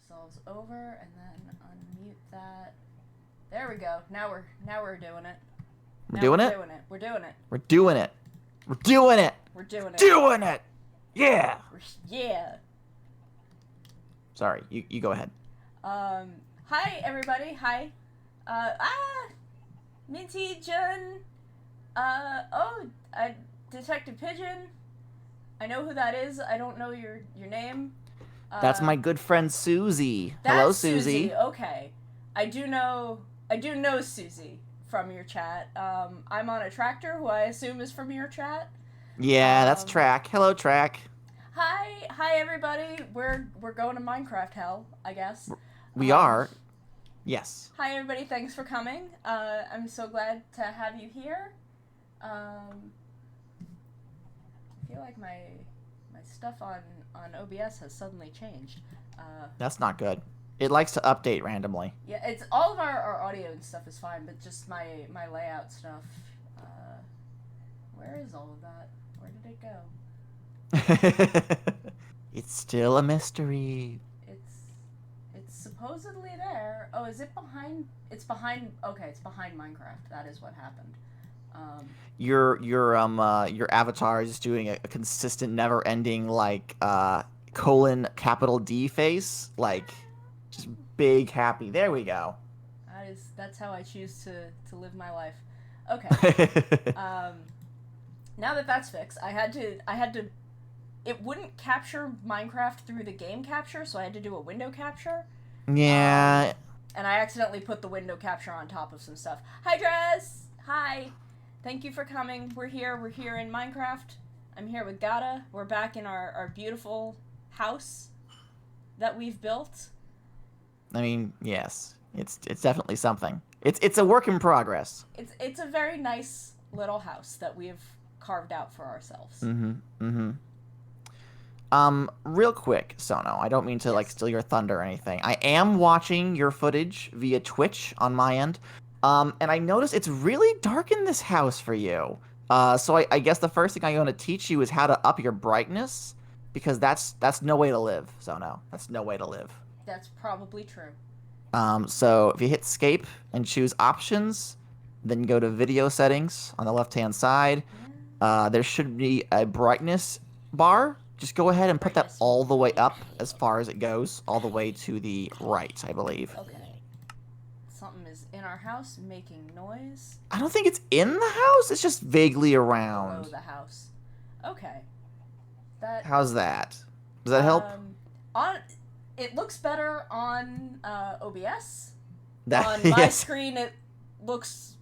solves over, and then unmute that. There we go. Now we're doing it. We're doing it? We're doing it. We're doing it. We're doing it. We're doing it. Doing it. Yeah. Yeah. Sorry, you go ahead. Hi everybody. Hi. Minty Jun. Detective Pigeon. I know who that is. I don't know your name. That's my good friend Susie. Hello, Susie. Okay. I do know Susie from your chat. I'm on a tractor who I assume is from your chat. Yeah, that's Track. Hello, Track. Hi everybody. We're going to Minecraft hell, I guess. We are. Yes. Hi everybody. Thanks for coming. I'm so glad to have you here. I feel like my stuff on OBS has suddenly changed. That's not good. It likes to update randomly. Yeah, it's all of our audio and stuff is fine, but just my layout stuff. Where is all of that? Where did it go? It's still a mystery. It's supposedly there. Oh, is it behind? It's behind. Okay, it's behind Minecraft. That is what happened. Your avatar is doing a consistent, never-ending colon capital D face, like just big happy. There we go. That's how I choose to live my life. Okay. Now that that's fixed, I had to. It wouldn't capture Minecraft through the game capture, so I had to do a window capture. Yeah. And I accidentally put the window capture on top of some stuff. Hi, Dress. Hi. Thank you for coming. We're here in Minecraft. I'm here with Gadda. We're back in our beautiful house that we've built. I mean, yes. It's definitely something. It's a work in progress. It's a very nice little house that we've carved out for ourselves. Real quick, Sono, I don't mean to steal your thunder or anything. I am watching your footage via Twitch on my end. And I noticed it's really dark in this house for you. So I guess the first thing I'm going to teach you is how to up your brightness, because that's no way to live, Sono. That's no way to live. That's probably true. So if you hit escape and choose options, then go to video settings on the left-hand side. There should be a brightness bar. Just go ahead and put that all the way up as far as it goes, all the way to the right, I believe. Okay. Something is in our house making noise. I don't think it's in the house. It's just vaguely around. Below the house. Okay. How's that? Does that help? It looks better on OBS. On my screen, it looks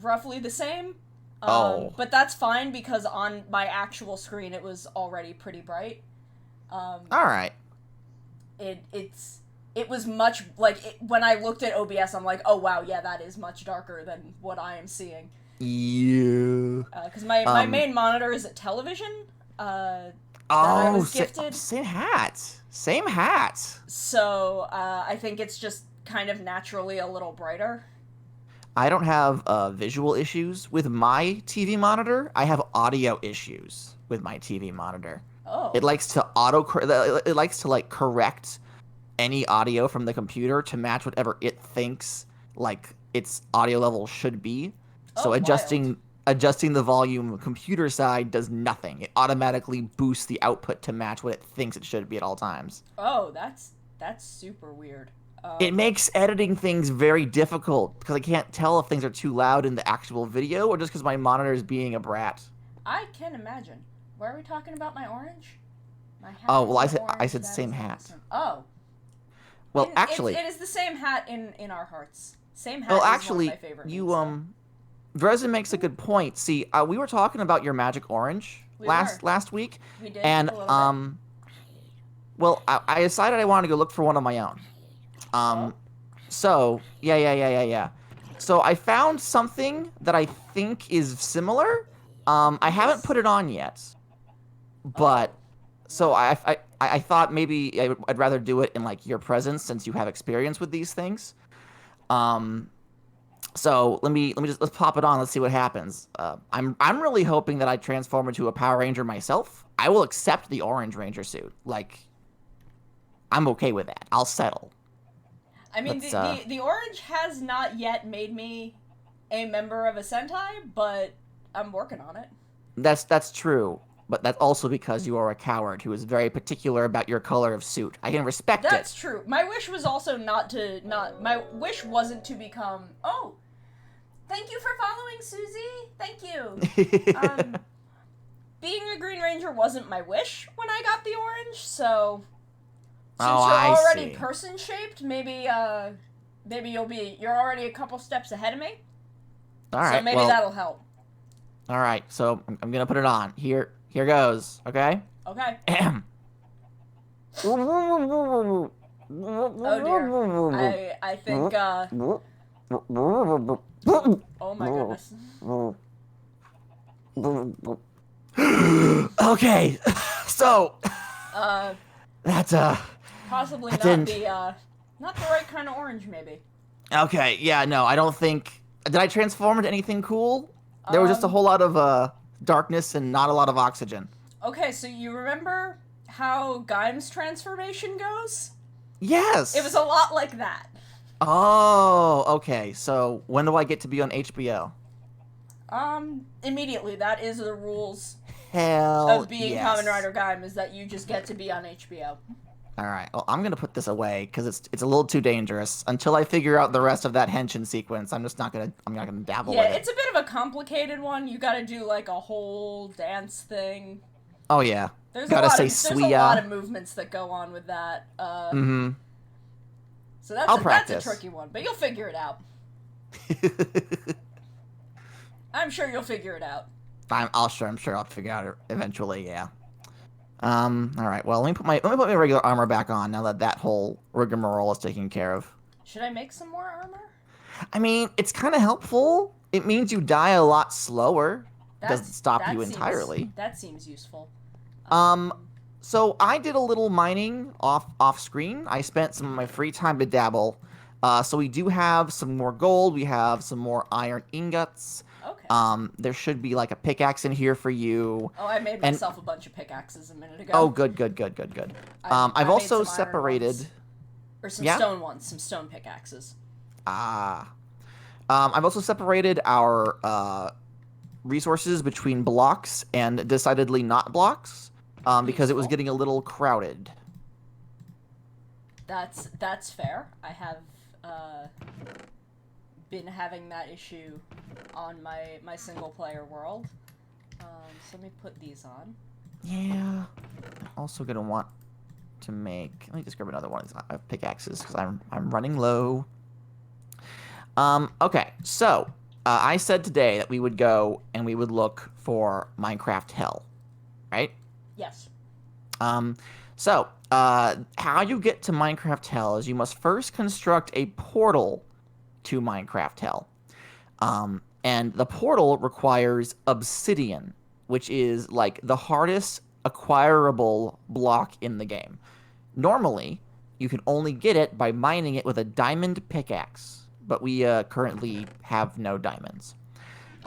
roughly the same. But that's fine because on my actual screen, it was already pretty bright. All right. It was much when I looked at OBS, I'm like, oh wow, yeah, that is much darker than what I am seeing. Yeah. Because my main monitor is a television. That I was gifted. Same hat. Same hat. So I think it's just kind of naturally a little brighter. I don't have visual issues with my TV monitor. I have audio issues with my TV monitor. Oh. It likes to correct any audio from the computer to match whatever it thinks its audio level should be. So adjusting the volume computer side does nothing. It automatically boosts the output to match what it thinks it should be at all times. Oh, that's super weird. It makes editing things very difficult because I can't tell if things are too loud in the actual video or just because my monitor is being a brat. I can imagine. Where are we talking about my orange? My hat. Oh, well, I said same hat. Awesome. Oh. Well, actually, it is the same hat in our hearts. Same hat. Well, is actually, one of my favorite Dresden makes a good point. See, we were talking about your magic orange last week. We did. And well, I decided I wanted to go look for one of my own. So, yeah. So I found something that I think is similar. I haven't put it on yet, but so I thought maybe I'd rather do it in your presence since you have experience with these things. So let's pop it on. Let's see what happens. I'm really hoping that I transform into a Power Ranger myself. I will accept the Orange Ranger suit. I'm okay with that. I'll settle. I mean, the orange has not yet made me a member of a Sentai, but I'm working on it. That's true, but that's also because you are a coward who is very particular about your color of suit. I can respect it. That's true. My wish was also my wish wasn't to become. Oh, thank you for following, Susie. Thank you. Being a Green Ranger wasn't my wish when I got the orange, so since you're already person shaped, maybe you're already a couple steps ahead of me. All right. So maybe that'll help. All right. So I'm gonna put it on. Here goes. Okay. Okay. Oh dear. I think oh my goodness. Okay. So that's possibly not the right kind of orange, maybe. Okay, yeah, no, I don't think. Did I transform into anything cool? There was just a whole lot of darkness and not a lot of oxygen. Okay, so you remember how Gaim's transformation goes? Yes. It was a lot like that. Oh, okay. So when do I get to be on HBO? Immediately. That is the rules of being Kamen Rider Gaim, is that you just get to be on HBO. All right. Well, I'm gonna put this away because it's a little too dangerous. Until I figure out the rest of that henshin sequence, I'm not gonna dabble with it. Yeah, it's a bit of a complicated one. You got to do like a whole dance thing. Oh yeah. There's a lot of movements that go on with that. So that's a tricky one, but you'll figure it out. I'm sure you'll figure it out. I'm sure I'll figure it out eventually. Yeah. All right. Well, let me put my regular armor back on now that whole rigmarole is taken care of. Should I make some more armor? I mean, it's kind of helpful. It means you die a lot slower. Doesn't stop you entirely. That seems useful. So I did a little mining off screen. I spent some of my free time to dabble. So we do have some more gold. We have some more iron ingots. Okay. There should be like a pickaxe in here for you. Oh, I made myself a bunch of pickaxes a minute ago. Oh, good. I've also separated. Or some stone ones, some stone pickaxes. I've also separated our resources between blocks and decidedly not blocks, because it was getting a little crowded. That's fair. I have been having that issue on my single player world. So let me put these on. Yeah. I'm also gonna want to make. Let me just grab another one of pickaxes because I'm running low. Okay, so I said today that we would go and we would look for Minecraft Hell, right? Yes. So how you get to Minecraft Hell is you must first construct a portal to Minecraft Hell. And the portal requires obsidian, which is like the hardest acquirable block in the game. Normally, you can only get it by mining it with a diamond pickaxe, but we currently have no diamonds.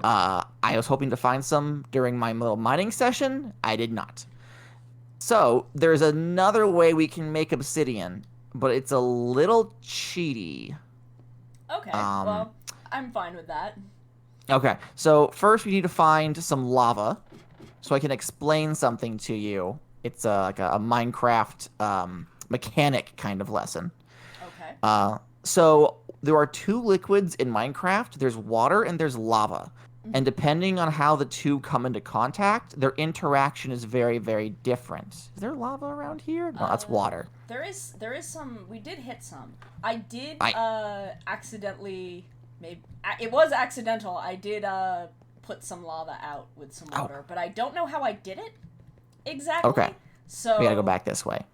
I was hoping to find some during my little mining session. I did not. So there's another way we can make obsidian, but it's a little cheaty. Okay, well, I'm fine with that. Okay, so first we need to find some lava, so I can explain something to you. It's like a Minecraft mechanic kind of lesson. Okay. So there are two liquids in Minecraft. There's water and there's lava. Mm-hmm. And depending on how the two come into contact, their interaction is very, very different. Is there lava around here? No, that's water. There is some. We did hit some. I did accidentally. Maybe it was accidental. I did put some lava out with some water, but I don't know how I did it exactly. Okay. So we gotta go back this way.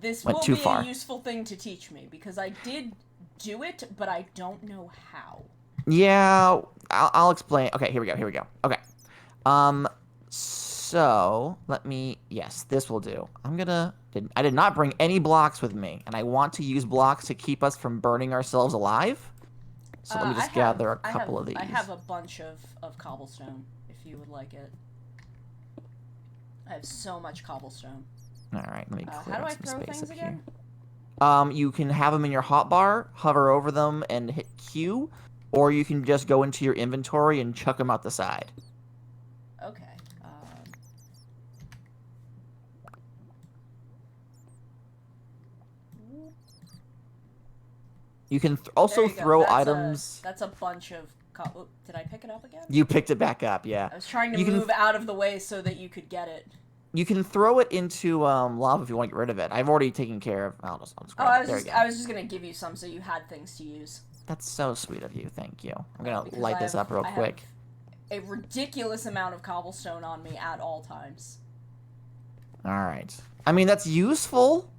This will be a useful thing to teach me because I did do it, but I don't know how. Yeah, I'll explain. Okay, here we go. Okay. So let me. Yes, this will do. I did not bring any blocks with me, and I want to use blocks to keep us from burning ourselves alive. So let me just gather a couple of these. I have a bunch of cobblestone, if you would like it. I have so much cobblestone. All right, let me clear some space up here. You can have them in your hotbar, hover over them, and hit Q, or you can just go into your inventory and chuck them out the side. Okay. You can There also you go. throw items. That's a bunch of. Oop, did I pick it up again? You picked it back up, yeah. I was trying to You can move out of the way so that you could get it. you can throw it into lava if you want to get rid of it. I've already taken care of. I'll just grab it. There you go. I was just gonna give you some so you had things to use. That's so sweet of you. Thank you. I'm gonna Because light this up real quick. A ridiculous amount of cobblestone on me at all times. All right. I mean, that's useful.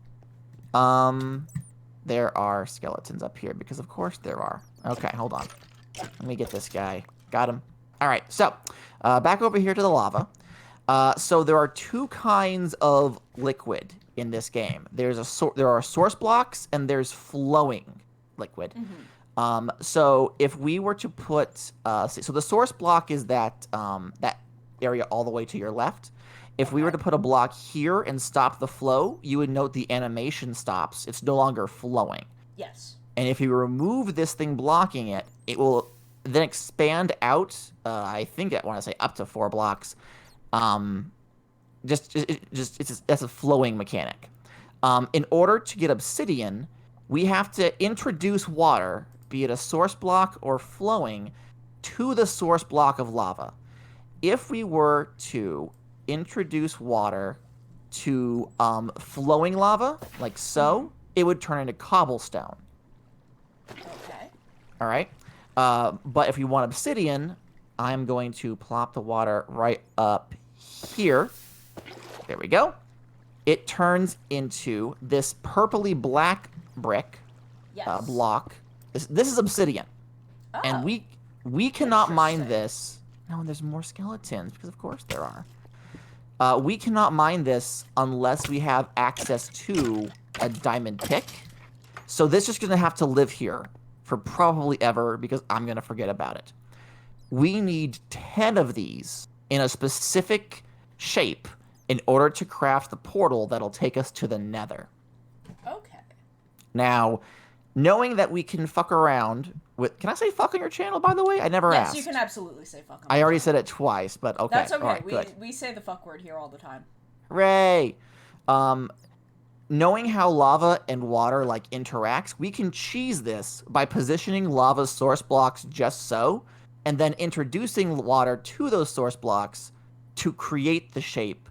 There are skeletons up here because of course there are. Okay, hold on. Let me get this guy. Got him. All right. So, back over here to the lava. So there are two kinds of liquid in this game. There are source blocks and there's flowing liquid. So if we were to put, so the source block is that that area all the way to your left. If we were to put a block here and stop the flow, you would note the animation stops. It's no longer flowing. Yes. And if you remove this thing blocking it, it will then expand out. I think I want to say up to 4 blocks. That's a flowing mechanic. In order to get obsidian, we have to introduce water, be it a source block or flowing, to the source block of lava. If we were to introduce water to flowing lava, like so, it would turn into cobblestone. Okay. All right. But if we want obsidian, I'm going to plop the water right up here. There we go. It turns into this purpley black brick block. This is obsidian. Oh. And we cannot mine this. No, there's more skeletons, because of course there are. We cannot mine this unless we have access to a diamond pick. So this is just going to have to live here for probably ever, because I'm going to forget about it. We need 10 of these in a specific shape in order to craft the portal that'll take us to the nether. Okay. Now, knowing that we can fuck around with... Can I say fuck on your channel, by the way? I never asked. Yes, you can absolutely say fuck on I already said it twice, but okay. That's okay. All right, good. We say the fuck word here all the time. Hooray! Knowing how lava and water, like, interacts, we can cheese this by positioning lava's source blocks just so, and then introducing water to those source blocks to create the shape,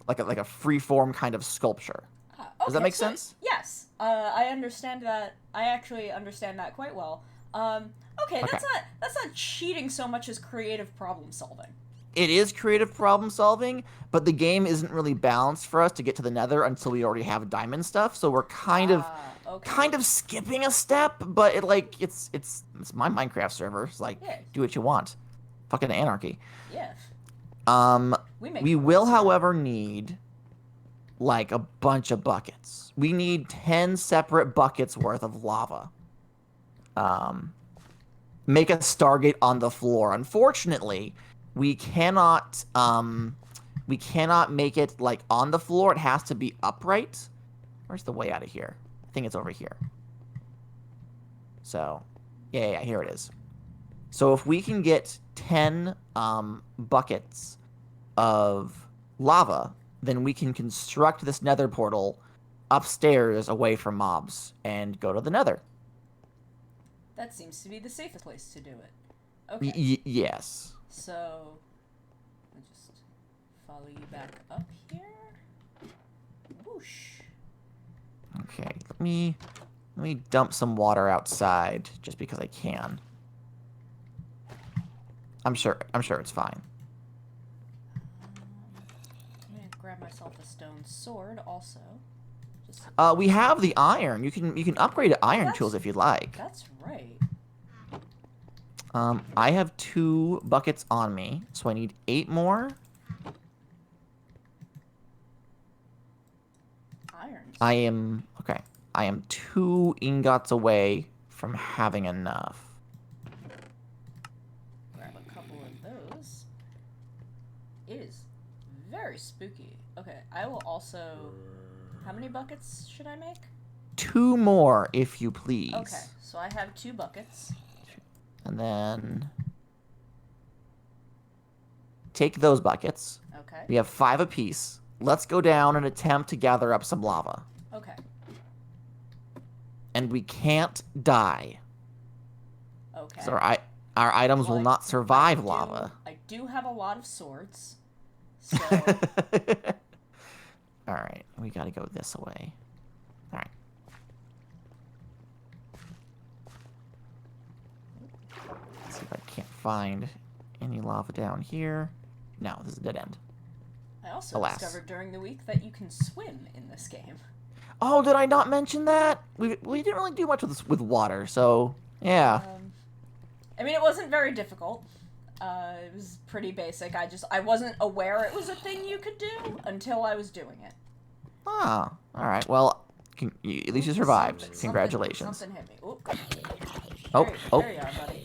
like a free-form kind of sculpture. Okay, Does that make sense? Yes. I understand that. I actually understand that quite well. Okay, that's not cheating so much as creative problem solving. It is creative problem solving, but the game isn't really balanced for us to get to the nether until we already have diamond stuff, so we're kind of skipping a step, but it's my Minecraft server. It's like, do what you want. Fucking anarchy. Yes. We will, however, need like a bunch of buckets. We need 10 separate buckets worth of lava. Make a Stargate on the floor. Unfortunately, we cannot make it like on the floor. It has to be upright. Where's the way out of here? I think it's over here. So, yeah, here it is. So if we can get 10 buckets of lava, then we can construct this nether portal upstairs away from mobs and go to the nether. That seems to be the safest place to do it. Okay. Yes. So, I'll just follow you back up here. Whoosh. Okay, let me dump some water outside just because I can. I'm sure it's fine. I'm gonna grab myself a stone sword also. We have the iron. You can upgrade to iron tools if you'd like. That's right. I have 2 buckets on me, so I need 8 more. Irons. I am 2 ingots away from having enough. Grab a couple of those. It is very spooky. Okay, I will also... How many buckets should I make? 2 more, if you please. Okay, so I have 2 buckets. And then take those buckets. Okay. We have 5 apiece. Let's go down and attempt to gather up some lava. Okay. And we can't die. Okay. So our items will not survive lava. I do have a lot of swords. So Alright, we gotta go this way. Alright. Let's see if I can't find any lava down here. No, this is a dead end. I also discovered during the week that you can swim in this game. Oh, did I not mention that? We didn't really do much with water, so yeah. I mean, it wasn't very difficult. It was pretty basic. I wasn't aware it was a thing you could do until I was doing it. Ah, all right. Well, at least you survived. Congratulations. Something hit me. Ooh. There you are, buddy.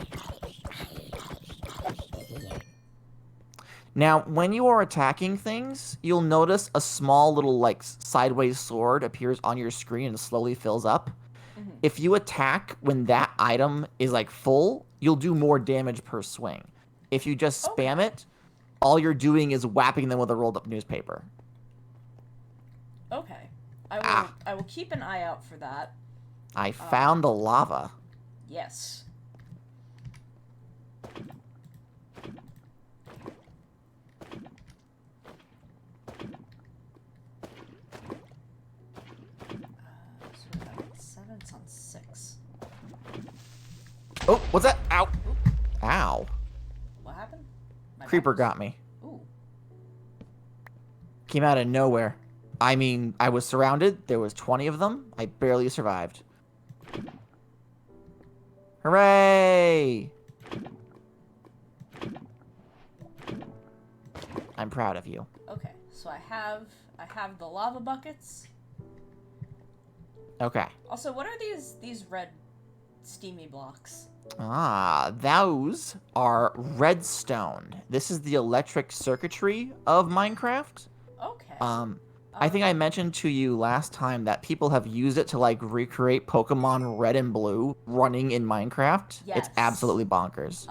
Now, when you are attacking things, you'll notice a small little, like, sideways sword appears on your screen and slowly fills up. Mm-hmm. If you attack when that item is, like, full, you'll do more damage per swing. If you just spam it, all you're doing is whapping them with a rolled-up newspaper. Okay. I will keep an eye out for that. I found the lava. Yes. So 7's on 6. Oh, what's that? Ow. Ow. What happened? Creeper got me. Ooh. Came out of nowhere. I mean, I was surrounded. There was 20 of them. I barely survived. Hooray! I'm proud of you. Okay, so I have the lava buckets. Okay. Also, what are these red steamy blocks? Ah, those are redstone. This is the electric circuitry of Minecraft. Okay. I think I mentioned to you last time that people have used it to, like, recreate Pokemon Red and Blue running in Minecraft. Yes. It's absolutely bonkers.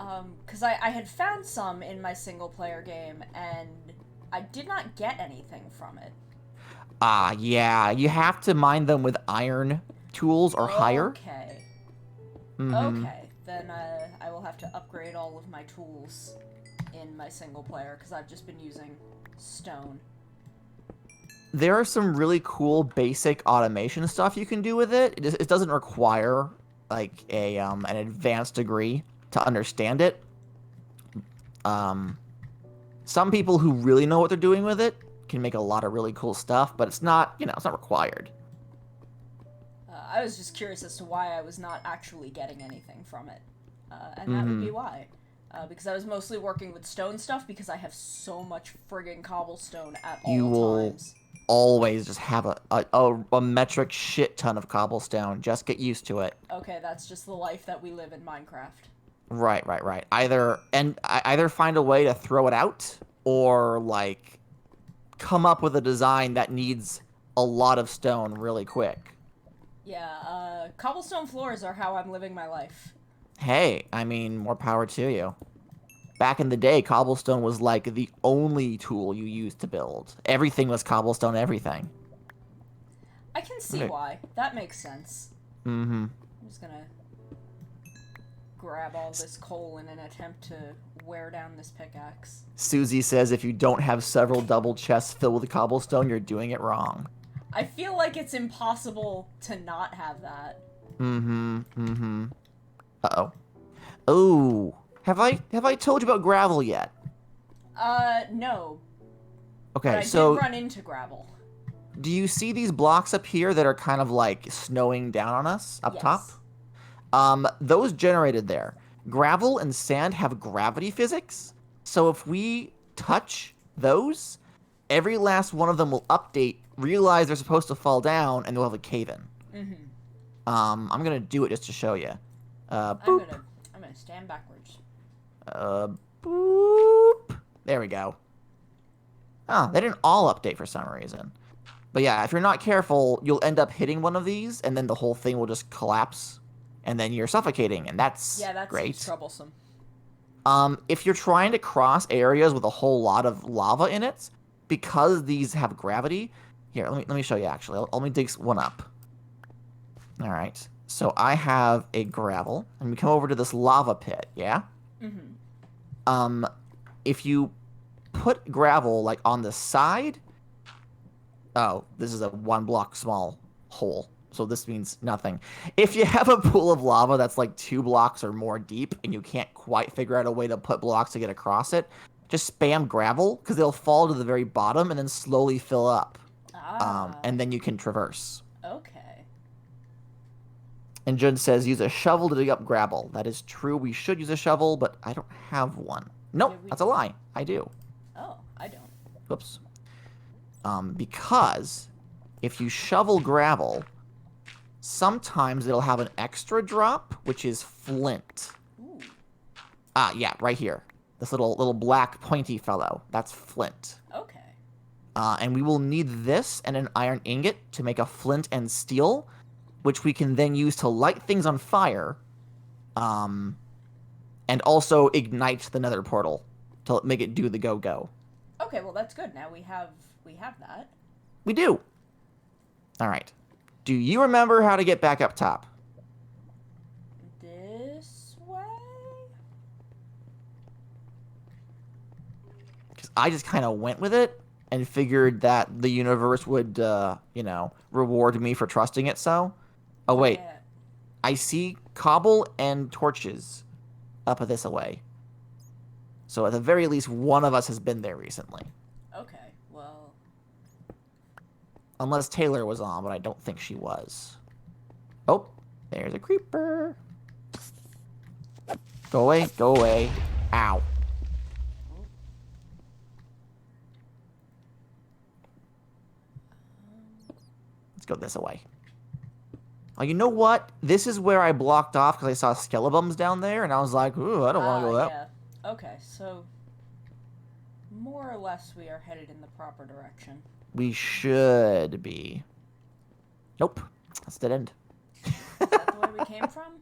Because I had found some in my single-player game, and I did not get anything from it. Ah, yeah. You have to mine them with iron tools or higher. Okay. Mm-hmm. Okay. Then I will have to upgrade all of my tools in my single-player, because I've just been using stone. There are some really cool basic automation stuff you can do with it. It doesn't require, like, an advanced degree to understand it. Some people who really know what they're doing with it can make a lot of really cool stuff, but it's not, it's not required. I was just curious as to why I was not actually getting anything from it. And that would be why. Because I was mostly working with stone stuff because I have so much friggin' cobblestone at all times. Always just have a metric shit ton of cobblestone. Just get used to it. Okay, that's just the life that we live in Minecraft. Right. Either find a way to throw it out, or, like, come up with a design that needs a lot of stone really quick. Yeah, cobblestone floors are how I'm living my life. Hey, I mean, more power to you. Back in the day, cobblestone was, like, the only tool you used to build. Everything was cobblestone, everything. I can see why. That makes sense. Mm-hmm. I'm just gonna grab all this coal in an attempt to wear down this pickaxe. Susie says if you don't have several double chests filled with cobblestone, you're doing it wrong. I feel like it's impossible to not have that. Mm-hmm. Uh-oh. Oh. Have I told you about gravel yet? No. Okay, but I so did run into gravel. Do you see these blocks up here that are kind of like snowing down on us up top? Those generated there. Gravel and sand have gravity physics, so if we touch those, every last one of them will update, realize they're supposed to fall down, and they'll have a cave-in. Mm-hmm. I'm gonna do it just to show you. I'm gonna stand backwards. Boop. There we go. Oh, they didn't all update for some reason. But yeah, if you're not careful, you'll end up hitting one of these, and then the whole thing will just collapse, and then you're suffocating, and that's Yeah, that seems great. troublesome. If you're trying to cross areas with a whole lot of lava in it, because these have gravity. Here, let me show you. Actually, let me dig one up. All right. So I have a gravel, and we come over to this lava pit. Yeah. Mm-hmm. If you put gravel like on the side. Oh, this is a 1 block small hole. So this means nothing. If you have a pool of lava that's like 2 blocks or more deep and you can't quite figure out a way to put blocks to get across it, just spam gravel because they'll fall to the very bottom and then slowly fill up. And then you can traverse. Okay. And Jun says use a shovel to dig up gravel. That is true. We should use a shovel, but I don't have one. Nope, that's a lie. I do. Oh, I don't. Whoops. Because if you shovel gravel, sometimes it'll have an extra drop, which is flint. Ooh. Yeah, right here. This little black pointy fellow. That's flint. Okay. And we will need this and an iron ingot to make a flint and steel, which we can then use to light things on fire, and also ignite the nether portal to make it do the go-go. Okay, well that's good. Now we have that. We do. All right. Do you remember how to get back up top? This way? Because I just kind of went with it and figured that the universe would, reward me for trusting it so. Oh, wait. Yeah. I see cobble and torches up this away. So at the very least, one of us has been there recently. Okay, well... Unless Taylor was on, but I don't think she was. Oh, there's a creeper. Go away, go away. Ow. Let's go this way. Oh, you know what? This is where I blocked off because I saw skeletons down there, and I was like, ooh, I don't want to go that. Yeah. Okay, so... more or less we are headed in the proper direction. We should be. Nope. That's dead end. Is that the way we came from?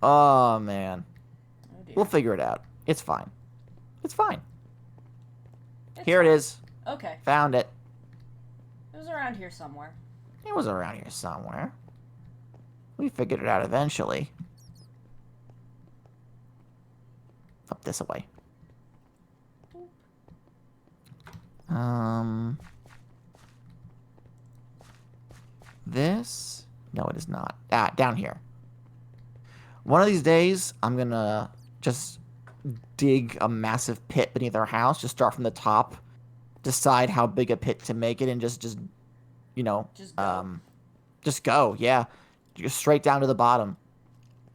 Oh, man. Oh, dear. We'll figure it out. It's fine. It's fine. Here it is. Okay. Found it. It was around here somewhere. It was around here somewhere. We figured it out eventually. Up this way. This? No, it is not. Ah, down here. One of these days, I'm gonna just dig a massive pit beneath our house. Just start from the top. Decide how big a pit to make it and just you know, just go, yeah. Just straight down to the bottom.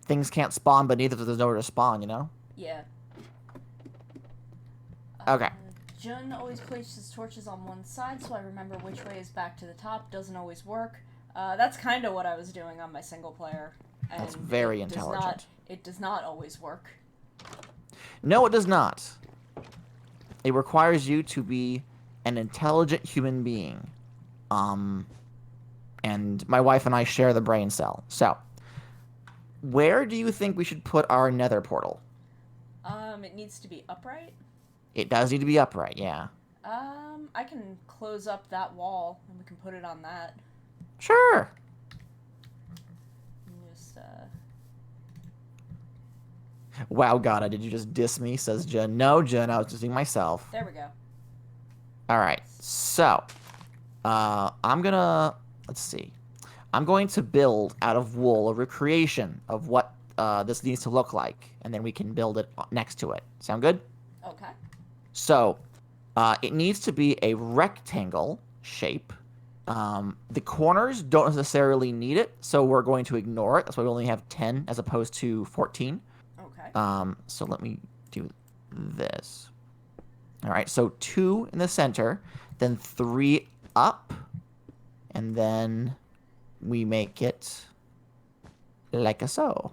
Things can't spawn beneath if there's nowhere to spawn, you know? Yeah. Okay. Jun always places torches on one side, so I remember which way is back to the top. Doesn't always work. That's kind of what I was doing on my single player. And that's very intelligent. It does not always work. No, it does not. It requires you to be an intelligent human being. And my wife and I share the brain cell. So, where do you think we should put our nether portal? It needs to be upright. It does need to be upright, yeah. I can close up that wall and we can put it on that. Sure. Just, Wow, Gadda, did you just diss me? Says Jen. No, Jen, I was dissing myself. There we go. Alright, so, I'm gonna, let's see. I'm going to build out of wool a recreation of what this needs to look like, and then we can build it next to it. Sound good? Okay. So, it needs to be a rectangle shape. The corners don't necessarily need it, so we're going to ignore it. That's why we only have 10 as opposed to 14. Okay. So let me do this. All right, so 2 in the center, then 3 up, and then we make it like a so.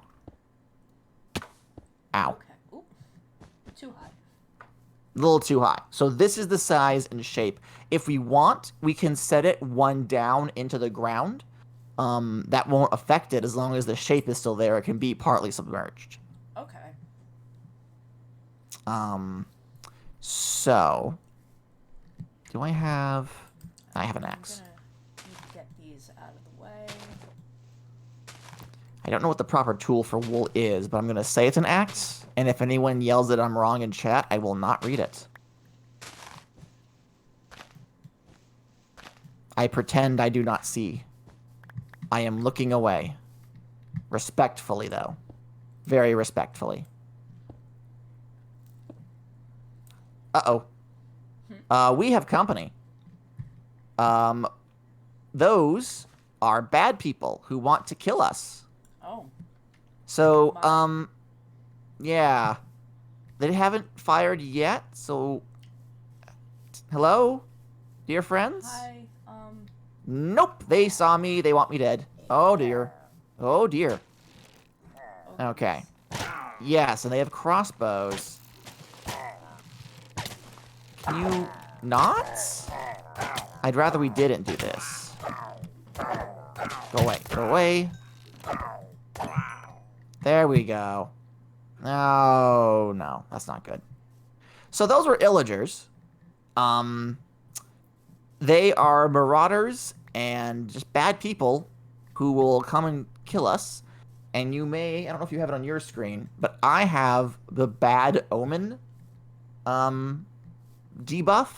Ow. Okay. Ooh. Too high. A little too high. So this is the size and shape. If we want, we can set it one down into the ground. That won't affect it as long as the shape is still there. It can be partly submerged. Okay. So, do I have... I have an axe. I'm gonna need to get these out of the way. I don't know what the proper tool for wool is, but I'm going to say it's an axe. And if anyone yells that I'm wrong in chat, I will not read it. I pretend I do not see. I am looking away. Respectfully, though. Very respectfully. Uh-oh. We have company. Those are bad people who want to kill us. Oh. So, yeah. They haven't fired yet, so... Hello? Dear friends? Hi, Nope, they saw me. They want me dead. Oh, dear. Oh, dear. Okay. Yes, and they have crossbows. Can you not? I'd rather we didn't do this. Go away. Go away. There we go. Oh, no. That's not good. So those were illagers. They are marauders and just bad people who will come and kill us. And you may... I don't know if you have it on your screen, but I have the Bad Omen debuff,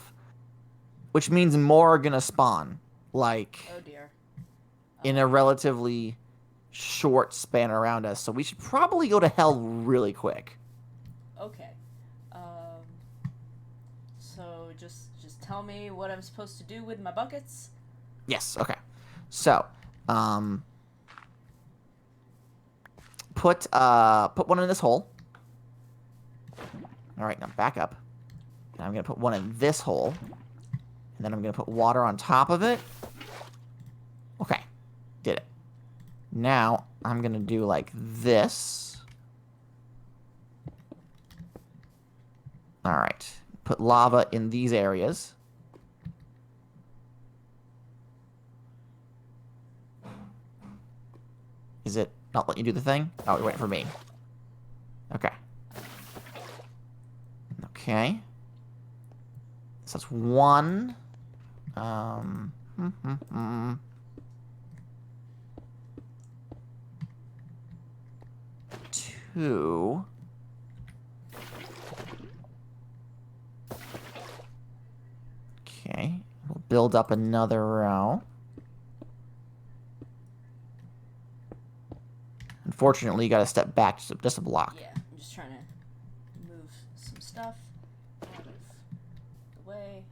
which means more are gonna spawn. Like... Oh, dear. In a relatively short span around us, so we should probably go to hell really quick. Okay. So just tell me what I'm supposed to do with my buckets. Yes, okay. So, put one in this hole. Alright, now back up. Now I'm gonna put one in this hole. And then I'm gonna put water on top of it. Okay. Did it. Now, I'm gonna do like this. Alright. Put lava in these areas. Is it not letting you do the thing? Oh, you're waiting for me. Okay. Okay. So that's one. Two. Okay. We'll build up another row. Unfortunately, you gotta step back just a block. Yeah, I'm just trying to move some stuff out of the way.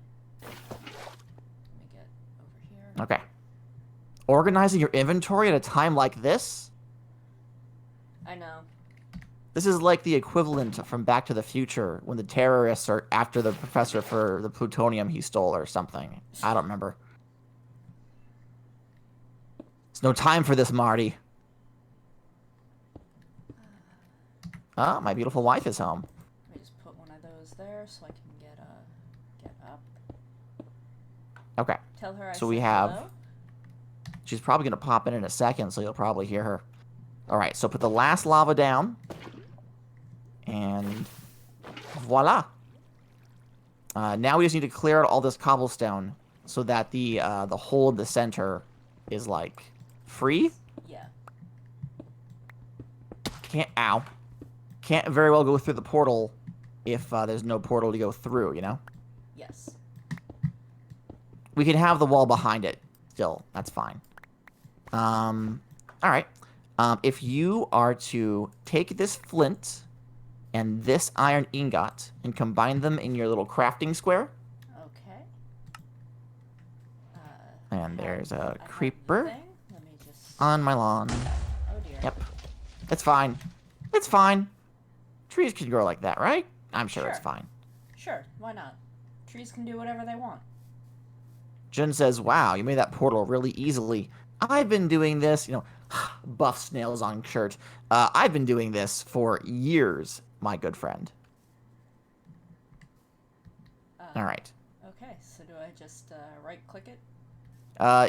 Let me get over here. Okay. Organizing your inventory at a time like this? I know. This is like the equivalent from Back to the Future when the terrorists are after the professor for the plutonium he stole or something. I don't remember. There's no time for this, Marty. Ah, my beautiful wife is home. Let me just put one of those there so I can get up. Okay. Tell her I So said we have... hello. She's probably going to pop in a second, so you'll probably hear her. Alright, so put the last lava down. And voila. Now we just need to clear out all this cobblestone so that the hole in the center is, like, free. Yeah. Ow. Can't very well go through the portal if there's no portal to go through, you know? Yes. We can have the wall behind it still. That's fine. Alright. If you are to take this flint and this iron ingot and combine them in your little crafting square. Okay. And there's a creeper Let me just... on my lawn. Oh dear. Yep. It's fine. It's fine. Trees can grow like that, right? I'm sure it's fine. Sure, why not? Trees can do whatever they want. Jun says, wow, you made that portal really easily. I've been doing this, you know, buff snails on shirt. I've been doing this for years, my good friend. All right. Okay, so do I just right-click it?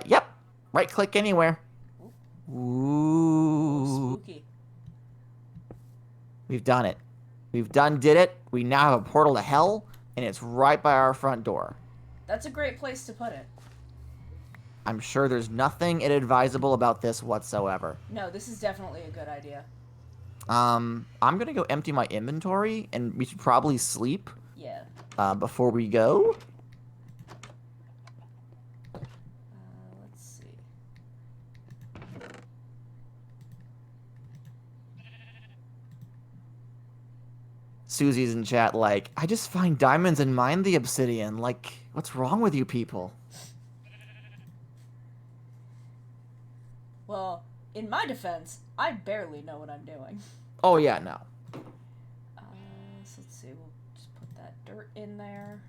Yep. Right-click anywhere. Oh, Ooh. spooky. We've done it. Did it. We now have a portal to hell, and it's right by our front door. That's a great place to put it. I'm sure there's nothing inadvisable about this whatsoever. No, this is definitely a good idea. I'm gonna go empty my inventory, and we should probably sleep. Yeah. Before we go. Let's see. Susie's in chat like, I just find diamonds and mine the obsidian. Like, what's wrong with you people? Well, in my defense, I barely know what I'm doing. Oh, yeah, no. So let's see, we'll just put that dirt in there.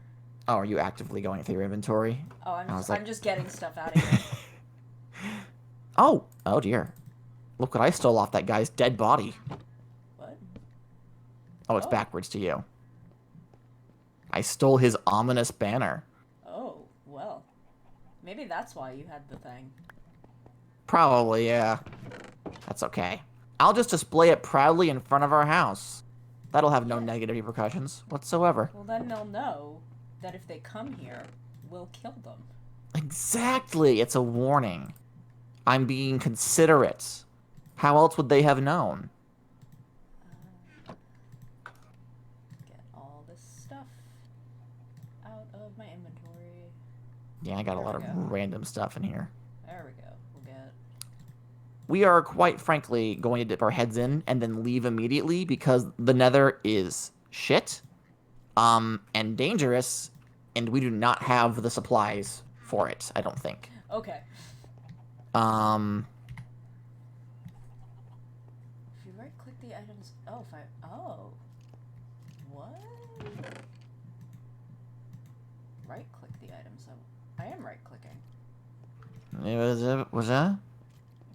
Oh, are you actively going through your inventory? Oh, I'm just getting stuff out of here. Oh dear. Look what I stole off that guy's dead body. What? Oh, it's backwards to you. I stole his ominous banner. Oh, well. Maybe that's why you had the thing. Probably, yeah. That's okay. I'll just display it proudly in front of our house. That'll have no negative repercussions whatsoever. Well, then they'll know that if they come here, we'll kill them. Exactly. It's a warning. I'm being considerate. How else would they have known? Get all this stuff out of my inventory. Yeah, I got a lot of random stuff in here. There we go. We'll get... We are, quite frankly, going to dip our heads in and then leave immediately because the nether is shit, and dangerous, and we do not have the supplies for it, I don't think. Okay. If you right-click the items... Oh, if I... Oh. What? Right-click the items. I am right-clicking. Was that?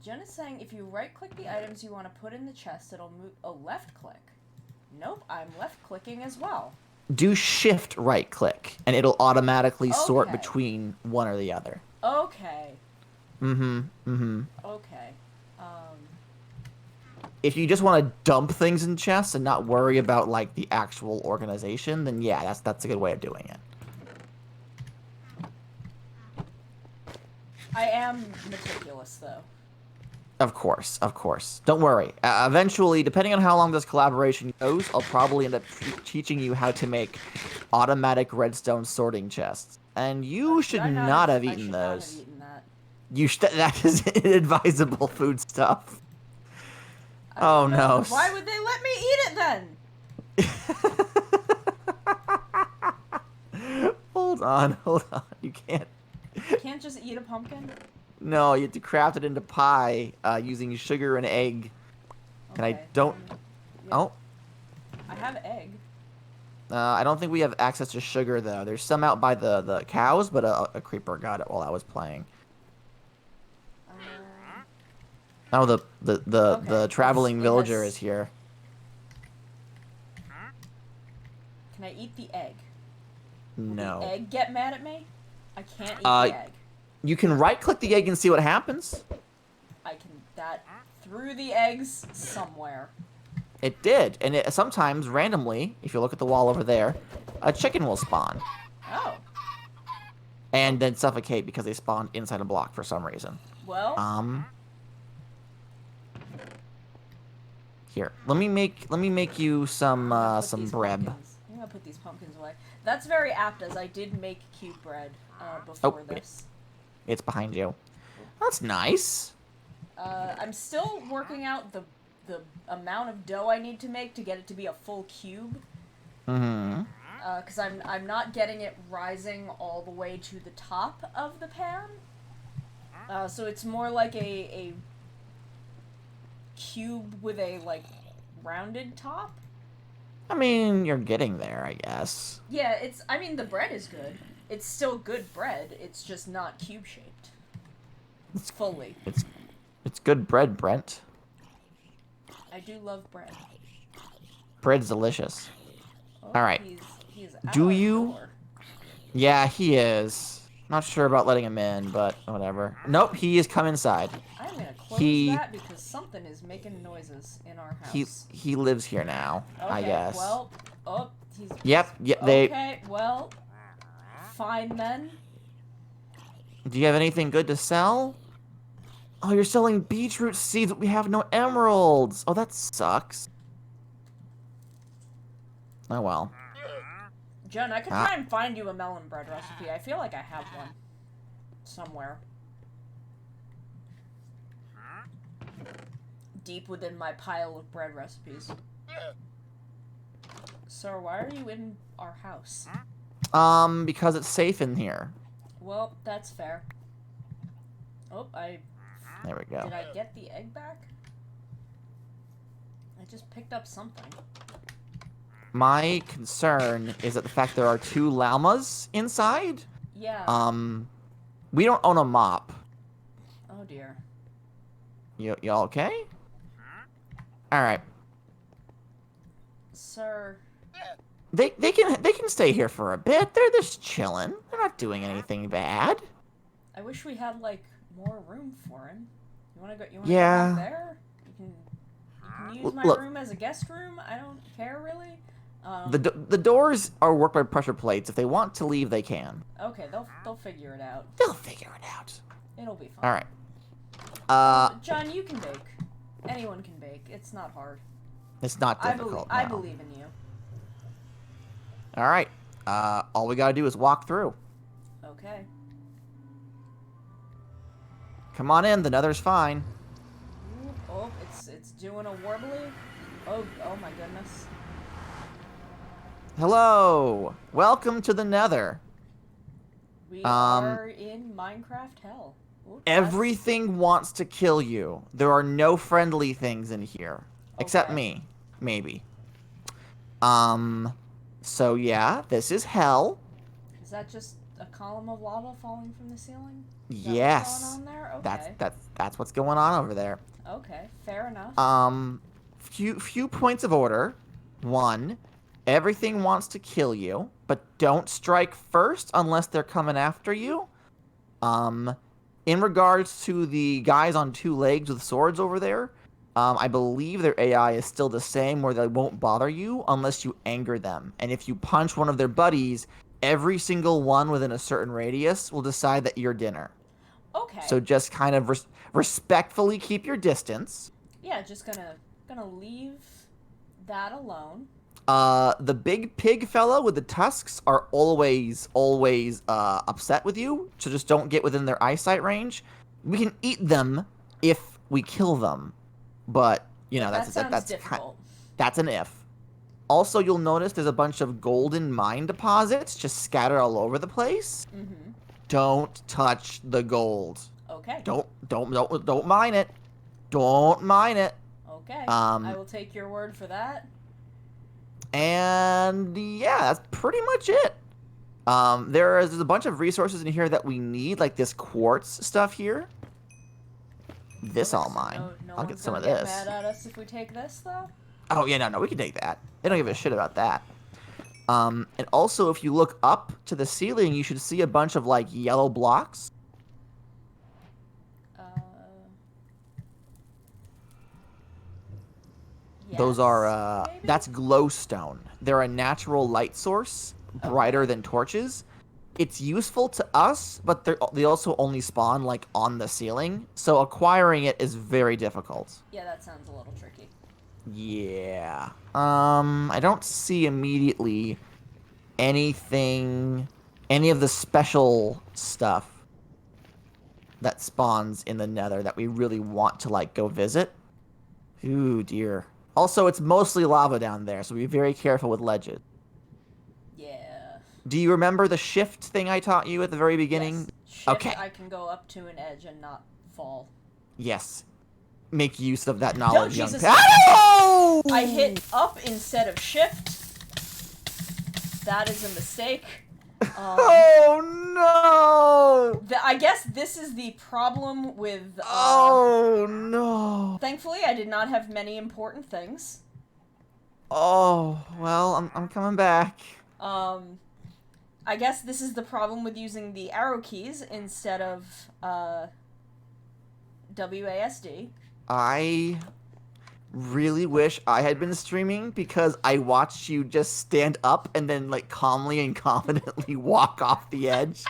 Jen is saying if you right-click the items you want to put in the chest, it'll move... Oh, left-click. Nope, I'm left-clicking as well. Do shift right-click, and it'll automatically sort between one or the other. Okay. Okay. If you just want to dump things in chests and not worry about, like, the actual organization, then yeah, that's a good way of doing it. I am meticulous, though. Of course, of course. Don't worry. Eventually, depending on how long this collaboration goes, I'll probably end up teaching you how to make automatic redstone sorting chests. And you should not have eaten those. Not have eaten that. That is inadvisable food stuff. Oh no. Why would they let me eat it then? Hold on. You can't. You can't just eat a pumpkin? No, you have to craft it into pie using sugar and egg. Okay, and I don't... Oh. I have egg. I don't think we have access to sugar, though. There's some out by the cows, but a creeper got it while I was playing. Oh, the traveling villager is here. Can I eat the egg? No. Will the egg get mad at me? I can't eat the egg. You can right-click the egg and see what happens. I can... That threw the eggs somewhere. It did, and sometimes, randomly, if you look at the wall over there, a chicken will spawn. Oh. And then suffocate because they spawned inside a block for some reason. Well... Here, let me make you some bread. I'm gonna put these pumpkins away. That's very apt, as I did make cube bread before this. It's behind you. That's nice. I'm still working out the amount of dough I need to make to get it to be a full cube. Mm-hmm. Because I'm not getting it rising all the way to the top of the pan. So it's more like a cube with a, like, rounded top. I mean, you're getting there, I guess. Yeah, I mean, the bread is good. It's still good bread, it's just not cube-shaped. It's fully. It's good bread, Brent. I do love bread. Bread's delicious. Oh, All right. He's Do you Yeah, he is. Not sure about letting him in, but whatever. Nope, he is come inside. I'm gonna close He that because something is making noises in our he house. he lives here now, I Okay, guess. well, oh, he's... Yep, they... Okay, well, fine then. Do you have anything good to sell? Oh, you're selling beetroot seeds, but we have no emeralds. Oh, that sucks. Oh, well. Jen, I could try and find you a melon bread recipe. I feel like I have one. Somewhere. Deep within my pile of bread recipes. Sir, why are you in our house? Because it's safe in here. Well, that's fair. Oh, There we go. Did I get the egg back? I just picked up something. My concern is that the fact there are 2 llamas inside. Yeah. We don't own a mop. Oh dear. Y'all okay? Alright. Sir. They can stay here for a bit. They're just chilling. They're not doing anything bad. I wish we had like more room for him. You wanna go? You wanna Yeah. go back there? You can use my Look. room as a guest room. I don't care really. The doors are worked by pressure plates. If they want to leave, they can. Okay, they'll figure it out. They'll figure it out. It'll be fine. All right. John, you can bake. Anyone can bake. It's not hard. It's not difficult. I no. believe in you. All right. All we gotta do is walk through. Okay. Come on in. The nether's fine. Ooh, oh, it's doing a warbly. Oh my goodness. Hello. Welcome to the nether. We are in Minecraft hell. Ooh, Everything wants to kill you. There are no friendly things in here. Except Okay. me. Maybe. So yeah, this is hell. Is that just a column of lava falling from the ceiling? Is that Yes. what's going on there? Okay. That's what's going on over there. Okay, fair enough. Few points of order. 1, everything wants to kill you, but don't strike first unless they're coming after you. In regards to the guys on 2 legs with swords over there, I believe their AI is still the same, where they won't bother you unless you anger them. And if you punch one of their buddies, every single one within a certain radius will decide that you're dinner. Okay. So just kind of respectfully keep your distance. Yeah, just gonna leave that alone. The big pig fellow with the tusks are always upset with you, so just don't get within their eyesight range. We can eat them if we kill them, but you know that's difficult. That's an if. Also, you'll notice there's a bunch of golden mine deposits just scattered all over the place. Mm-hmm. Don't touch the gold. Okay. Don't mine it. Don't mine it. Okay. I will take your word for that. And yeah, that's pretty much it. There's a bunch of resources in here that we need, like this quartz stuff here. This all mine. I'll get some of this. Get mad at us if we take this, though? Oh yeah, no, we can take that. They don't give a shit about that. And also, if you look up to the ceiling, you should see a bunch of like yellow blocks. Yes, Those are maybe? that's glowstone. They're a natural light source, brighter than torches. It's useful to us, but they also only spawn like on the ceiling, so acquiring it is very difficult. Yeah, that sounds a little tricky. Yeah. I don't see immediately any of the special stuff that spawns in the nether that we really want to like go visit. Ooh, dear. Also, it's mostly lava down there, so be very careful with ledges. Yeah. Do you remember the shift thing I taught you at the very beginning? Yes. Shift, Okay. I can go up to an edge and not fall. Yes. Make use of that knowledge, young Jesus. Oh! I hit up instead of shift. That is a mistake. Oh no! I guess this is the problem with. Oh no! Thankfully, I did not have many important things. Oh well, I'm coming back. I guess this is the problem with using the arrow keys instead of WASD. I really wish I had been streaming because I watched you just stand up and then like calmly and confidently walk off the edge.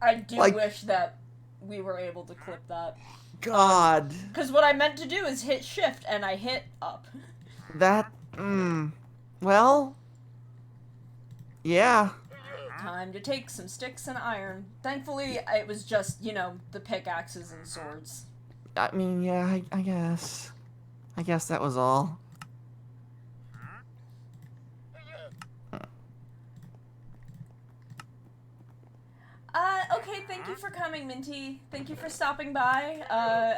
I do Like- wish that we were able to clip that. God, Because what I meant to do is hit shift and I hit up. that. Well. Yeah. Time to take some sticks and iron. Thankfully, it was just, you know, the pickaxes and swords. I mean, yeah. I guess. I guess that was all. Okay, thank you for coming, Minty. Thank you for stopping by,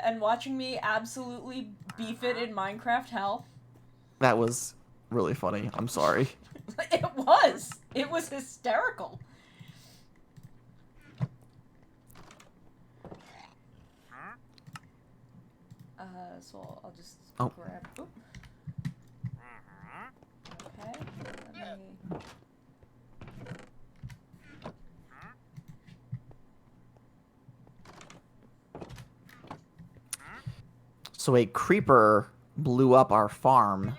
and watching me absolutely beef it in Minecraft hell. That was really funny. I'm sorry. It was! It was hysterical. So I'll just grab... Oop. Okay, let me... So a creeper blew up our farm.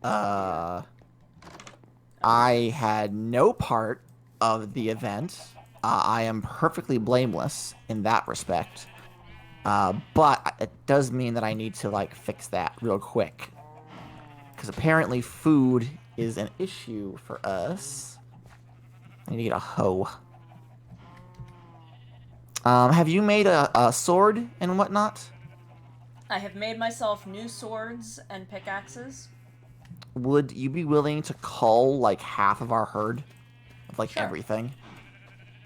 I had no part of the event. I am perfectly blameless in that respect. But it does mean that I need to, like, fix that real quick. Because apparently food is an issue for us. I need to get a hoe. Have you made a sword and whatnot? I have made myself new swords and pickaxes. Would you be willing to cull, like, half of our herd? Of, like, Sure. everything?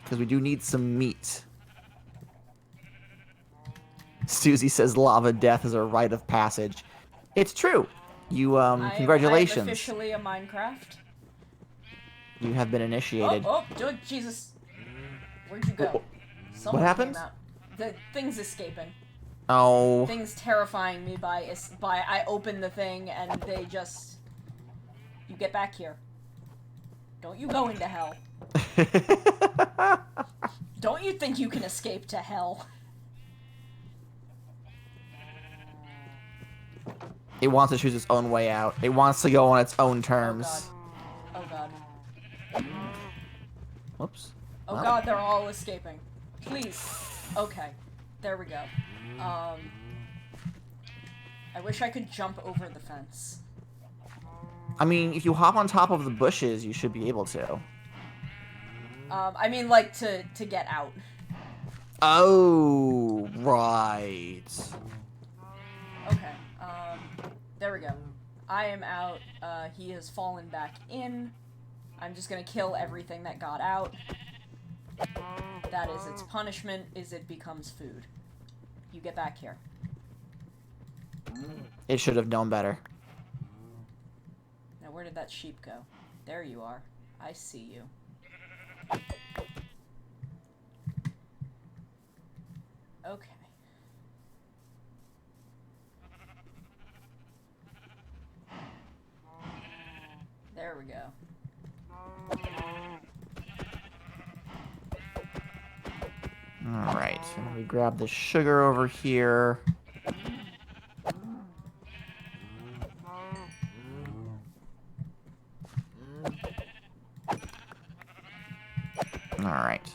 Because we do need some meat. Susie says lava death is a rite of passage. It's true. You, congratulations. I am officially a Minecraft. You have been initiated. Oh, Jesus. Where'd you go? Someone happened? came out. The thing's escaping. Oh. Thing's terrifying me by I open the thing and they just... You get back here. Don't you go into hell. Don't you think you can escape to hell? It wants to choose its own way out. It wants to go on its own terms. Oh god. Whoops. Oh god, they're all escaping. Please. Okay. There we go. I wish I could jump over the fence. I mean, if you hop on top of the bushes, you should be able to. I mean, like, to get out. Oh, right. Okay, there we go. I am out. He has fallen back in. I'm just gonna kill everything that got out. That is its punishment, is it becomes food. You get back here. It should have known better. Now, where did that sheep go? There you are. I see you. Okay. There we go. Alright, so let me grab the sugar over here. Alright.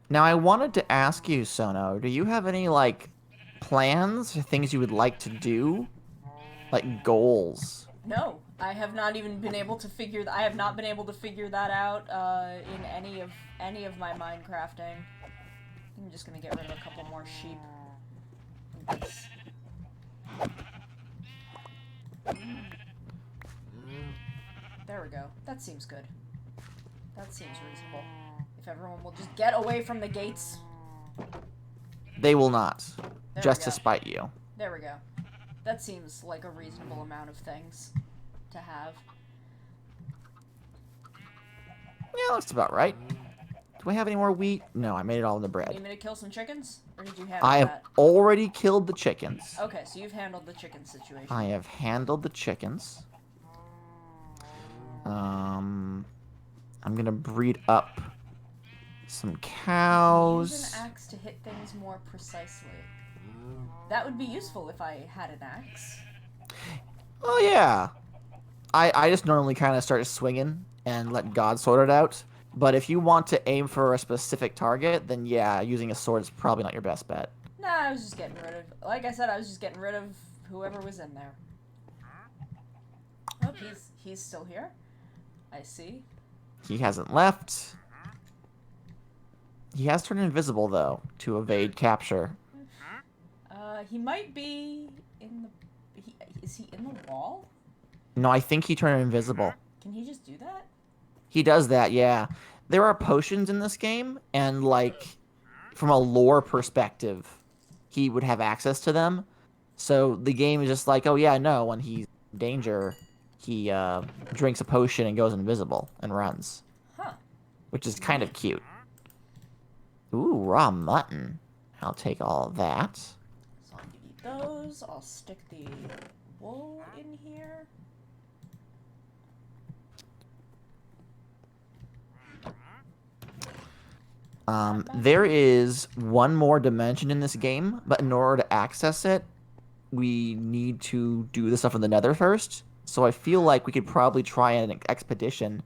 Now, I wanted to ask you, Sono, do you have any, like, plans or things you would like to do? Like, goals? No, I have not even been able to figure I have not been able to figure that out in any of my Minecrafting. I'm just gonna get rid of a couple more sheep. There we go. That seems good. That seems reasonable. If everyone will just get away from the gates. They will not. There Just we to go. spite you. There we go. That seems like a reasonable amount of things to have. Yeah, that's about right. Do I have any more wheat? No, I made it all in the Need bread. me to kill some chickens? Or did you handle I have that? already killed the chickens. Okay, so you've handled the chicken situation. I have handled the chickens. I'm gonna breed up some Use cows. an axe to hit things more precisely. That would be useful if I had an axe. Oh yeah. I just normally kind of start swinging and let God sort it out. But if you want to aim for a specific target, then yeah, using a sword is probably not your best bet. Nah, I was just getting rid of... Like I said, I was just getting rid of whoever was in there. Oh, he's still here. I see. He hasn't left. He has turned invisible, though, to evade capture. He might be in the... is he in the wall? No, I think he turned invisible. Can he just do that? He does that, yeah. There are potions in this game, and, like, from a lore perspective, he would have access to them. So the game is just like, oh yeah, no, when he's in danger, he drinks a potion and goes invisible and runs. Huh. Which is kind of cute. Ooh, raw mutton. I'll take all of that. So I'll give you those. I'll stick the wool in here. There is one more dimension in this game, but in order to access it, we need to do the stuff in the Nether first. So I feel like we could probably try an expedition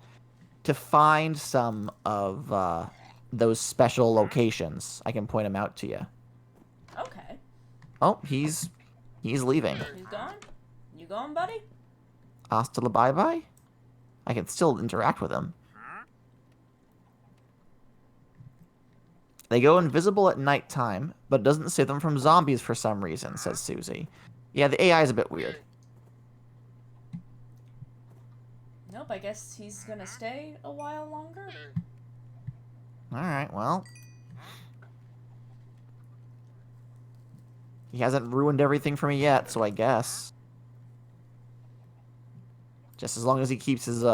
to find some of those special locations. I can point them out to you. Okay. Oh, he's leaving. He's gone? You going, buddy? Hasta la bye-bye? I can still interact with him. They go invisible at nighttime, but it doesn't save them from zombies for some reason, says Susie. Yeah, the AI is a bit weird. Nope, I guess he's gonna stay a while longer. Alright, well. He hasn't ruined everything for me yet, so I guess. Just as long as he keeps his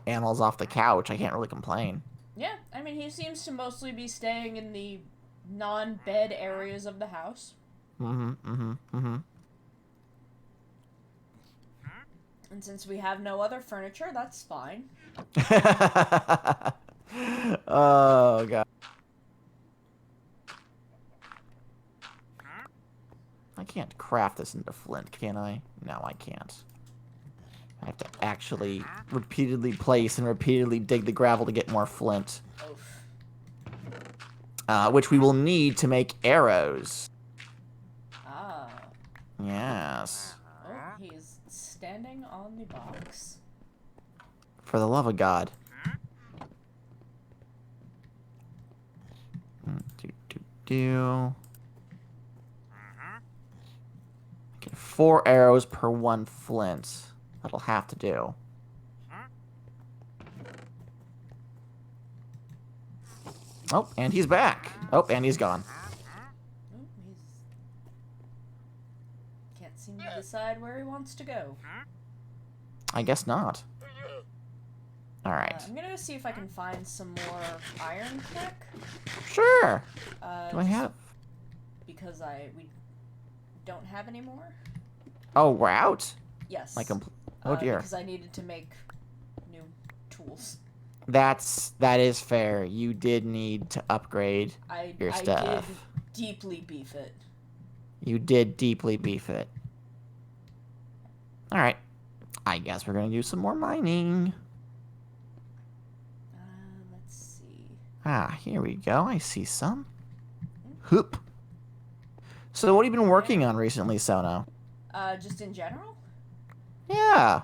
animals off the couch, I can't really complain. Yeah, I mean, he seems to mostly be staying in the non-bed areas of the house. And And since we have no other furniture, that's fine. Oh, God. I can't craft this into flint, can I? No, I can't. I have to actually repeatedly place and repeatedly dig the gravel to get more flint. Oof. Which we will need to make arrows. Ah. Yes. Oh, he's standing on the box. For the love of God. Get 4 arrows per 1 flint. That'll have to do. Oh, and he's back. Oh, and he's gone. Oh, can't seem to decide where he wants to go. I guess not. Alright. I'm gonna go see if I can find some more iron pick. Sure. Do I have? Because we don't have any more. Oh, we're out? Yes. Oh dear. Because I needed to make new tools. That is fair. You did need to upgrade your stuff. I did deeply beef it. You did deeply beef it. Alright. I guess we're gonna do some more mining. Let's see. Ah, here we go. I see some. Hoop. So what have you been working on recently, Sono? Just in general? Yeah.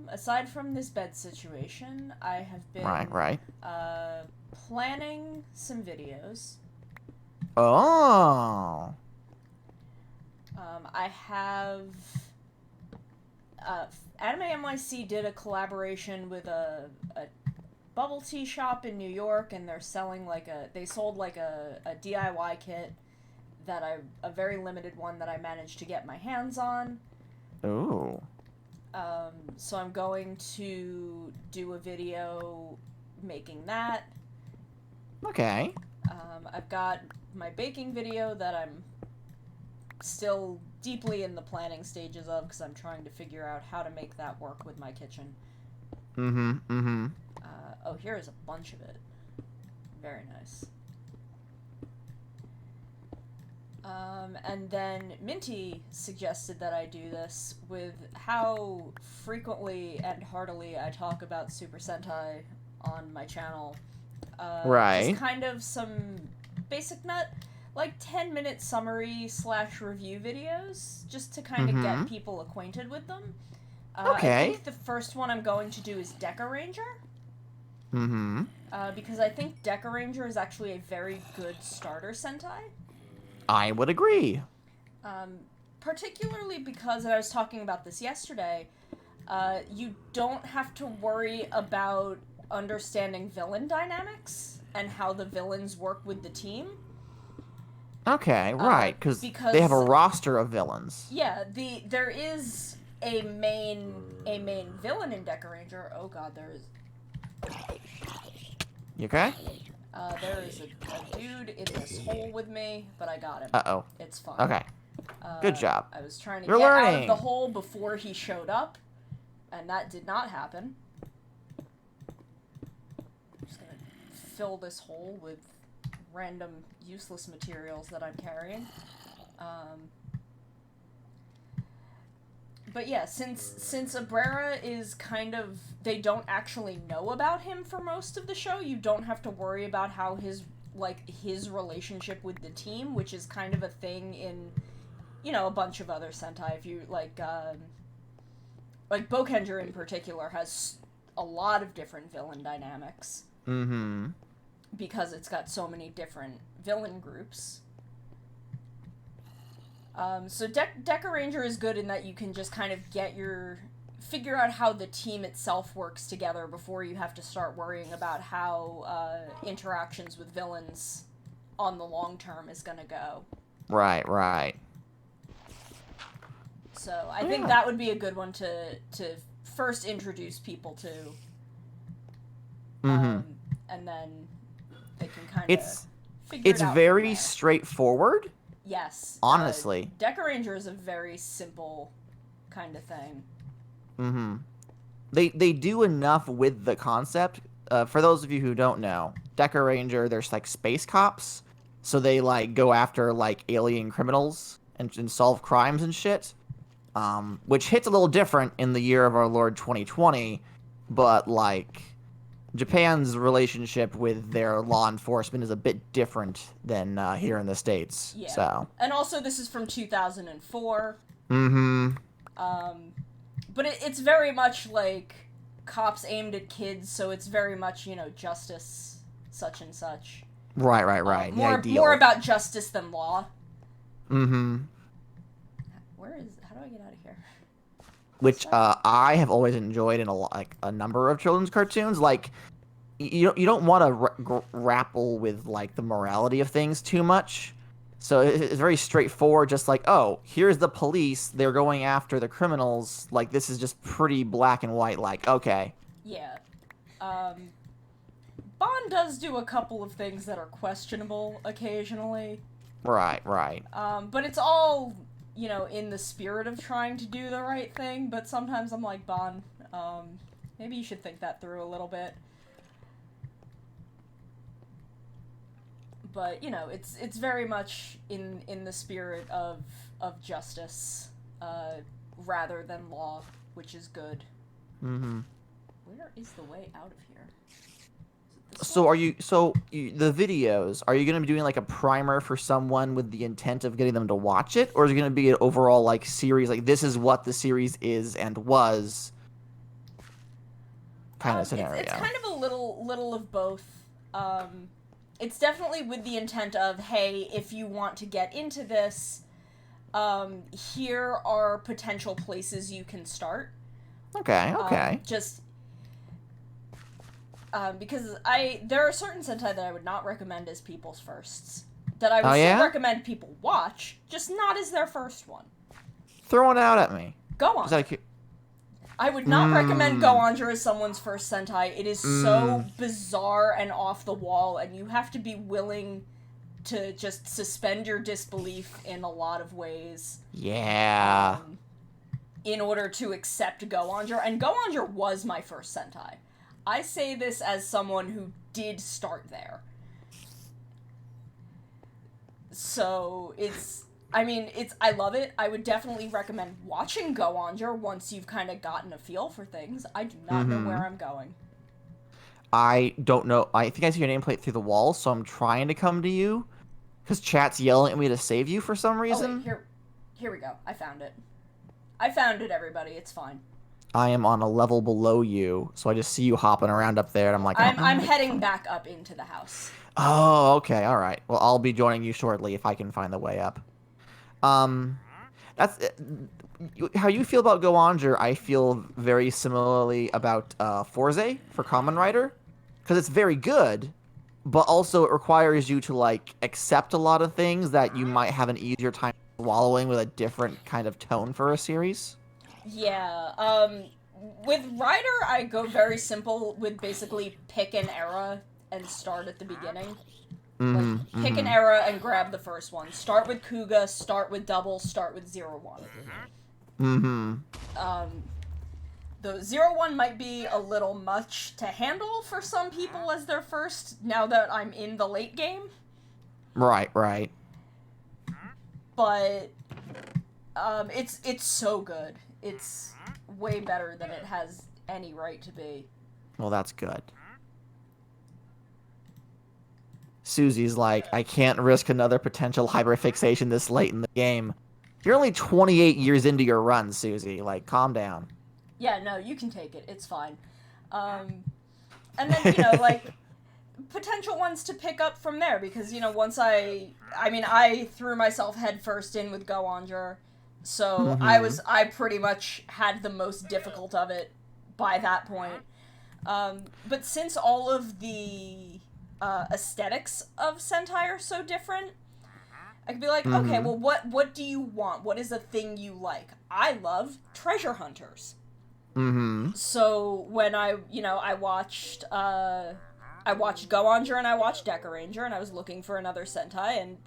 Aside from this bed situation, I have been Right. planning some videos. Oh. I have Anime NYC did a collaboration with a bubble tea shop in New York, and they're selling they sold a DIY kit that a very limited one that I managed to get my hands on. Ooh. So I'm going to do a video making that. Okay. I've got my baking video that I'm still deeply in the planning stages of because I'm trying to figure out how to make that work with my kitchen. Oh, here is a bunch of it. Very nice. And then Minty suggested that I do this with how frequently and heartily I talk about Super Sentai on my channel. Right. Just kind of some basic like 10-minute summary / review videos, just to kind of get people acquainted with them. Okay. I think the first one I'm going to do is Deca Ranger. Because I think Deca Ranger is actually a very good starter Sentai. I would agree. Particularly because, and I was talking about this yesterday, you don't have to worry about understanding villain dynamics and how the villains work with the team. Okay, right, because they have a roster of villains. Yeah, there is a main villain in Deca Ranger. Oh god, there is... You okay? There is a dude in this hole with me, but I got him. Uh-oh. It's fine. Okay. Good job. I was trying to You're get out learning. of the hole before he showed up, and that did not happen. I'm just gonna fill this hole with random useless materials that I'm carrying. But yeah, since Abrera is kind of... They don't actually know about him for most of the show, you don't have to worry about how his relationship with the team, which is kind of a thing in, you know, a bunch of other Sentai. If you, like Bokenger in particular has a lot of different villain dynamics. Because it's got so many different villain groups. So Deca Ranger is good in that you can just kind of figure out how the team itself works together before you have to start worrying about how interactions with villains on the long term is gonna go. Right. So I think that would be a good one to first introduce people to. And then they can kind of figure it out. It's very straightforward. Yes. Honestly. Deca Ranger is a very simple kind of thing. They do enough with the concept. For those of you who don't know, Deca Ranger, there's like space cops. So they like go after like alien criminals and solve crimes and shit. Which hits a little different in the year of our Lord 2020, but like Japan's relationship with their law enforcement is a bit different than here in the States. Yeah. So. And also this is from 2004. But it's very much like cops aimed at kids, so it's very much, you know, justice, such and such. Right. More about justice than law. How do I get out of here? Which I have always enjoyed in a number of children's cartoons. Like, you don't want to grapple with like the morality of things too much. So it's very straightforward, just like, oh, here's the police, they're going after the criminals. Like, this is just pretty black and white, like, okay. Yeah. Bond does do a couple of things that are questionable occasionally. Right. But it's all, you know, in the spirit of trying to do the right thing, but sometimes I'm like, Bond, maybe you should think that through a little bit. But, you know, it's very much in the spirit of justice, rather than law, which is good. Where is the way out of here? So the videos, are you going to be doing like a primer for someone with the intent of getting them to watch it? Or is it going to be an overall like series, like this is what the series is and was kind of scenario? It's kind of a little of both. It's definitely with the intent of, hey, if you want to get into this, here are potential places you can start. Okay. Because there are certain Sentai that I would not recommend as people's firsts. That I would still recommend people watch, just not as their first one. Throw it out at me. Go on. I would not recommend Go Onger as someone's first Sentai. It is so bizarre and off the wall, and you have to be willing to just suspend your disbelief in a lot of ways. Yeah. In order to accept Go Onger. And Go Onger was my first Sentai. I say this as someone who did start there. So, I love it. I would definitely recommend watching Go Onger once you've kind of gotten a feel for things. I do not know where I'm going. I don't know. I think I see your nameplate through the wall, so I'm trying to come to you. Because chat's yelling at me to save you for some reason. Oh, wait, here we go. I found it. I found it, everybody. It's fine. I am on a level below you, so I just see you hopping around up there, and I'm like, I'm heading back up into the house. Oh, okay, all right. Well, I'll be joining you shortly if I can find the way up. That's how you feel about Go Onger. I feel very similarly about Forze for Common Writer, because it's very good, but also it requires you to like accept a lot of things that you might have an easier time swallowing with a different kind of tone for a series. Yeah, with Ryder, I go very simple with basically pick an era and start at the beginning. Pick an era and grab the first one. Start with Kuga, start with Double, start with 01. The 01 might be a little much to handle for some people as their first, now that I'm in the late game. Right. But, it's so good. It's way better than it has any right to be. Well, that's good. Susie's like, I can't risk another potential hyperfixation this late in the game. You're only 28 years into your run, Susie. Like, calm down. Yeah, no, you can take it. It's fine. And then, like, potential ones to pick up from there, because, once I threw myself headfirst in with Go Onger, so I pretty much had the most difficult of it by that point. But since all of the aesthetics of Sentai are so different, I could be like, okay, well, what do you want? What is a thing you like? I love treasure hunters. So when I watched Go Onger and I watched Deca Ranger, and I was looking for another Sentai, and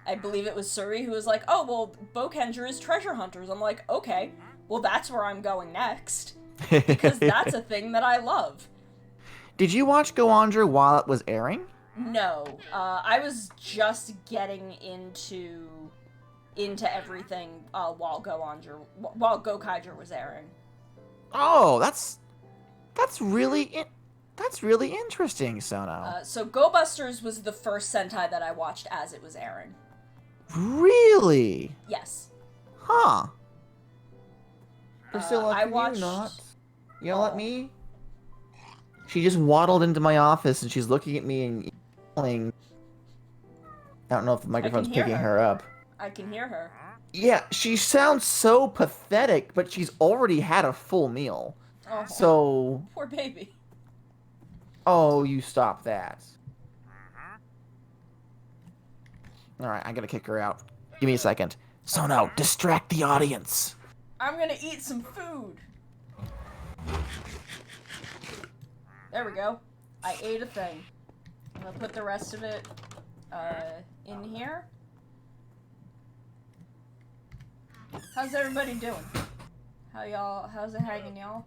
I believe it was Suri who was like, oh, well, Bokenger is treasure hunters. I'm like, okay, well, that's where I'm going next, because that's a thing that I love. Did you watch Go Onger while it was airing? No, I was just getting into everything while Gokaiger was airing. Oh, that's really interesting, Sono. So Go Busters was the first Sentai that I watched as it was airing. Really? Yes. Huh. Priscilla, I can watched... you not yell at me? She just waddled into my office and she's looking at me and yelling. I don't know if the microphone's picking her up. I can hear her. Yeah, she sounds so pathetic, but she's already had a full meal. Oh, so... Poor baby. Oh, you stop that. Alright, I gotta kick her out. Give me a second. Sono, distract the audience. I'm gonna eat some food. There we go. I ate a thing. I'm gonna put the rest of it in here. How's everybody doing? How's it hanging, y'all?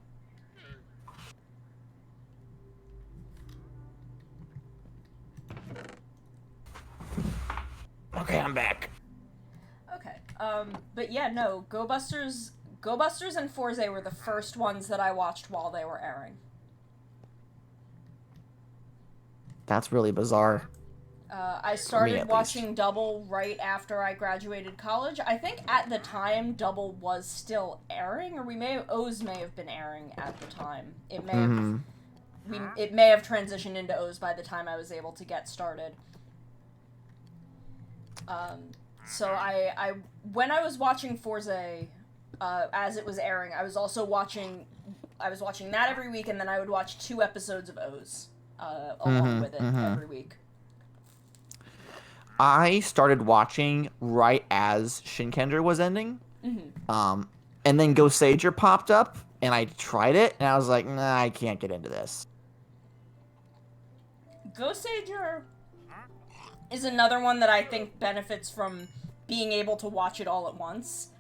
Okay, I'm back. Okay. But yeah, no, Go Busters and Forze were the first ones that I watched while they were airing. That's really bizarre. I started watching Double right after I graduated college. I think at the time Double was still airing, or O's may have been airing at the time. It may have transitioned into O's by the time I was able to get started. So I when I was watching Forze, as it was airing, I was watching that every week, and then I would watch 2 episodes of O's, along with it every week. I started watching right as Shinkenger was ending. And then Go Sager popped up, and I tried it, and I was like, nah, I can't get into this. Go Sager is another one that I think benefits from being able to watch it all at once.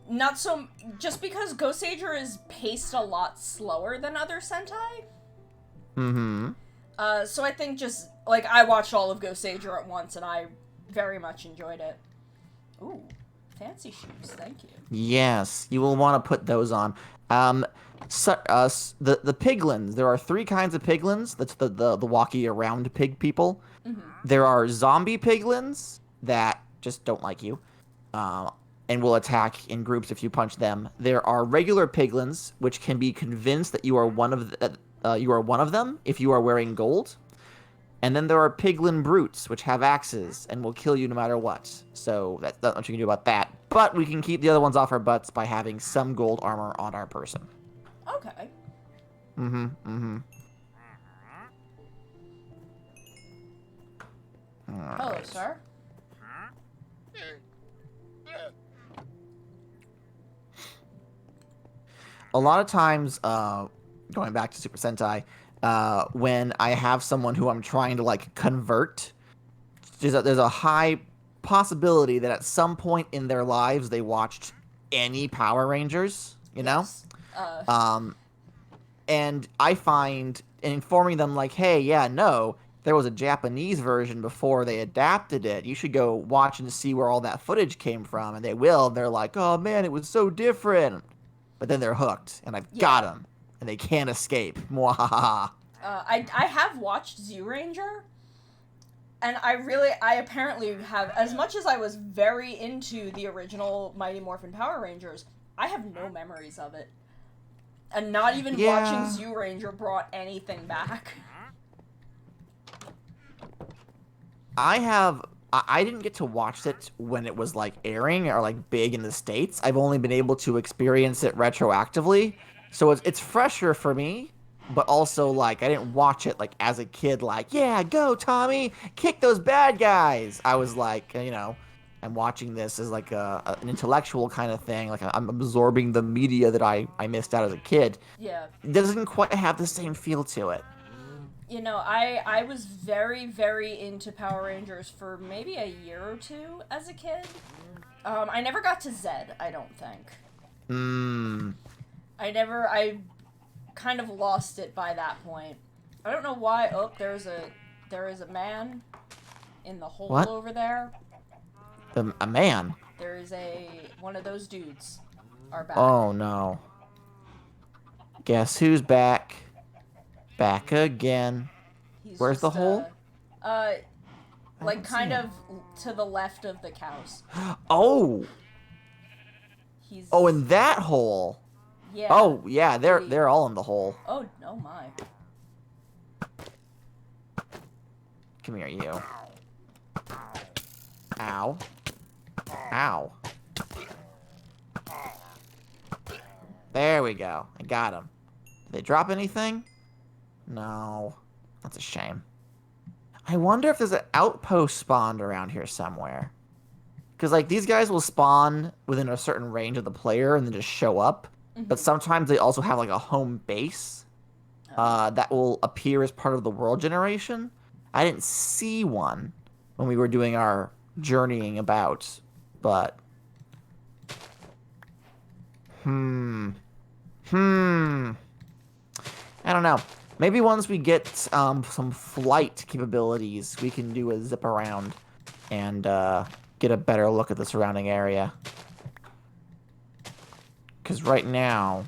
not so... Just because Ghost Sager is paced a lot slower than other Sentai. Mm-hmm. So I think just, like, I watched all of Ghost Sager at once, and I very much enjoyed it. Ooh, fancy shoes, thank you. Yes, you will want to put those on. The piglins. There are 3 kinds of piglins. That's the walkie around pig people. Mm-hmm. There are zombie piglins that just don't like you, and will attack in groups if you punch them. There are regular piglins, which can be convinced that you are one of them if you are wearing gold. And then there are piglin brutes, which have axes and will kill you no matter what. So that's not much you can do about that. But we can keep the other ones off our butts by having some gold armor on our person. Okay. Mm-hmm, mm-hmm. Hello, Right. sir. A lot of times, going back to Super Sentai, when I have someone who I'm trying to, like, convert, there's a high possibility that at some point in their lives they watched any Power Rangers, you know? And I find in informing them, like, hey, yeah, no, there was a Japanese version before they adapted it. You should go watch and see where all that footage came from. And they will. They're like, oh, man, it was so different. But then they're hooked, and I've got them, and they can't escape. Mwahaha. I have watched Zyuranger, and I apparently have, as much as I was very into the original Mighty Morphin Power Rangers, I have no memories of it. And not even watching Zyuranger brought anything back. I didn't get to watch it when it was, like, airing or, like, big in the States. I've only been able to experience it retroactively. So it's fresher for me, but also, like, I didn't watch it, like, as a kid, like, yeah, go, Tommy, kick those bad guys. I was like, you know, I'm watching this as, like, an intellectual kind of thing. Like, I'm absorbing the media that I missed out as a kid. Yeah. It doesn't quite have the same feel to it. You know, I was very, very into Power Rangers for maybe a year or 2 as a kid. I never got to Zed, I don't think. I kind of lost it by that point. I don't know why. Oh, there is a man in the hole over there. A man? There is one of those dudes are back. Oh, no. Guess who's back? Back again. Where's the hole? Like kind of to the left of the cows. Oh! Oh, in that hole! Yeah. Oh, yeah, they're all in the hole. Oh, my. Come here, you. Ow. Ow. There we go. I got him. Did they drop anything? No. That's a shame. I wonder if there's an outpost spawned around here somewhere. Because, like, these guys will spawn within a certain range of the player and then just show up. Mm-hmm. But sometimes they also have, like, a home base that will appear as part of the world generation. I didn't see one when we were doing our journeying about, but... I don't know. Maybe once we get some flight capabilities, we can do a zip around and get a better look at the surrounding area. Because right now,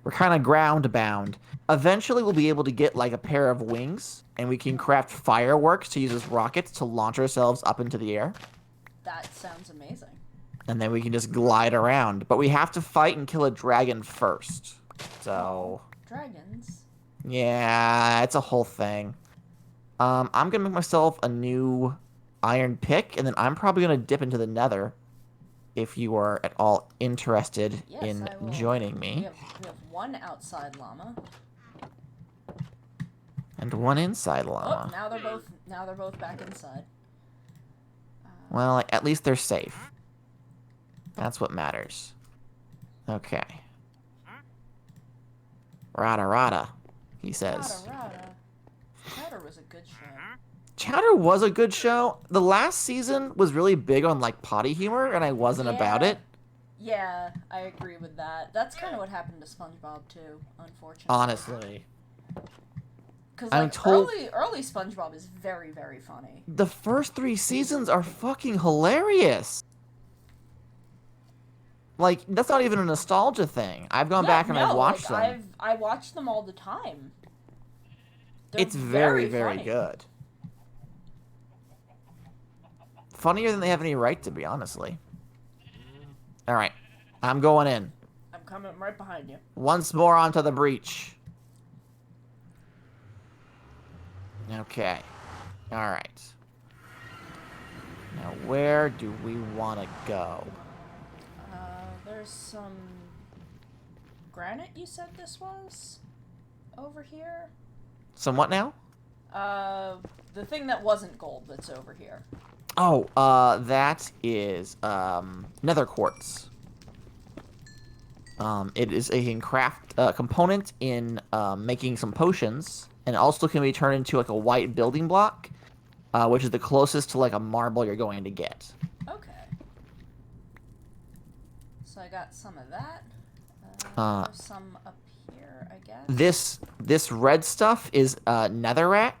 we're kind of ground bound. Eventually, we'll be able to get like a pair of wings, and we can craft fireworks to use as rockets to launch ourselves up into the air. That sounds amazing. And then we can just glide around. But we have to fight and kill a dragon first. So... Dragons? Yeah, it's a whole thing. I'm gonna make myself a new iron pick, and then I'm probably gonna dip into the nether if you are at all interested in joining me. We have one outside llama. And one inside llama. Oh, now they're both back inside. Well, at least they're safe. That's what matters. Okay. Rada rada, he says. Rada. Chowder was a good show. Chowder was a good show. The last season was really big on, like, potty humor, and I wasn't about it. Yeah, I agree with that. That's kind of what happened to SpongeBob too, unfortunately. Honestly. Because I'm like told early SpongeBob is very, very funny. the first 3 seasons are fucking hilarious. Like, that's not even a nostalgia thing. I've gone Yeah, back and I've no, like watched them. I watch them all the time. They're It's very, very very funny. good. Funnier than they have any right to be, honestly. Alright. I'm going in. I'm coming right behind you. Once more onto the breach. Okay. Alright. Now, where do we want to go? There's some granite, you said this was? Over here? Somewhat now? The thing that wasn't gold that's over here. Oh, that is, nether quartz. It is a craft component in making some potions, and it also can be turned into like a white building block, which is the closest to like a marble you're going to get. Okay. So I got some of that. There's some up here, I guess. This red stuff is netherrack.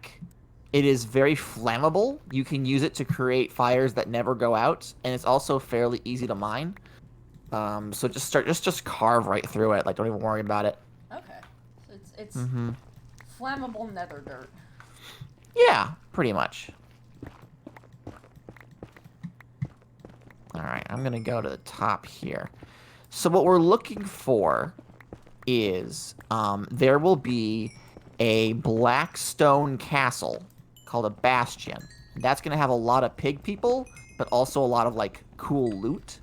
It is very flammable. You can use it to create fires that never go out, and it's also fairly easy to mine. So just carve right through it. Like, don't even worry about it. Okay. So it's flammable nether dirt. Yeah, pretty much. Alright, I'm gonna go to the top here. So what we're looking for is, there will be a black stone castle called a bastion. That's gonna have a lot of pig people, but also a lot of, like, cool loot.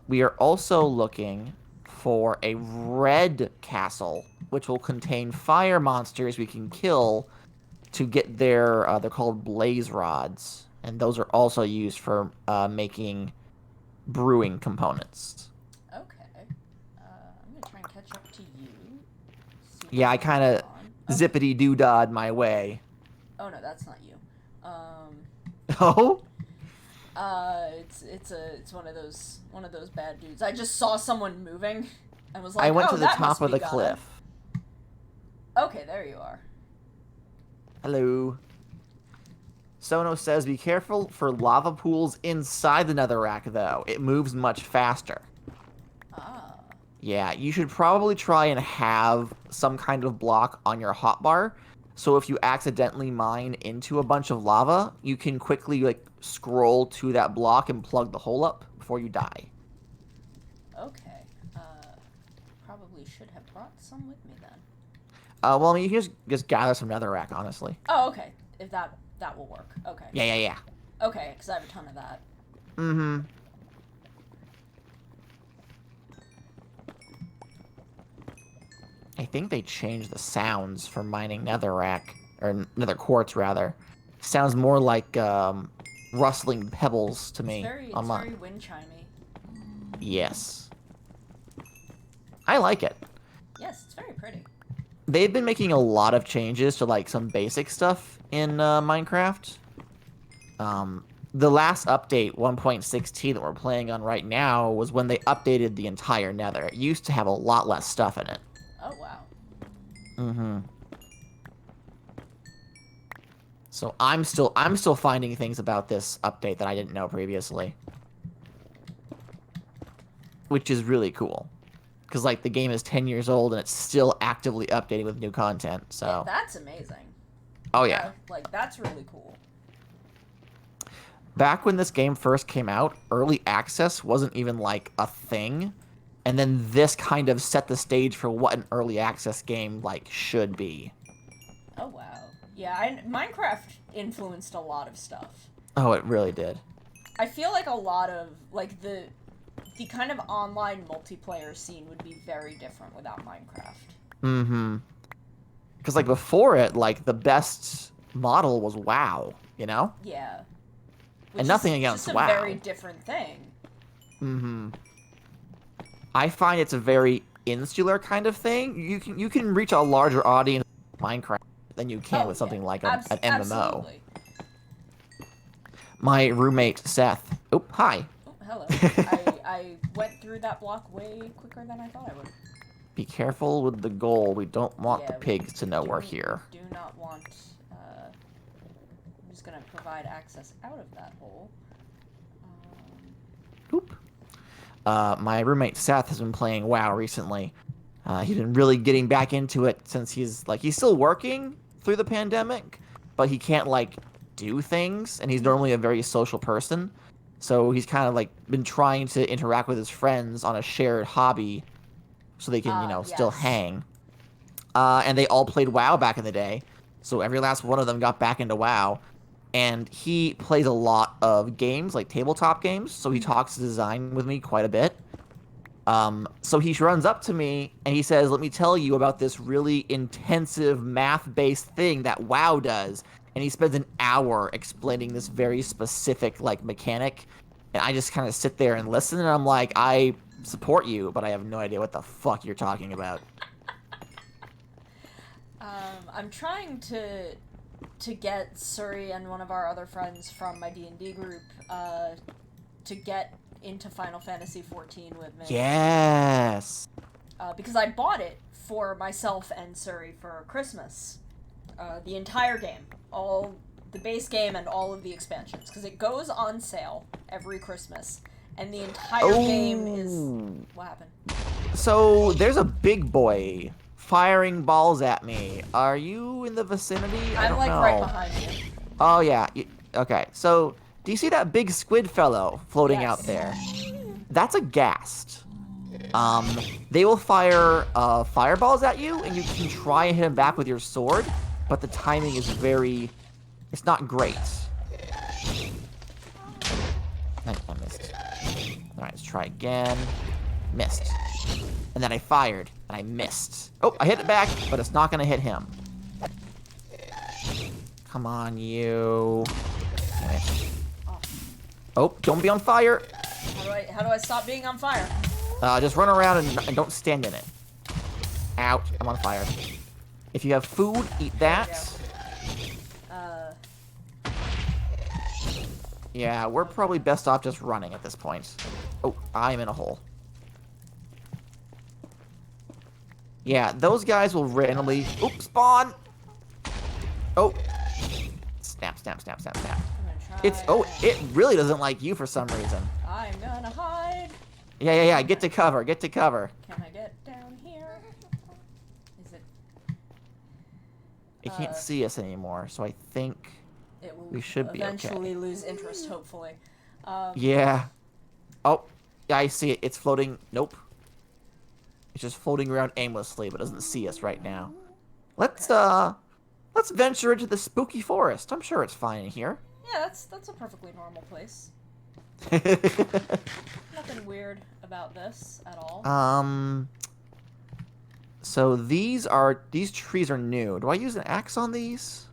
We are also looking for a red castle, which will contain fire monsters we can kill to get their, they're called blaze rods. And those are also used for making brewing components. Okay. I'm gonna try and catch up to you. Yeah, I kind of zippity-doo-dah'd my way. Oh no, that's not you. Oh? It's one of those bad dudes. I just saw someone moving and was like, I went oh, to the that top must of be the cliff. Okay, there you are. Hello. Sono says, be careful for lava pools inside the netherrack, though. It moves much faster. Ah. Yeah, you should probably try and have some kind of block on your hotbar, so if you accidentally mine into a bunch of lava, you can quickly, like, scroll to that block and plug the hole up before you die. Okay. Probably should have brought some with me then. Well, I mean, you can just gather some netherrack, honestly. Oh, okay. If that will work. Okay. Yeah. Okay, because I have a ton of that. Mm-hmm. I think they changed the sounds for mining netherrack, or nether quartz, rather. Sounds more like, rustling pebbles to me. It's very wind chimey. Yes. I like it. Yes, it's very pretty. They've been making a lot of changes to, like, some basic stuff in Minecraft. The last update, 1.16, that we're playing on right now, was when they updated the entire nether. It used to have a lot less stuff in it. Oh, wow. Mm-hmm. So I'm still finding things about this update that I didn't know previously. Which is really cool. Because, like, the game is 10 years old and it's still actively updating with new content, so... Yeah, that's amazing. Oh, yeah. Like, that's really cool. Back when this game first came out, early access wasn't even, like, a thing. And then this kind of set the stage for what an early access game, like, should be. Oh, wow. Yeah, Minecraft influenced a lot of stuff. Oh, it really did. I feel like a lot of, like, the kind of online multiplayer scene would be very different without Minecraft. Mm-hmm. Because, like, before it, like, the best model was WoW, you know? Yeah. And nothing against WoW. It's a very different thing. Mm-hmm. I find it's a very insular kind of thing. You can reach a larger audience with Minecraft than you can with something like an MMO. Absolutely. My roommate, Seth... Oh, hi. Oh, hello. I went through that block way quicker than I thought I would. Be careful with the goal. We don't want the Yeah, pigs to know we're here. Do not want, I'm just gonna provide access out of that hole. Oop. My roommate Seth has been playing WoW recently. He's been really getting back into it since he's still working through the pandemic, but he can't do things, and he's normally a very social person. So he's kind of been trying to interact with his friends on a shared hobby so they can, still yes. hang. And they all played WoW back in the day. So every last one of them got back into WoW. And he plays a lot of games, like tabletop games. So he talks design with me quite a bit. So he runs up to me and he says, let me tell you about this really intensive math-based thing that WoW does. And he spends an hour explaining this very specific, mechanic. And I just kind of sit there and listen, and I'm like, I support you, but I have no idea what the fuck you're talking about. I'm trying to get Suri and one of our other friends from my D&D group, to get into Final Fantasy XIV with me. Yes! Because I bought it for myself and Suri for Christmas. The entire game. All the base game and all of the expansions. Because it goes on sale every Christmas. And the entire game is... What happened? So, there's a big boy firing balls at me. Are you in the vicinity? I don't know. right behind you. Oh, yeah. Okay, so, do you see that big squid fellow floating out there? That's a ghast. They will fire fireballs at you, and you can try and hit them back with your sword, but the timing is it's not great. I missed. Alright, let's try again. Missed. And then I fired, and I missed. Oh, I hit it back, but it's not gonna hit him. Come on, you. Oh, don't be on fire. How do I stop being on fire? Just run around and don't stand in it. Ouch, I'm on fire. If you have food, eat that. Yeah, we're probably best off just running at this point. Oh, I'm in a hole. Yeah, those guys will randomly... Oops, spawn! Oh. Snap, snap, snap, snap, snap. It really doesn't like you for some reason. I'm gonna hide. Yeah. Get to cover. Get to cover. Can I get down here? Is it? It can't see us anymore, so I think we should be okay. Eventually lose interest, hopefully. Yeah. Oh, yeah, I see it. It's floating. Nope. It's just floating around aimlessly, but doesn't see us right now. Let's venture into the spooky forest. I'm sure it's fine in here. Yeah, that's a perfectly normal place. Nothing weird about this at all. So these trees are new. Do I use an axe on these?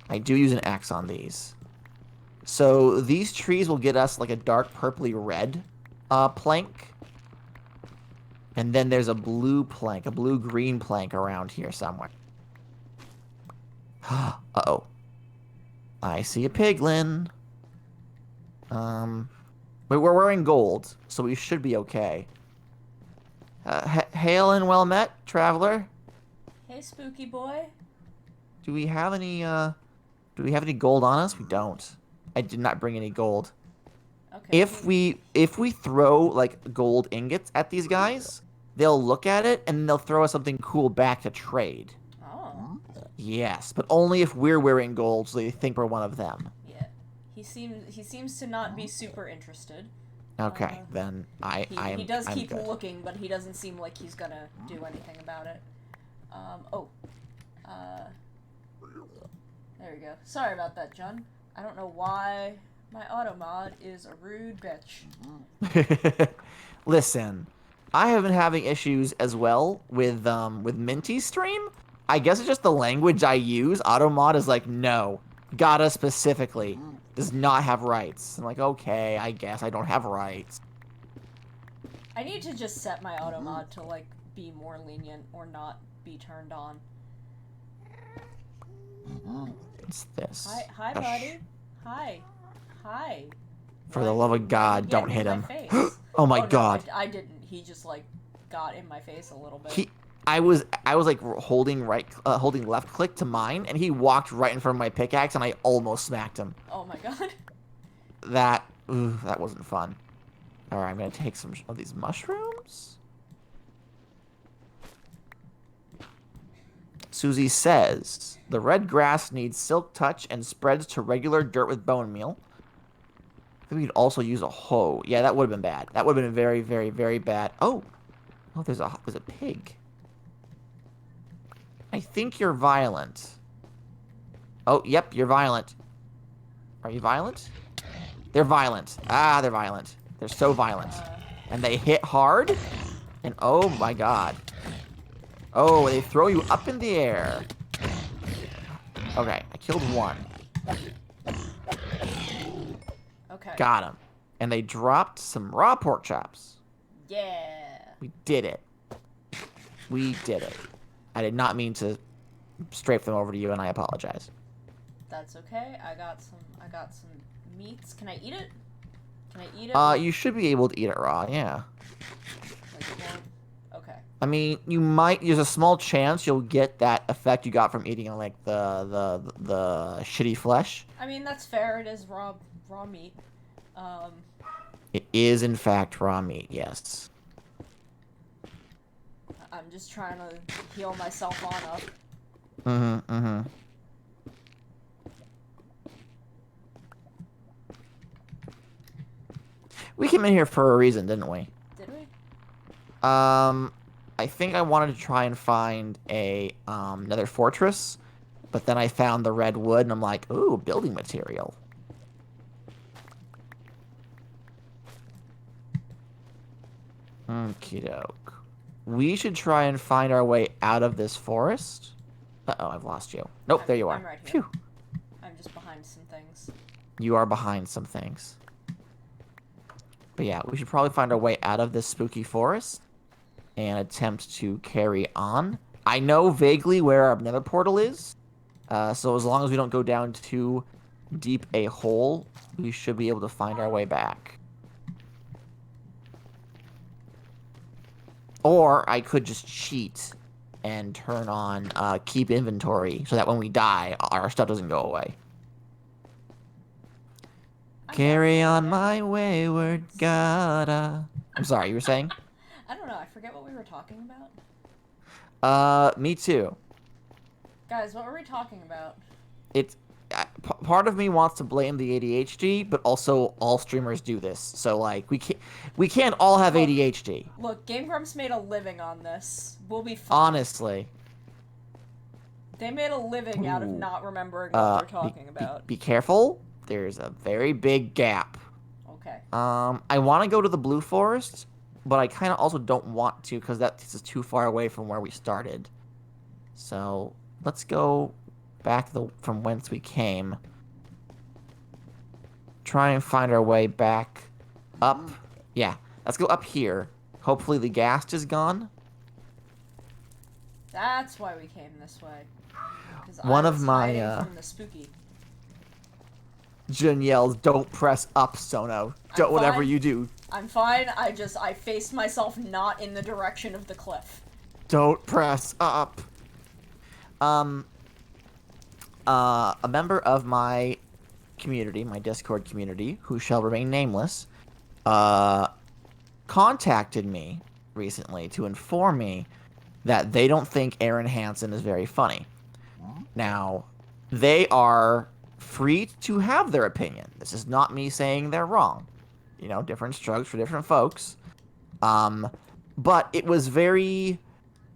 I do use an axe on these. So these trees will get us like a dark purpley red plank. And then there's a blue plank, a blue-green plank around here somewhere. Uh-oh. I see a piglin. But we're wearing gold, so we should be okay. Hail and well met, traveler. Hey, spooky boy. Do we have any gold on us? We don't. I did not bring any gold. Okay. If we throw like gold ingots at these guys, they'll look at it and they'll throw us something cool back to trade. Oh. Yes, but only if we're wearing gold, so they think we're one of them. Yeah. He seems to not be super interested. Okay, then he does keep looking, but he doesn't seem like he's gonna do anything about it. There we go. Sorry about that, John. I don't know why my automod is a rude bitch. Listen, I have been having issues as well with Minty's stream. I guess it's just the language I use. Automod is like, no, Gadda specifically does not have rights. I'm like, okay, I guess I don't have rights. I need to just set my automod to like be more lenient or not be turned on. What's this? Hi, buddy. Hi. For the love of God, don't hit him. Oh my God. No, I didn't. He just like got in my face a little bit. I was like holding left click to mine, and he walked right in front of my pickaxe, and I almost smacked him. Oh my God. That wasn't fun. All right, I'm gonna take some of these mushrooms. Susie says the red grass needs silk touch and spreads to regular dirt with bone meal. I think we could also use a hoe. Yeah, that would have been bad. That would have been very, very, very bad. Oh, there's a pig. I think you're violent. Oh, yep, you're violent. Are you violent? They're violent. Ah, they're violent. They're so violent. And they hit hard. And oh my God. Oh, they throw you up in the air. Okay, I killed one. Okay. Got him. And they dropped some raw pork chops. Yeah. We did it. We did it. I did not mean to strafe them over to you, and I apologize. That's okay. I got some meats. Can I eat it? Can I eat it? You should be able to eat it raw, yeah. Okay. I mean, you might. There's a small chance you'll get that effect you got from eating like the shitty flesh. I mean, that's fair. It is raw meat. It is in fact raw meat. Yes. I'm just trying to heal myself on up. We came in here for a reason, didn't we? Did we? I think I wanted to try and find a another fortress, but then I found the red wood, and I'm like, ooh, building material. Okie doke. We should try and find our way out of this forest. Uh-oh, I've lost you. Nope, there you are. I'm right here. Phew. I'm just behind some things. You are behind some things. But yeah, we should probably find our way out of this spooky forest and attempt to carry on. I know vaguely where our nether portal is, so as long as we don't go down too deep a hole, we should be able to find our way back. Or I could just cheat and turn on keep inventory so that when we die, our stuff doesn't go away. Carry on my wayward Gadda. I'm sorry, you were saying? I don't know. I forget what we were talking about. Me too. Guys, what were we talking about? It's part of me wants to blame the ADHD, but also all streamers do this. So like we can't all have ADHD. Look, Game Grumps made a living on this. We'll be fine. Honestly. They made a living out of not remembering what we're talking about. Be careful. There's a very big gap. Okay. I want to go to the Blue Forest, but I kind of also don't want to because that takes us too far away from where we started. So let's go back from whence we came. Try and find our way back up. Yeah, let's go up here. Hopefully the ghast is gone. That's why we came this way. One of my from the spooky. Jin yells, "Don't press up, Sono. Don't whatever you do. I'm fine. I faced myself not in the direction of the cliff. Don't press up." A member of my community, my Discord community, who shall remain nameless, contacted me recently to inform me that they don't think Aaron Hansen is very funny. Now, they are free to have their opinion. This is not me saying they're wrong. You know, different strokes for different folks. But it was very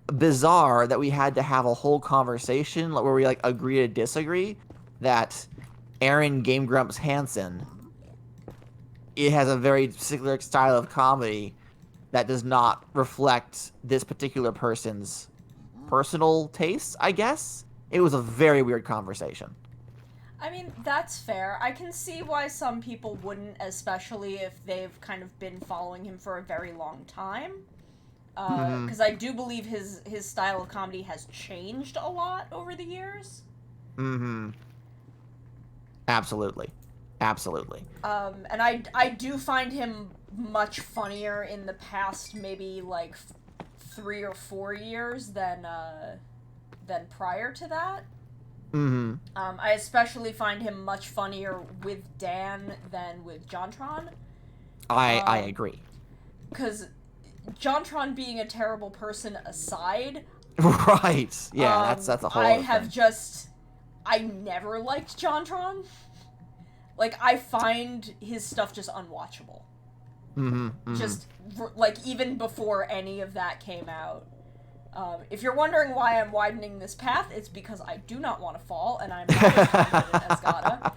bizarre that we had to have a whole conversation where we like agree to disagree that Aaron Game Grumps Hansen, it has a very particular style of comedy that does not reflect this particular person's personal tastes, I guess. It was a very weird conversation. I mean, that's fair. I can see why some people wouldn't, especially if they've kind of been following him for a very long time. Because I do believe his style of comedy has changed a lot over the years. Absolutely. Absolutely. And I do find him much funnier in the past, maybe like 3 or 4 years than prior to that. Mm-hmm. I especially find him much funnier with Dan than with Jontron. I agree. Because Jontron being a terrible person aside, Right. Yeah, that's a whole I other have thing. I never liked Jontron. Like, I find his stuff just unwatchable. Mm-hmm. Mm-hmm. Just, like, even before any of that came out. If you're wondering why I'm widening this path, it's because I do not want to fall, and I'm not as confident as Gadda.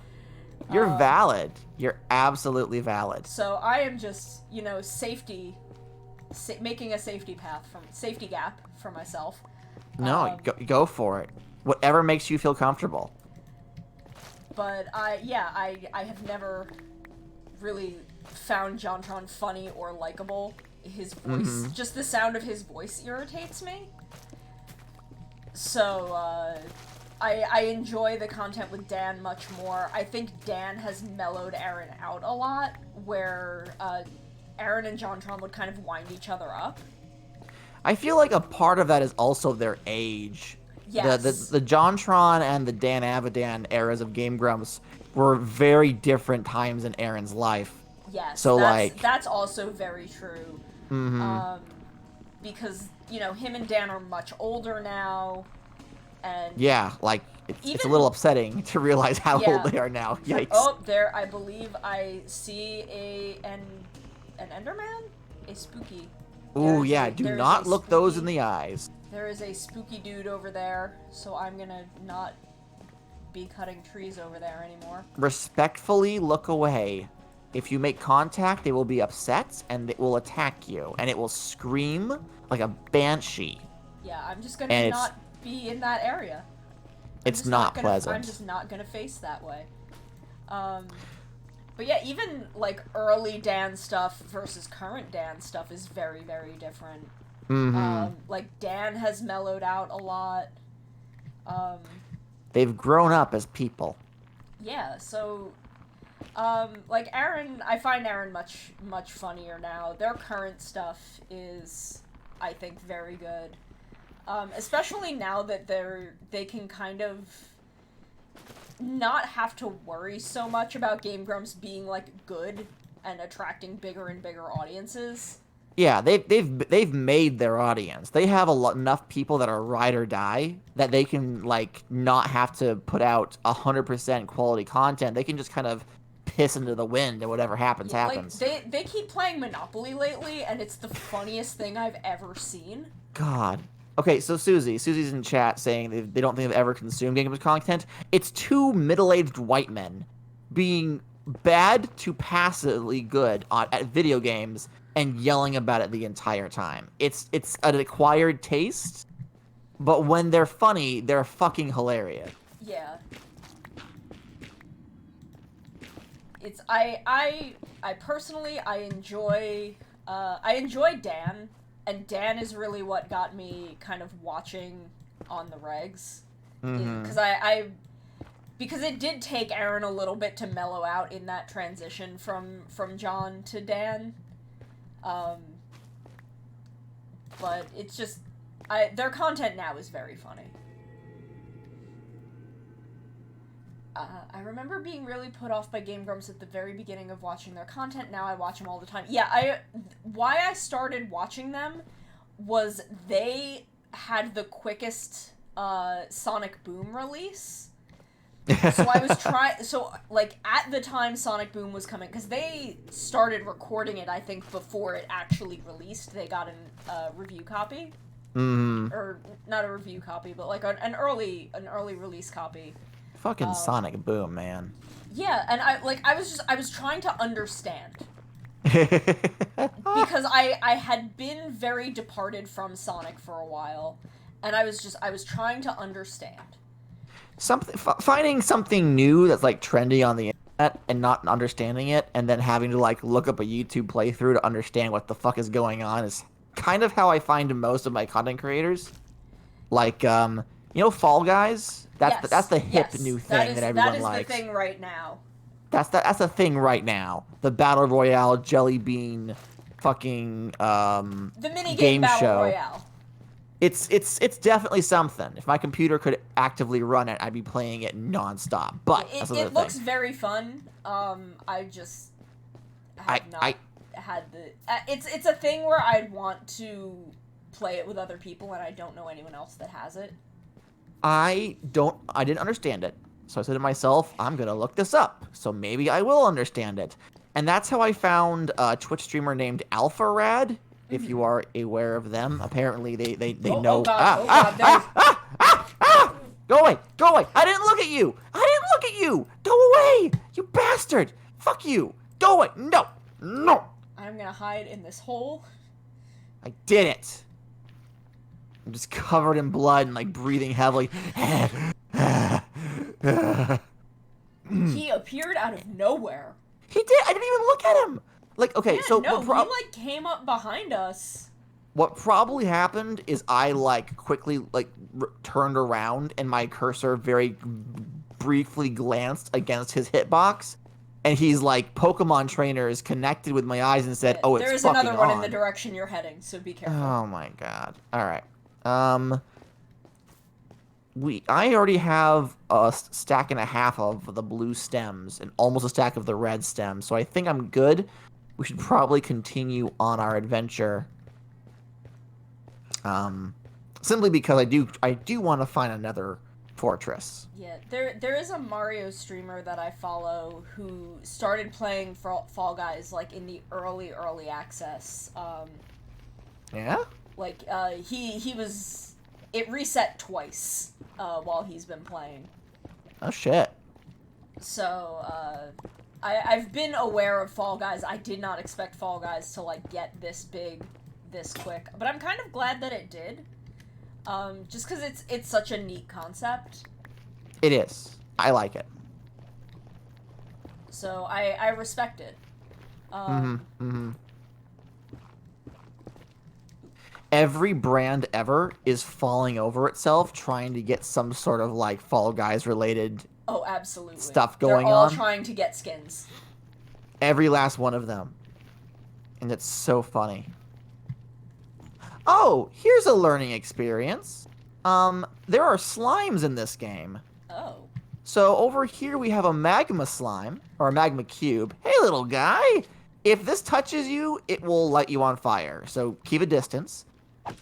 You're valid. You're absolutely valid. So I am just, making a safety gap for myself. No, go for it. Whatever makes you feel comfortable. But I have never really found Jontron funny or likable. His voice, just the sound of his voice irritates me. So, I enjoy the content with Dan much more. I think Dan has mellowed Aaron out a lot, where, Aaron and Jontron would kind of wind each other up. I feel like a part of that is also their age. Yes. The Jontron and the Dan Avidan eras of Game Grumps were very different times in Aaron's life. Yes, so that's also very true. Mm-hmm. Because, him and Dan are much older now, and... Yeah, like, it's a little upsetting to realize how old they are now. Yikes. Oh, there, I believe I see an Enderman? A spooky... Ooh, yeah, do not look those in the eyes. There is a spooky dude over there, so I'm gonna not be cutting trees over there anymore. Respectfully look away. If you make contact, they will be upset, and it will attack you, and it will scream like a banshee. Yeah, I'm just gonna not be in that area. It's not pleasant. I'm just not gonna face that way. But yeah, even, like, early Dan stuff versus current Dan stuff is very, very different. Mm-hmm. Like, Dan has mellowed out a lot. They've grown up as people. Yeah, so... like, Aaron, I find Aaron much, much funnier now. Their current stuff is, I think, very good. Especially now that they can kind of not have to worry so much about Game Grumps being, like, good and attracting bigger and bigger audiences. Yeah, they've made their audience. They have enough people that are ride or die that they can, like, not have to put out 100% quality content. They can just kind of piss into the wind and whatever happens. Like, they keep playing Monopoly lately, and it's the funniest thing I've ever seen. God. Okay, so Susie's in chat saying they don't think they've ever consumed Game Grumps content. It's two middle-aged white men being bad to passively good at video games and yelling about it the entire time. It's an acquired taste, but when they're funny, they're fucking hilarious. Yeah. It's I personally enjoy Dan, and Dan is really what got me kind of watching on the regs. Because because it did take Aaron a little bit to mellow out in that transition from John to Dan. But it's just their content now is very funny. I remember being really put off by Game Grumps at the very beginning of watching their content. Now I watch them all the time. Yeah, why I started watching them was they had the quickest Sonic Boom release. So I was like, at the time Sonic Boom was coming, because they started recording it, I think, before it actually released. They got a review copy. Or, not a review copy, but, like, an early release copy. Fucking Sonic Boom, man. Yeah, and I was trying to understand. Because I had been very departed from Sonic for a while, and I was trying to understand. Finding something new that's, like, trendy on the internet and not understanding it, and then having to, like, look up a YouTube playthrough to understand what the fuck is going on is kind of how I find most of my content creators. Like, Fall Guys? That's the hip new thing that everyone likes. That is the thing right now. That's a thing right now. The Battle Royale Jelly Bean fucking The minigame game Battle show. Royale. It's definitely something. If my computer could actively run it, I'd be playing it nonstop. But that's another It looks very fun. I just have not had the. It's a thing where I'd want to play it with other people, and I don't know anyone else that has it. I didn't understand it. So I said to myself, I'm going to look this up. So maybe I will understand it. And that's how I found a Twitch streamer named AlphaRad. If you are aware of them, apparently they know. Oh God, Go away! Go away! I didn't look at you! I didn't look at you! Go away! You bastard! Fuck you! Go away! No! No! I'm gonna hide in this hole. I did it! I'm just covered in blood and like breathing heavily. He appeared out of nowhere. He did! I didn't even look at him! Like, okay, Yeah, so... no, he like came up behind us. What probably happened is I, like, quickly, like, turned around and my cursor very briefly glanced against his hitbox. And he's, like, Pokemon trainers connected with my eyes and said, oh, it's There is fucking another one on. in the direction you're heading, so be careful. Oh, my God. All right. I already have a stack and a half of the blue stems and almost a stack of the red stems, so I think I'm good. We should probably continue on our adventure. Simply because I do want to find another fortress. Yeah, there is a Mario streamer that I follow who started playing Fall Guys like in the early access. Yeah? Like he was it reset twice while he's been playing. Oh shit. So I've been aware of Fall Guys. I did not expect Fall Guys to like get this big this quick, but I'm kind of glad that it did. Just because it's such a neat concept. It is. I like it. So I respect it. Every brand ever is falling over itself trying to get some sort of like Fall Guys related Oh, absolutely. stuff going They're all on. trying to get skins. Every last one of them. And it's so funny. Oh, here's a learning experience. There are slimes in this game. Oh. So over here we have a magma slime, or a magma cube. Hey, little guy! If this touches you, it will light you on fire. So keep a distance.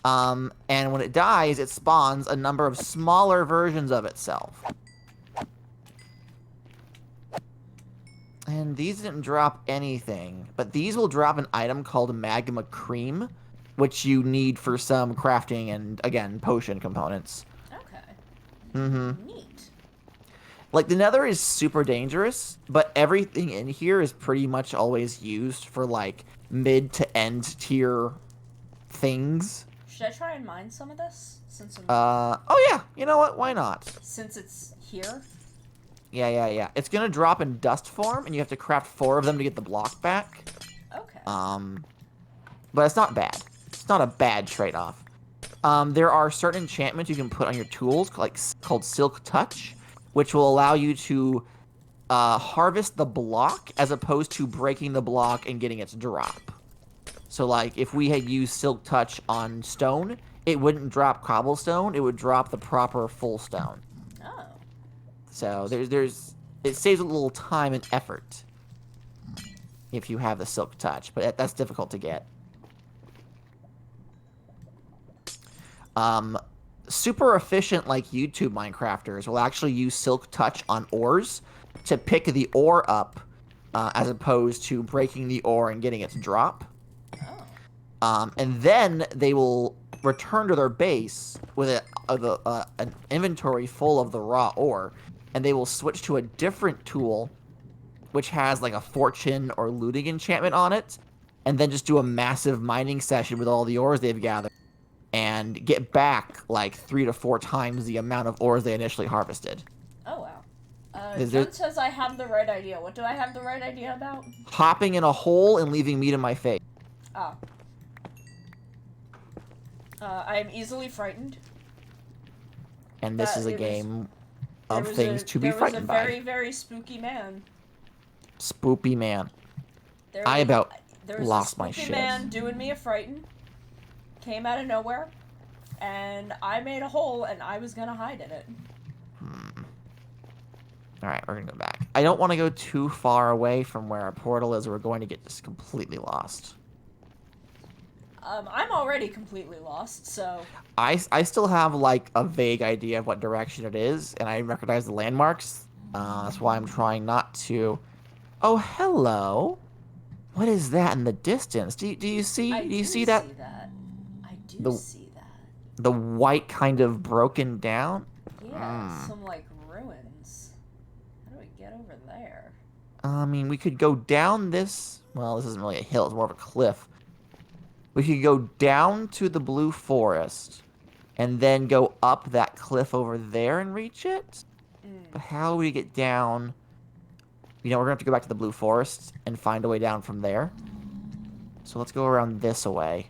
And when it dies, it spawns a number of smaller versions of itself. And these didn't drop anything, but these will drop an item called magma cream, which you need for some crafting and, again, potion components. Okay. Neat. Like, the nether is super dangerous, but everything in here is pretty much always used for, like, mid to end tier things. Should I try and mine some of this? Since I'm... oh yeah, you know what, why not? Since it's here? Yeah. It's gonna drop in dust form, and you have to craft 4 of them to get the block back. Okay. But it's not bad. It's not a bad trade-off. There are certain enchantments you can put on your tools, like called Silk Touch, which will allow you to harvest the block as opposed to breaking the block and getting it to drop. So, like, if we had used Silk Touch on stone, it wouldn't drop cobblestone. It would drop the proper full stone. Oh. So it saves a little time and effort if you have the Silk Touch, but that's difficult to get. Super efficient, like YouTube Minecrafters, will actually use Silk Touch on ores to pick the ore up, as opposed to breaking the ore and getting it to drop. Oh. And then they will return to their base with an inventory full of the raw ore, and they will switch to a different tool, which has like a fortune or looting enchantment on it, and then just do a massive mining session with all the ores they've gathered, and get back like 3 to 4 times the amount of ores they initially harvested. Oh, wow. Joan says I have the right idea. What do I have the right idea about? Hopping in a hole and leaving meat in my face. Oh. I am easily frightened. And this is a game of things to be frightened by. There was a very, very spooky man Spoopy man. There I was, about there was lost a my spooky shit. man doing me a frighten. Came out of nowhere, and I made a hole, and I was gonna hide in it. Alright, we're gonna go back. I don't want to go too far away from where our portal is, or we're going to get just completely lost. I'm already completely lost, so... I still have, like, a vague idea of what direction it is, and I recognize the landmarks. That's why I'm trying not to... Oh, hello! What is that in the distance? Do you see that? I do see that. The white kind of broken down? Yeah, some, like, ruins. How do we get over there? I mean, we could go down this... Well, this isn't really a hill, it's more of a cliff. We could go down to the Blue Forest, and then go up that cliff over there and reach it? But how do we get down? You know, we're going to have to go back to the Blue Forest and find a way down from there. So let's go around this way.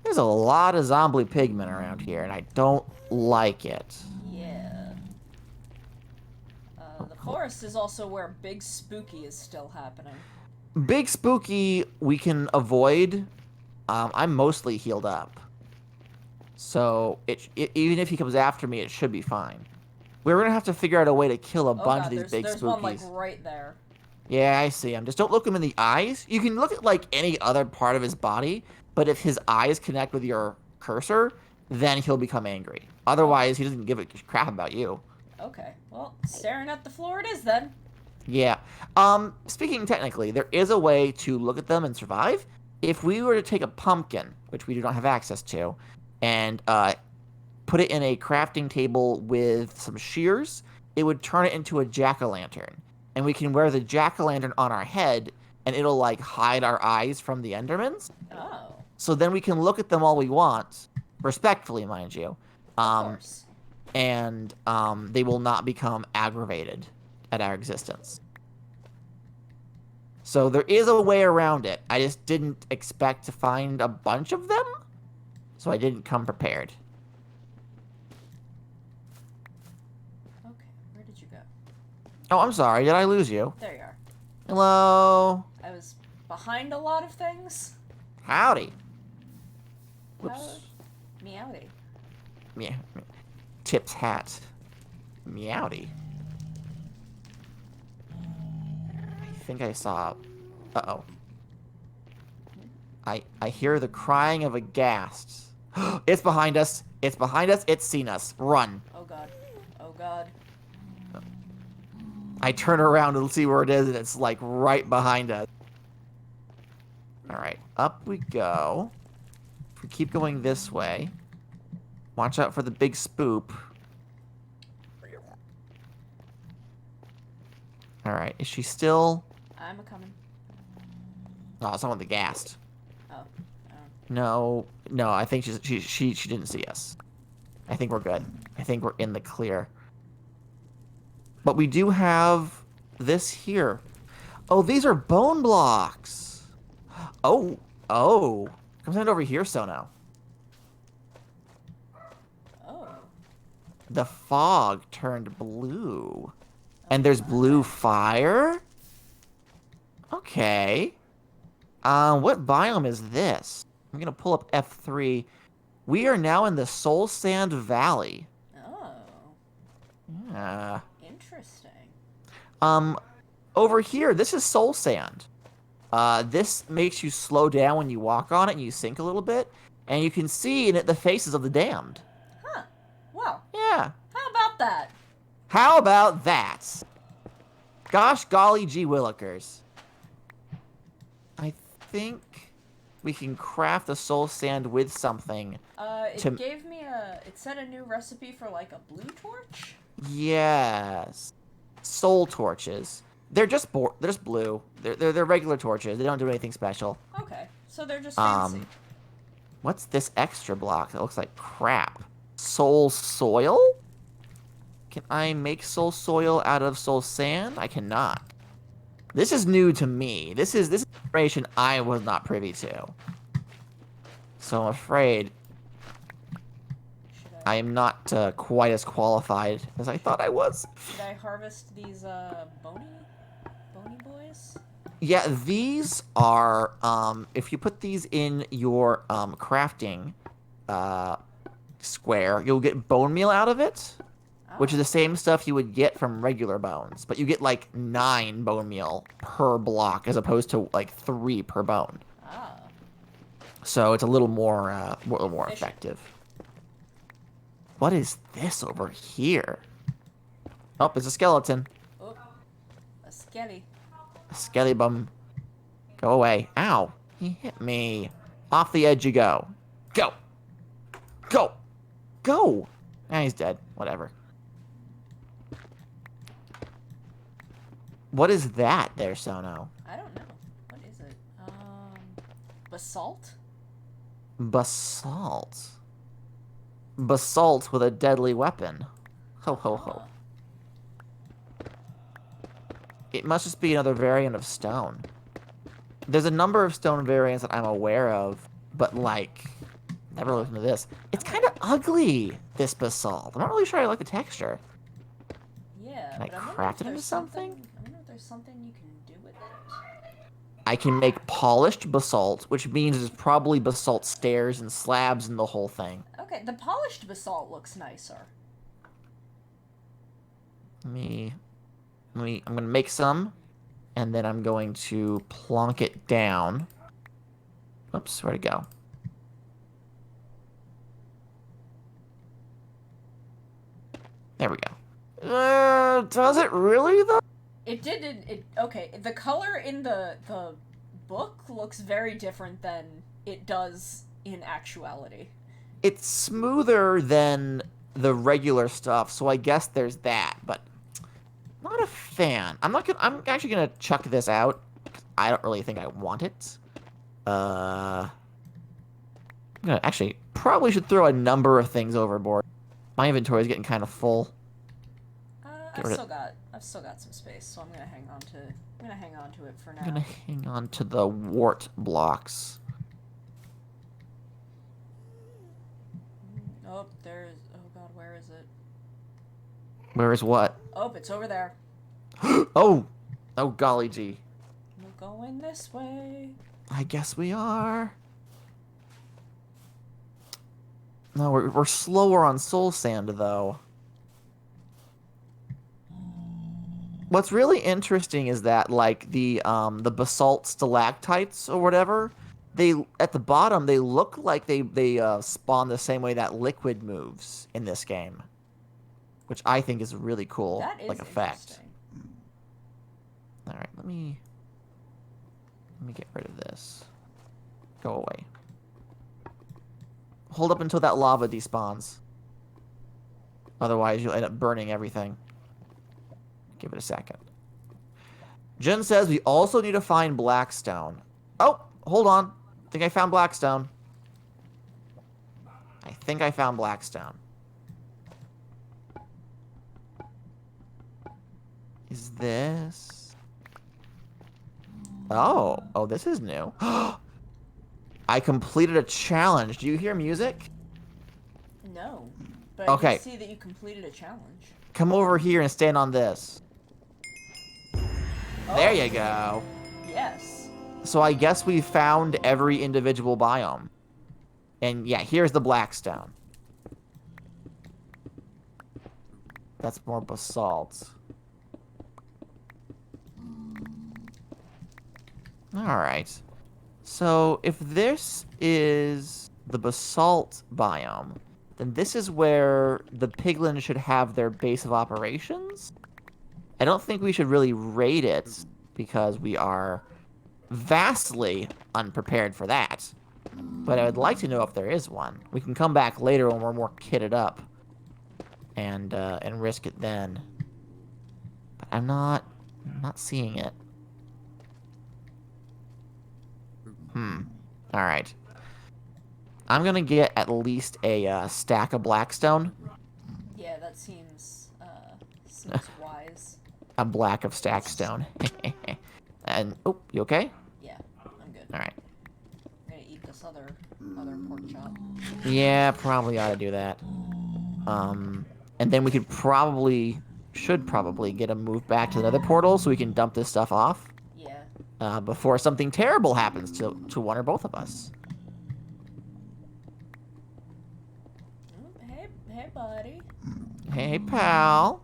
There's a lot of zombie pigmen around here, and I don't like it. Yeah. The forest is also where Big Spooky is still happening. Big Spooky we can avoid. I'm mostly healed up. So even if he comes after me, it should be fine. We're going to have to figure out a way to kill a bunch of these big there's spookies. one, like, right there. Yeah, I see him. Just don't look him in the eyes. You can look at, like, any other part of his body, but if his eyes connect with your cursor, then he'll become angry. Otherwise, he doesn't give a crap about you. Okay, well, staring at the floor it is then. Yeah. Speaking technically, there is a way to look at them and survive. If we were to take a pumpkin, which we do not have access to, and put it in a crafting table with some shears, it would turn it into a jack-o'-lantern. And we can wear the jack-o'-lantern on our head, and it'll, like, hide our eyes from the Endermans. Oh. So then we can look at them all we want, respectfully, mind you. Of course. And they will not become aggravated at our existence. So there is a way around it. I just didn't expect to find a bunch of them, so I didn't come prepared. Okay, where did you go? Oh, I'm sorry. Did I lose you? There you are. Hello? I was behind a lot of things. Howdy. Whoops. Meowdy. Yeah. Tip's hat. Meowdy. I think I saw... Uh-oh. I hear the crying of a ghast. It's behind us. It's behind us. It's seen us. Run. Oh, God. Oh, God. I turn around and see where it is, and it's, like, right behind us. Alright, up we go. If we keep going this way, watch out for the big spoop. Alright, is she still... I'm a-coming. Oh, someone with the ghast. Oh. No, I think she didn't see us. I think we're good. I think we're in the clear. But we do have this here. Oh, these are bone blocks. Oh. Come stand over here, Sono. Oh. The fog turned blue. And there's blue fire? Okay. What biome is this? I'm gonna pull up F3. We are now in the Soul Sand Valley. Oh. Yeah. Interesting. Over here, this is Soul Sand. This makes you slow down when you walk on it and you sink a little bit. And you can see in it the faces of the damned. Huh. Well. Yeah. How about that? How about that? Gosh golly gee willikers. I think we can craft the soul sand with something. It gave me it said a new recipe for, like, a blue torch? Yes. Soul torches. They're just blue. They're regular torches. They don't do anything special. Okay. So they're just fancy. What's this extra block that looks like crap? Soul soil? Can I make soul soil out of soul sand? I cannot. This is new to me. This is information I was not privy to. So I'm afraid I am not quite as qualified as I thought I was. Should I harvest these bony bony boys? Yeah, these are, if you put these in your, crafting, square, you'll get bone meal out of it, which is Oh. the same stuff you would get from regular bones, but you get, like, 9 bone meal per block, as opposed to, like, 3 per bone. Ah. So it's a little more, more Efficient. effective. What is this over here? Oh, there's a skeleton. Oh. A skelly. A skelly bum. Go away. Ow. He hit me. Off the edge you go. Go. Go. Go. Ah, he's dead. Whatever. What is that there, Sono? I don't know. What is it? Basalt? Basalt. Basalt with a deadly weapon. Ho, ho, ho. It must just be another variant of stone. There's a number of stone variants that I'm aware of, but, like, never looked into this. It's kind of ugly, this basalt. I'm not really sure I like the texture. Yeah. Can I but craft it into something? I wonder if there's something you can do with it. I can make polished basalt, which means there's probably basalt stairs and slabs and the whole thing. Okay, the polished basalt looks nicer. I'm gonna make some, and then I'm going to plonk it down. Oops, where'd it go? There we go. Does it really, though? It did. Okay, the color in the book looks very different than it does in actuality. It's smoother than the regular stuff, so I guess there's that, but not a fan. I'm actually gonna chuck this out. I don't really think I want it. I'm gonna actually probably should throw a number of things overboard. My inventory is getting kind of full. I've still got some space, so I'm gonna hang on to it for now. I'm gonna hang on to the wart blocks. Oh, there's. Oh God, where is it? Where is what? Oh, it's over there. Oh golly gee. We're going this way. I guess we are. No, we're slower on soul sand though. What's really interesting is that, like, the basalt stalactites or whatever, at the bottom they look like they spawn the same way that liquid moves in this game, which I think is really cool. That is effect. All right, let me get rid of this. Go away. Hold up until that lava despawns. Otherwise, you'll end up burning everything. Give it a second. Jen says we also need to find Blackstone. Oh, hold on. I think I found Blackstone. I think I found Blackstone. Is this... Oh, this is new. I completed a challenge. Do you hear music? No, but Okay. I can see that you completed a challenge. Come over here and stand on this. Oh, There you go. Yes. So I guess we found every individual biome. And yeah, here's the Blackstone. That's more basalt. Alright. So if this is the basalt biome, then this is where the piglins should have their base of operations. I don't think we should really raid it, because we are vastly unprepared for that. But I would like to know if there is one. We can come back later when we're more kitted up and risk it then. But I'm not seeing it. Alright. I'm gonna get at least a stack of Blackstone. Yeah, that seems wise. A black of stackstone. And, oh, you okay? Yeah, I'm good. Alright. I'm gonna eat this other pork chop. Yeah, probably ought to do that. And then we could probably should probably get him moved back to the nether portal so we can dump this stuff off. Yeah. Before something terrible happens to one or both of us. Hey, buddy. Hey, pal.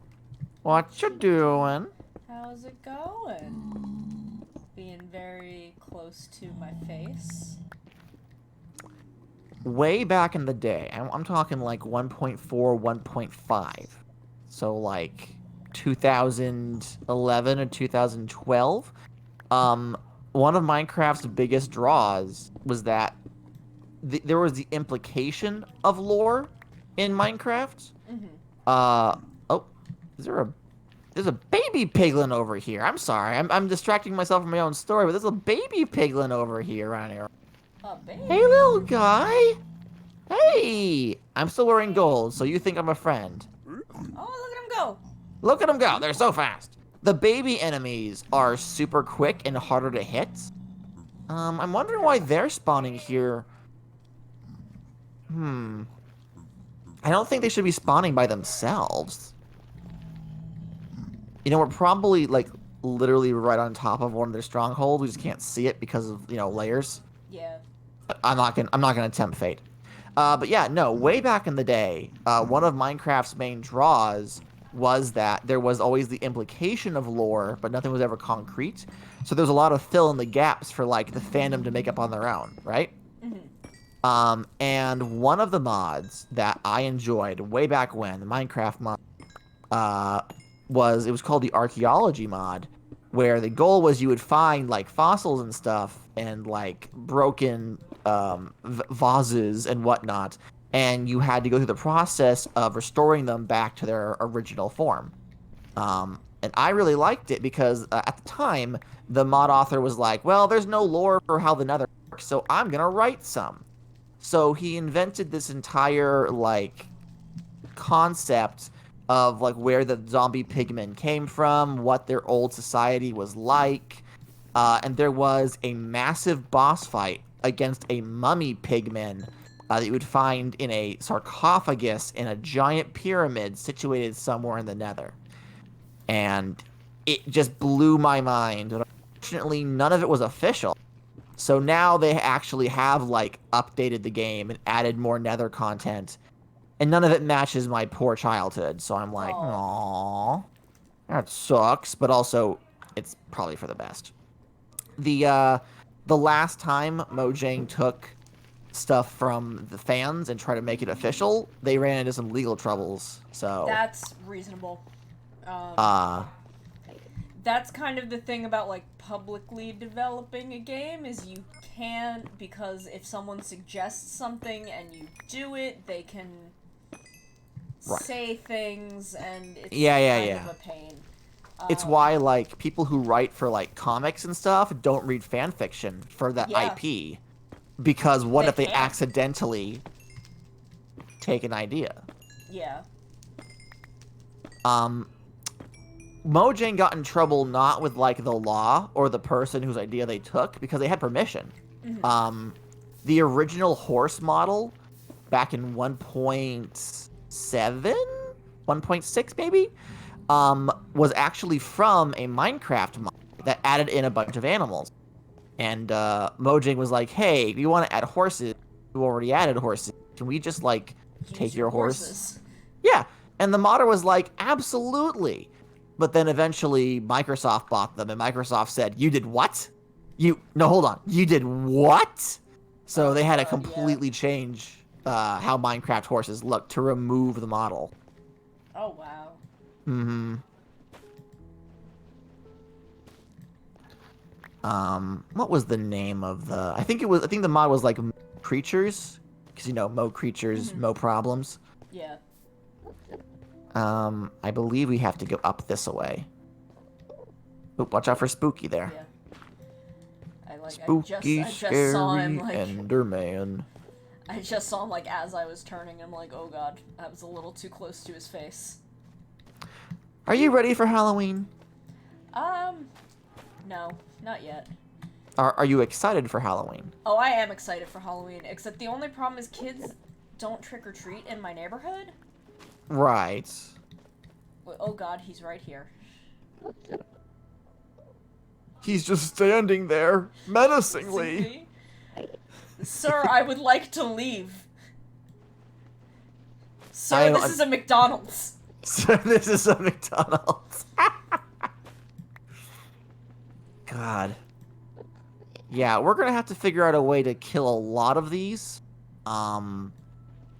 What you doing? How's it going? Being very close to my face. Way back in the day, I'm talking like 1.4, 1.5. So like 2011 or 2012. One of Minecraft's biggest draws was that there was the implication of lore in Minecraft. Mm-hmm. Oh, there's a baby piglin over here. I'm sorry, I'm distracting myself from my own story, but there's a baby piglin over here around here. A baby? Hey, little guy. Hey, I'm still wearing gold, so you think I'm a friend. Oh, look at him go. Look at them go. They're so fast. The baby enemies are super quick and harder to hit. I'm wondering why they're spawning here. I don't think they should be spawning by themselves. You know, we're probably, like, literally right on top of one of their strongholds. We just can't see it because of, layers. Yeah. I'm not gonna tempt fate. But yeah, no, way back in the day, one of Minecraft's main draws was that there was always the implication of lore, but nothing was ever concrete. So there's a lot of fill in the gaps for like the fandom to make up on their own, right? Mm-hmm. And one of the mods that I enjoyed way back when, the Minecraft mod, was called the archaeology mod, where the goal was you would find like fossils and stuff and like broken vases and whatnot, and you had to go through the process of restoring them back to their original form. And I really liked it because at the time, the mod author was like, well, there's no lore for how the nether works, so I'm going to write some. So he invented this entire, like, concept of, like, where the zombie pigmen came from, what their old society was like, and there was a massive boss fight against a mummy pigman that you would find in a sarcophagus in a giant pyramid situated somewhere in the nether. And it just blew my mind. Unfortunately, none of it was official. So now they actually have, like, updated the game and added more nether content. And none of it matches my poor childhood. So I'm like, aww, that sucks. But also, it's probably for the best. The last time Mojang took stuff from the fans and tried to make it official, they ran into some legal troubles. So That's reasonable. That's kind of the thing about, like, publicly developing a game, is you can't, because if someone suggests something and you do it, they can say things, and it's kind of a pain. It's why, like, people who write for, like, comics and stuff don't read fan fiction for that IP. Because what if they accidentally take an idea? Yeah. Mojang got in trouble not with, like, the law or the person whose idea they took, because they had permission. Mm-hmm. The original horse model, back in 1.7? 1.6, maybe? Was actually from a Minecraft mod that added in a bunch of animals. And Mojang was like, hey, if you want to add horses, you already added horses. Can we just, like, take your horse? Yeah. And the modder was like, absolutely. But then eventually Microsoft bought them, and Microsoft said, you did what? No, hold on. You did what? So they had to completely change how Minecraft horses look to remove the model. Oh, wow. Mm-hmm. What was the name of the... I think the mod was like Creatures. Because, Mo Creatures, Mo Problems. Yeah. I believe we have to go up this way. Oop, watch out for Spooky there. Yeah. Spooky, I just scary saw him, like, Enderman. I just saw him, like, as I was turning. I'm like, oh god, I was a little too close to his face. Are you ready for Halloween? No, not yet. Are you excited for Halloween? Oh, I am excited for Halloween, except the only problem is kids don't trick-or-treat in my neighborhood. Right. Oh god, he's right here. He's just standing there, menacingly. Sir, I would like to leave. Sir, this is a McDonald's. Sir, this is a McDonald's. God. Yeah, we're gonna have to figure out a way to kill a lot of these.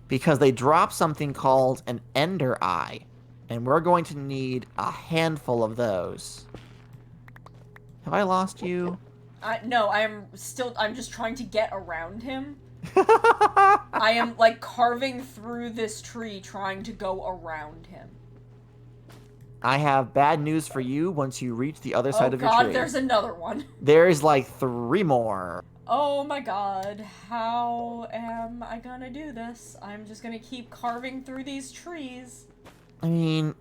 Because they drop something called an Ender Eye. And we're going to need a handful of those. Have I lost you? No, I'm just trying to get around him. I am, like, carving through this tree trying to go around him. I have bad news for you once you reach the other side of your tree. Oh god, there's another one. There's like 3 more. Oh my god, how am I gonna do this? I'm just gonna keep carving through these trees. I mean,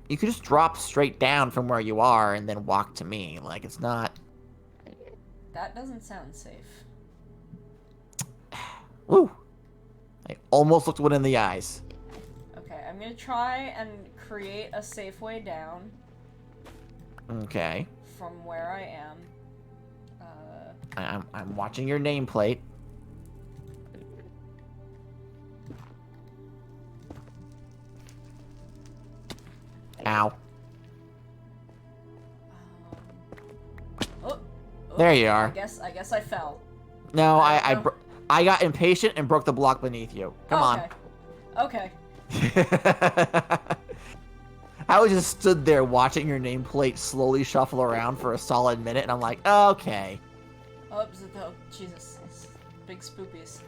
you could just drop straight down from where you are and then walk to me. Like, it's not... That doesn't sound safe. Woo! I almost looked one in the eyes. Okay, I'm gonna try and create a safe way down. Okay. From where I am. I'm watching your nameplate. Ow. Oh, there you are. I guess I fell. No, I got impatient and broke the block beneath you. Come on. Okay. I was just stood there watching your nameplate slowly shuffle around for a solid minute, and I'm like, okay. Oh, Jesus. Big spoopies.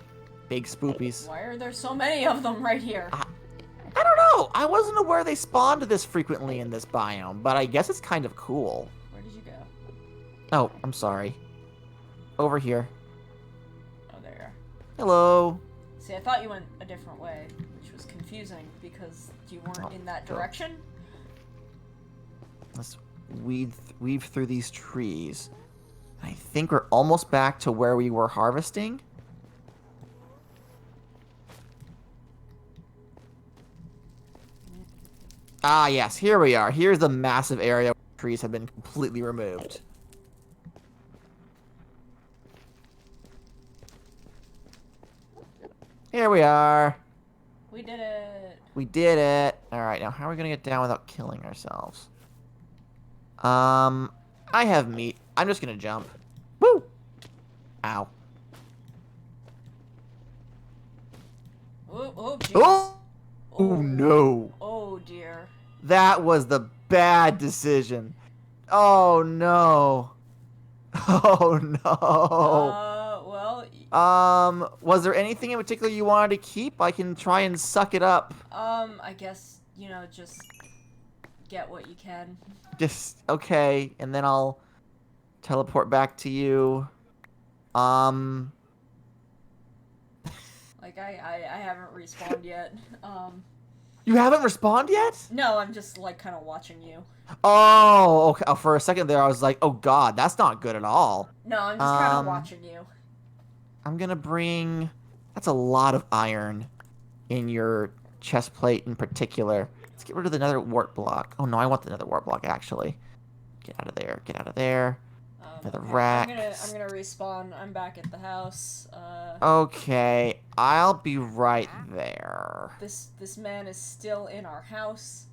Big spoopies. Why are there so many of them right here? I don't know. I wasn't aware they spawned this frequently in this biome, but I guess it's kind of cool. Where did you go? Oh, I'm sorry. Over here. Oh, there you are. Hello. See, I thought you went a different way, which was confusing because you weren't in that direction. Let's weave through these trees. I think we're almost back to where we were harvesting. Ah, yes, here we are. Here's the massive area where trees have been completely removed. Here we are. We did it. We did it. All right, now how are we going to get down without killing ourselves? I have meat. I'm just going to jump. Woo! Ow. Oh, Jesus. Oh, no. Oh, dear. That was the bad decision. Oh, no. Oh, no. Well... was there anything in particular you wanted to keep? I can try and suck it up. I guess, you know, just get what you can. Just, okay, and then I'll teleport back to you. Like, I haven't respawned yet. You haven't respawned yet? No, I'm just, like, kind of watching you. Oh, okay. Oh, for a second there, I was like, oh god, that's not good at all. No, I'm just kind of watching you. I'm gonna bring... That's a lot of iron in your chest plate in particular. Let's get rid of the nether wart block. Oh, no, I want the nether wart block, actually. Get out of there. Get out of there. Nether rack. I'm gonna respawn. I'm back at the house. Okay, I'll be right there. This man is still in our house.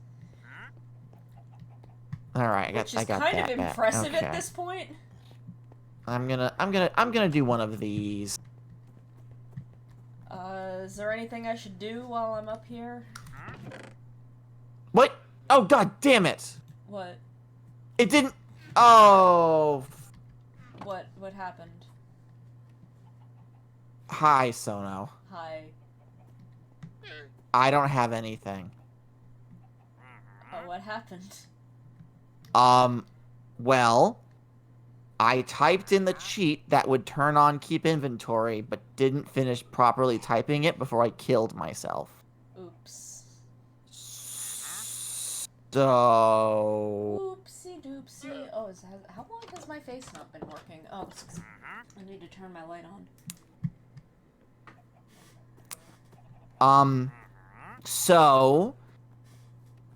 All right, I got that. Which is kind of impressive at this point. I'm gonna do one of these. Is there anything I should do while I'm up here? What? Oh, god damn it! What? It didn't... Oh... What happened? Hi, Sono. Hi. I don't have anything. Oh, what happened? Well... I typed in the cheat that would turn on keep inventory, but didn't finish properly typing it before I killed myself. Oops. So... Oopsie doopsie. Oh, how long has my face not been working? Oh, I need to turn my light on. So...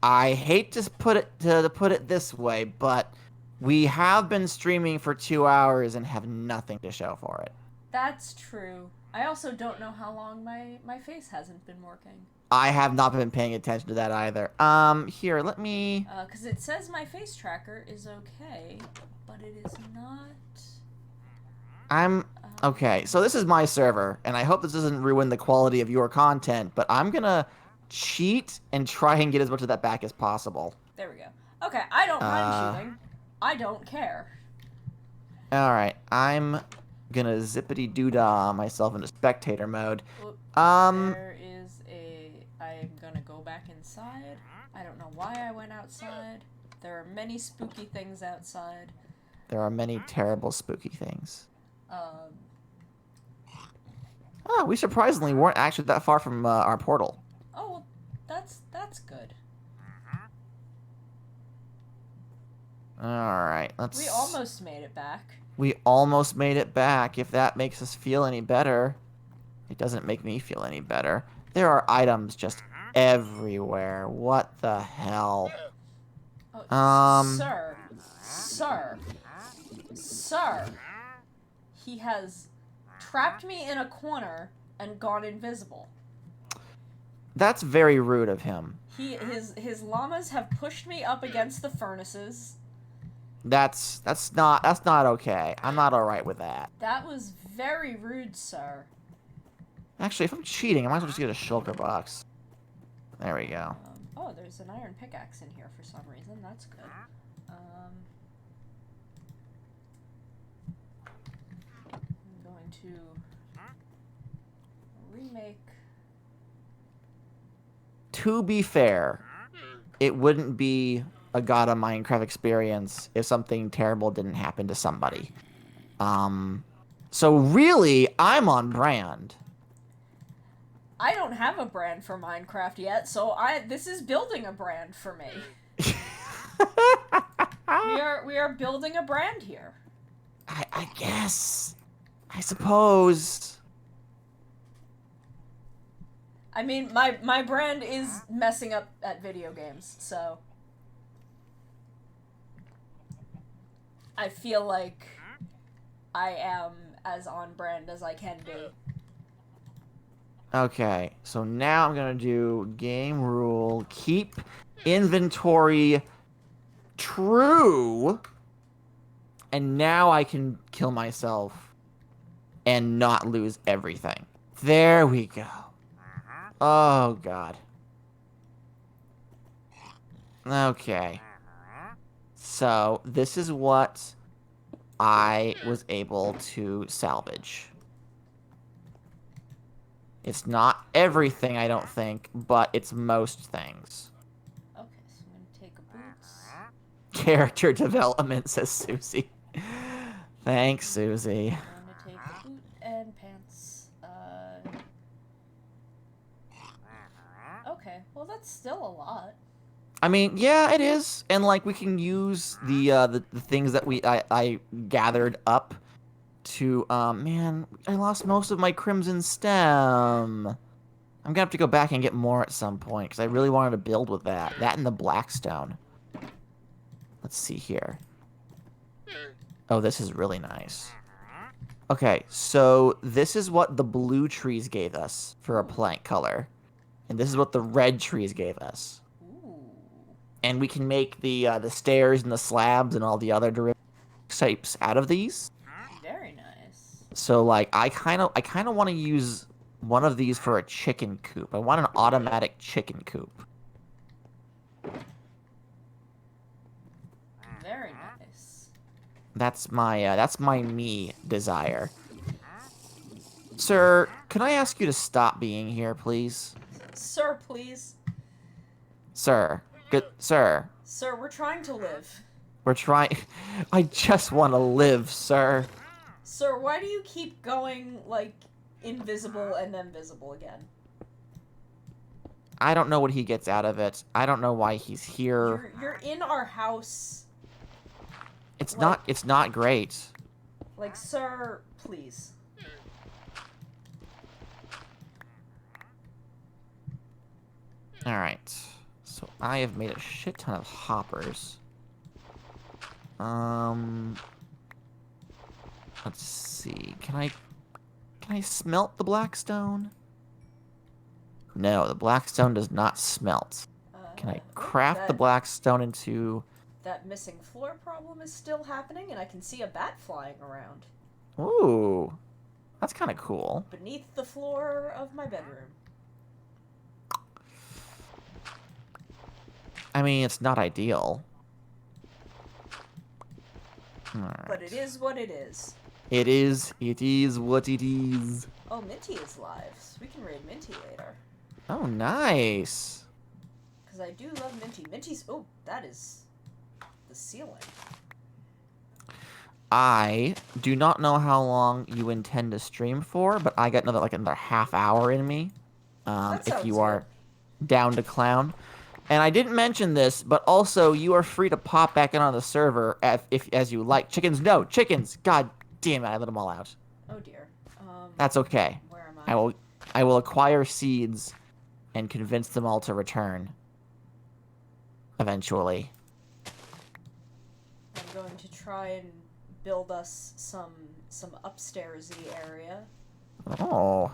I hate to put it this way, but we have been streaming for 2 hours and have nothing to show for it. That's true. I also don't know how long my face hasn't been working. I have not been paying attention to that either. Here, let me... Because it says my face tracker is okay, but it is not... Okay, so this is my server, and I hope this doesn't ruin the quality of your content, but I'm gonna cheat and try and get as much of that back as possible. There we go. Okay, I don't mind cheating. I don't care. Alright, I'm gonna zippity-doo-dah myself into spectator mode. There is I'm gonna go back inside. I don't know why I went outside. There are many spooky things outside. There are many terrible spooky things. Oh, we surprisingly weren't actually that far from our portal. Oh, well, that's good. Alright, let's... We almost made it back. We almost made it back. If that makes us feel any better. It doesn't make me feel any better. There are items just everywhere. What the hell? Oh, Sir. He has trapped me in a corner and gone invisible. That's very rude of him. His llamas have pushed me up against the furnaces. That's not okay. I'm not alright with that. That was very rude, sir. Actually, if I'm cheating, I might as well just get a shulker box. There we go. Oh, there's an iron pickaxe in here for some reason. That's good. I'm going to remake. To be fair, it wouldn't be a Gadda Minecraft experience if something terrible didn't happen to somebody. So really, I'm on brand. I don't have a brand for Minecraft yet, so this is building a brand for me. we are building a brand here. I guess. I suppose. I mean, my brand is messing up at video games, so I feel like I am as on brand as I can be. Okay, so now I'm gonna do game rule, keep inventory true, and now I can kill myself and not lose everything. There we go. Oh, God. Okay. So, this is what I was able to salvage. It's not everything, I don't think, but it's most things. Okay, so I'm gonna take a boots. Character development, says Susie. Thanks, Susie. I'm gonna take a boot and pants. Okay, well that's still a lot. I mean, yeah, it is, and like we can use the things that I gathered up to man, I lost most of my crimson stem. I'm gonna have to go back and get more at some point because I really wanted to build with that and the blackstone. Let's see here. Oh, this is really nice. Okay, so this is what the blue trees gave us for a plank color, and this is what the red trees gave us. And we can make the stairs and the slabs and all the other derivative shapes out of these. Very nice. So like I kind of want to use one of these for a chicken coop. I want an automatic chicken coop. Very nice. That's my me desire. Sir, can I ask you to stop being here, please? Sir, please. Sir. Good, sir. Sir, we're trying to live. We're trying... I just want to live, sir. Sir, why do you keep going, like, invisible and then visible again? I don't know what he gets out of it. I don't know why he's here. You're in our house. It's not great. Like, sir, please. Alright. So I have made a shit ton of hoppers. Let's see. Can I smelt the blackstone? No, the blackstone does not smelt. Can I craft the blackstone into... That missing floor problem is still happening, and I can see a bat flying around. Ooh. That's kind of cool. Beneath the floor of my bedroom. I mean, it's not ideal. Right. But it is what it is. It is what it is. Oh, Minty is live, so we can raid Minty later. Oh, nice. Because I do love Minty. Minty's... Oh, that is the ceiling. I do not know how long you intend to stream for, but I got another half hour in me. If you are down to clown. And I didn't mention this, but also you are free to pop back in on the server as you like. Chickens, no, chickens. God damn it, I let them all out. Oh dear. That's okay. Where am I will acquire seeds and convince them all to return. Eventually. I'm going to try and build us some upstairsy area. Oh.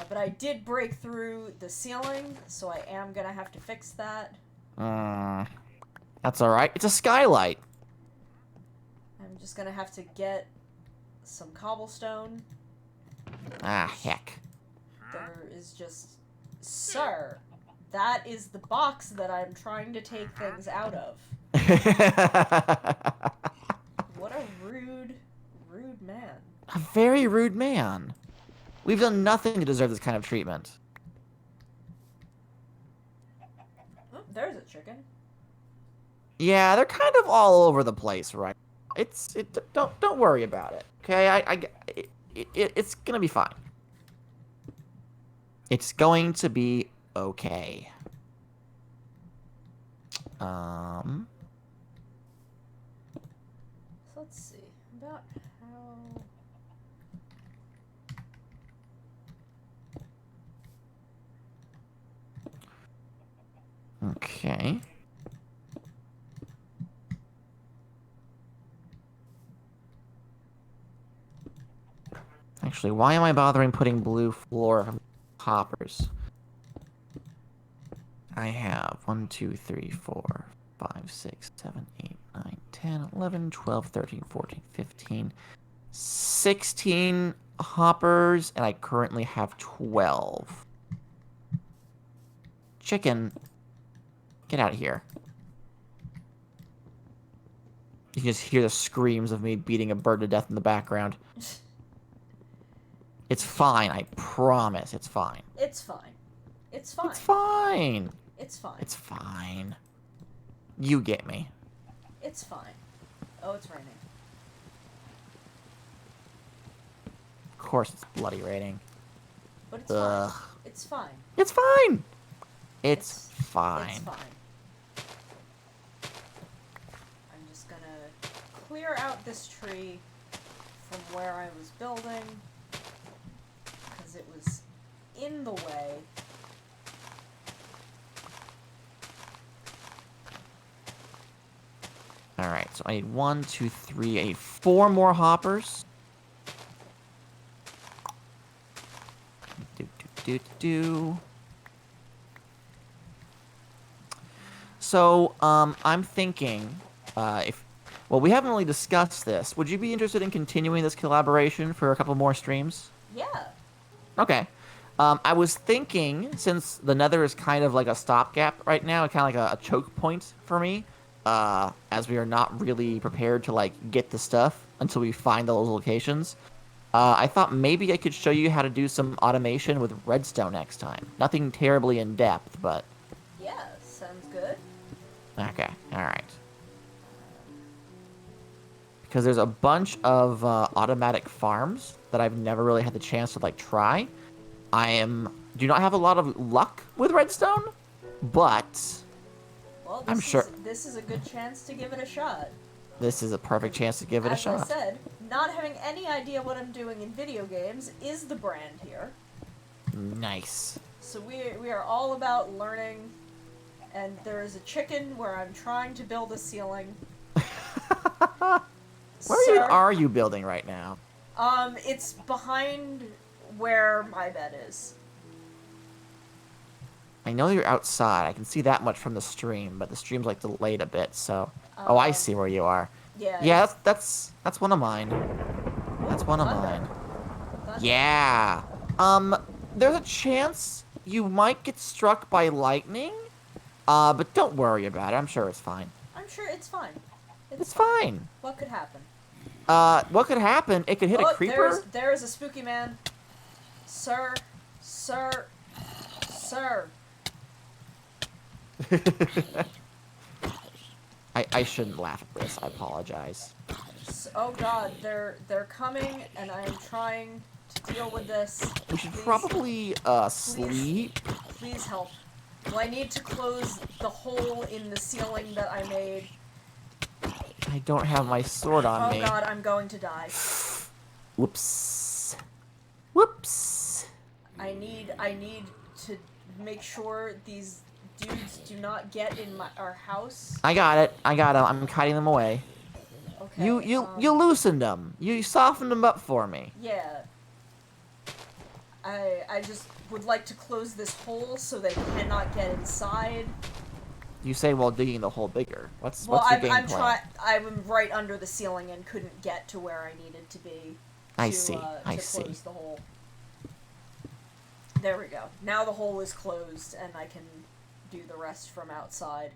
But I did break through the ceiling, so I am gonna have to fix that. That's alright. It's a skylight. I'm just gonna have to get some cobblestone. Ah, heck. There is just... Sir, that is the box that I'm trying to take things out of. What a rude man. A very rude man. We've done nothing to deserve this kind of treatment. Oh, there's a chicken. Yeah, they're kind of all over the place, right? Don't worry about it. Okay, it's gonna be fine. It's going to be okay. So let's see about how. Okay. Actually, why am I bothering putting blue floor hoppers? I have 1, 2, 3, 4, 5, 6, 7, 8, 9, 10, 11, 12, 13, 14, 15, 16 hoppers, and I currently have 12. Chicken, get out of here. You can just hear the screams of me beating a bird to death in the background. It's fine, I promise, it's fine. It's fine. It's fine. It's fine. It's fine. It's fine. You get me. It's fine. Oh, it's raining. Of course it's bloody raining. But it's fine. It's fine. It's fine. It's fine. It's fine. I'm just gonna clear out this tree from where I was building, because it was in the way. Alright, so I need 1, 2, 3, I need 4 more hoppers. So, I'm thinking, well, we haven't really discussed this. Would you be interested in continuing this collaboration for a couple more streams? Yeah. Okay. I was thinking, since the Nether is kind of like a stopgap right now, kind of like a choke point for me, as we are not really prepared to like get the stuff until we find those locations. I thought maybe I could show you how to do some automation with redstone next time. Nothing terribly in depth, but... Yeah, sounds good. Okay, alright. Because there's a bunch of automatic farms that I've never really had the chance to like try. Do not have a lot of luck with redstone, but well, I'm sure this is a good chance to give it a shot. This is a perfect chance to give it a shot. As I said, not having any idea what I'm doing in video games is the brand here. Nice. So we are all about learning And there is a chicken where I'm trying to build a ceiling. Where even are you building right now? It's behind where my bed is. I know you're outside. I can see that much from the stream, but the stream's like delayed a bit, so. Oh, I see where you are. Yeah. Yeah, that's one of mine. That's one of Thunder. mine. Thunder. Yeah. There's a chance you might get struck by lightning. But don't worry about it. I'm sure it's fine. I'm sure it's fine. It's fine. What could happen? What could happen? It could hit a creeper. There is a spooky man. Sir. I shouldn't laugh at this. I apologize. Oh god, they're coming, and I am trying to deal with this. We should probably sleep. Please help. Well, I need to close the hole in the ceiling that I made. I don't have my sword on me. Oh god, I'm going to die. Whoops. Whoops. I need to make sure these dudes do not get in our house. I got it. I got them. I'm kiting them away. Okay. You loosened them. You softened them up for me. Yeah. I just would like to close this hole so they cannot get inside. You say while digging the hole bigger. What's your game plan? I'm right under the ceiling and couldn't get to where I needed to be. I see. To close the hole. There we go. Now the hole is closed and I can do the rest from outside.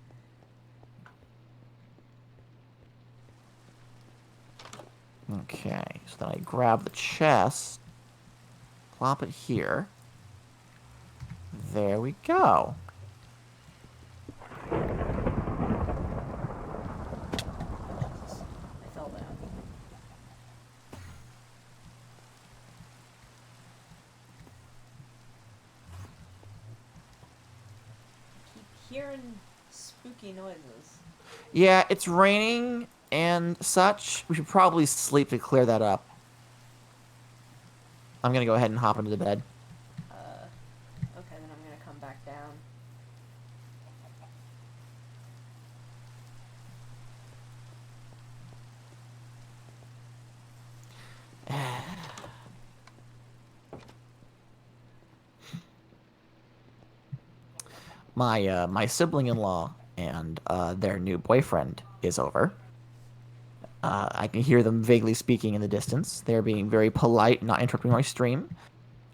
Okay, so then I grab the chest, plop it here. There we go. I fell down. I keep hearing spooky noises. Yeah, it's raining and such. We should probably sleep to clear that up. I'm gonna go ahead and hop into the bed. Okay, then I'm gonna come back down. My sibling-in-law and their new boyfriend is over. I can hear them vaguely speaking in the distance. They're being very polite, not interrupting my stream.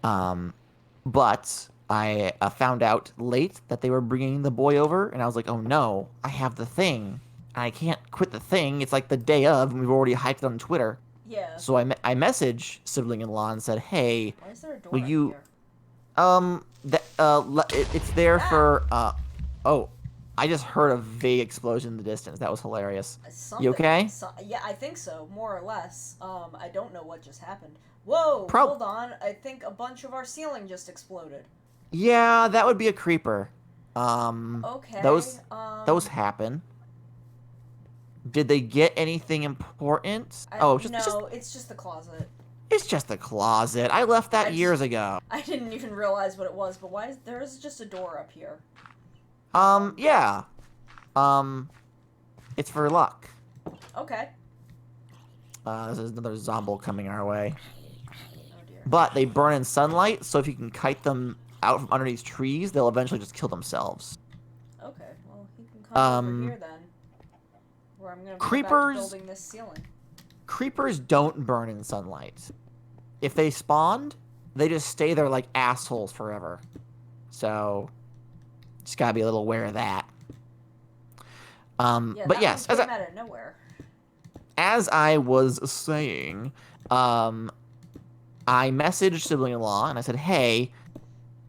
But I found out late that they were bringing the boy over, and I was like, oh no, I have the thing. I can't quit the thing. It's like the day of, and we've already hyped it on Twitter. Yeah. So I messaged sibling-in-law and said, hey, Why is there a door will you... here? It's there for, oh, I just heard a vague explosion in the distance. That was hilarious. Something, you okay? Yeah, I think so, more or less. I don't know what just happened. Whoa, hold on. I think a bunch of our ceiling just exploded. Yeah, that would be a creeper. Okay. Those happen. Did they get anything important? It's just the closet. It's just the closet. I left that years ago. I didn't even realize what it was, but why is there just a door up here? Yeah. It's for luck. Okay. There's another zombie coming our way. Oh dear. But they burn in sunlight, so if you can kite them out from under these trees, they'll eventually just kill themselves. Okay, well, he can come over here then. Where I'm gonna be building this ceiling. Creepers don't burn in sunlight. If they spawned, they just stay there like assholes forever. So, just gotta be a little aware of that. Yeah, but yes, out of nowhere. As I was saying, I messaged sibling-in-law and I said, hey,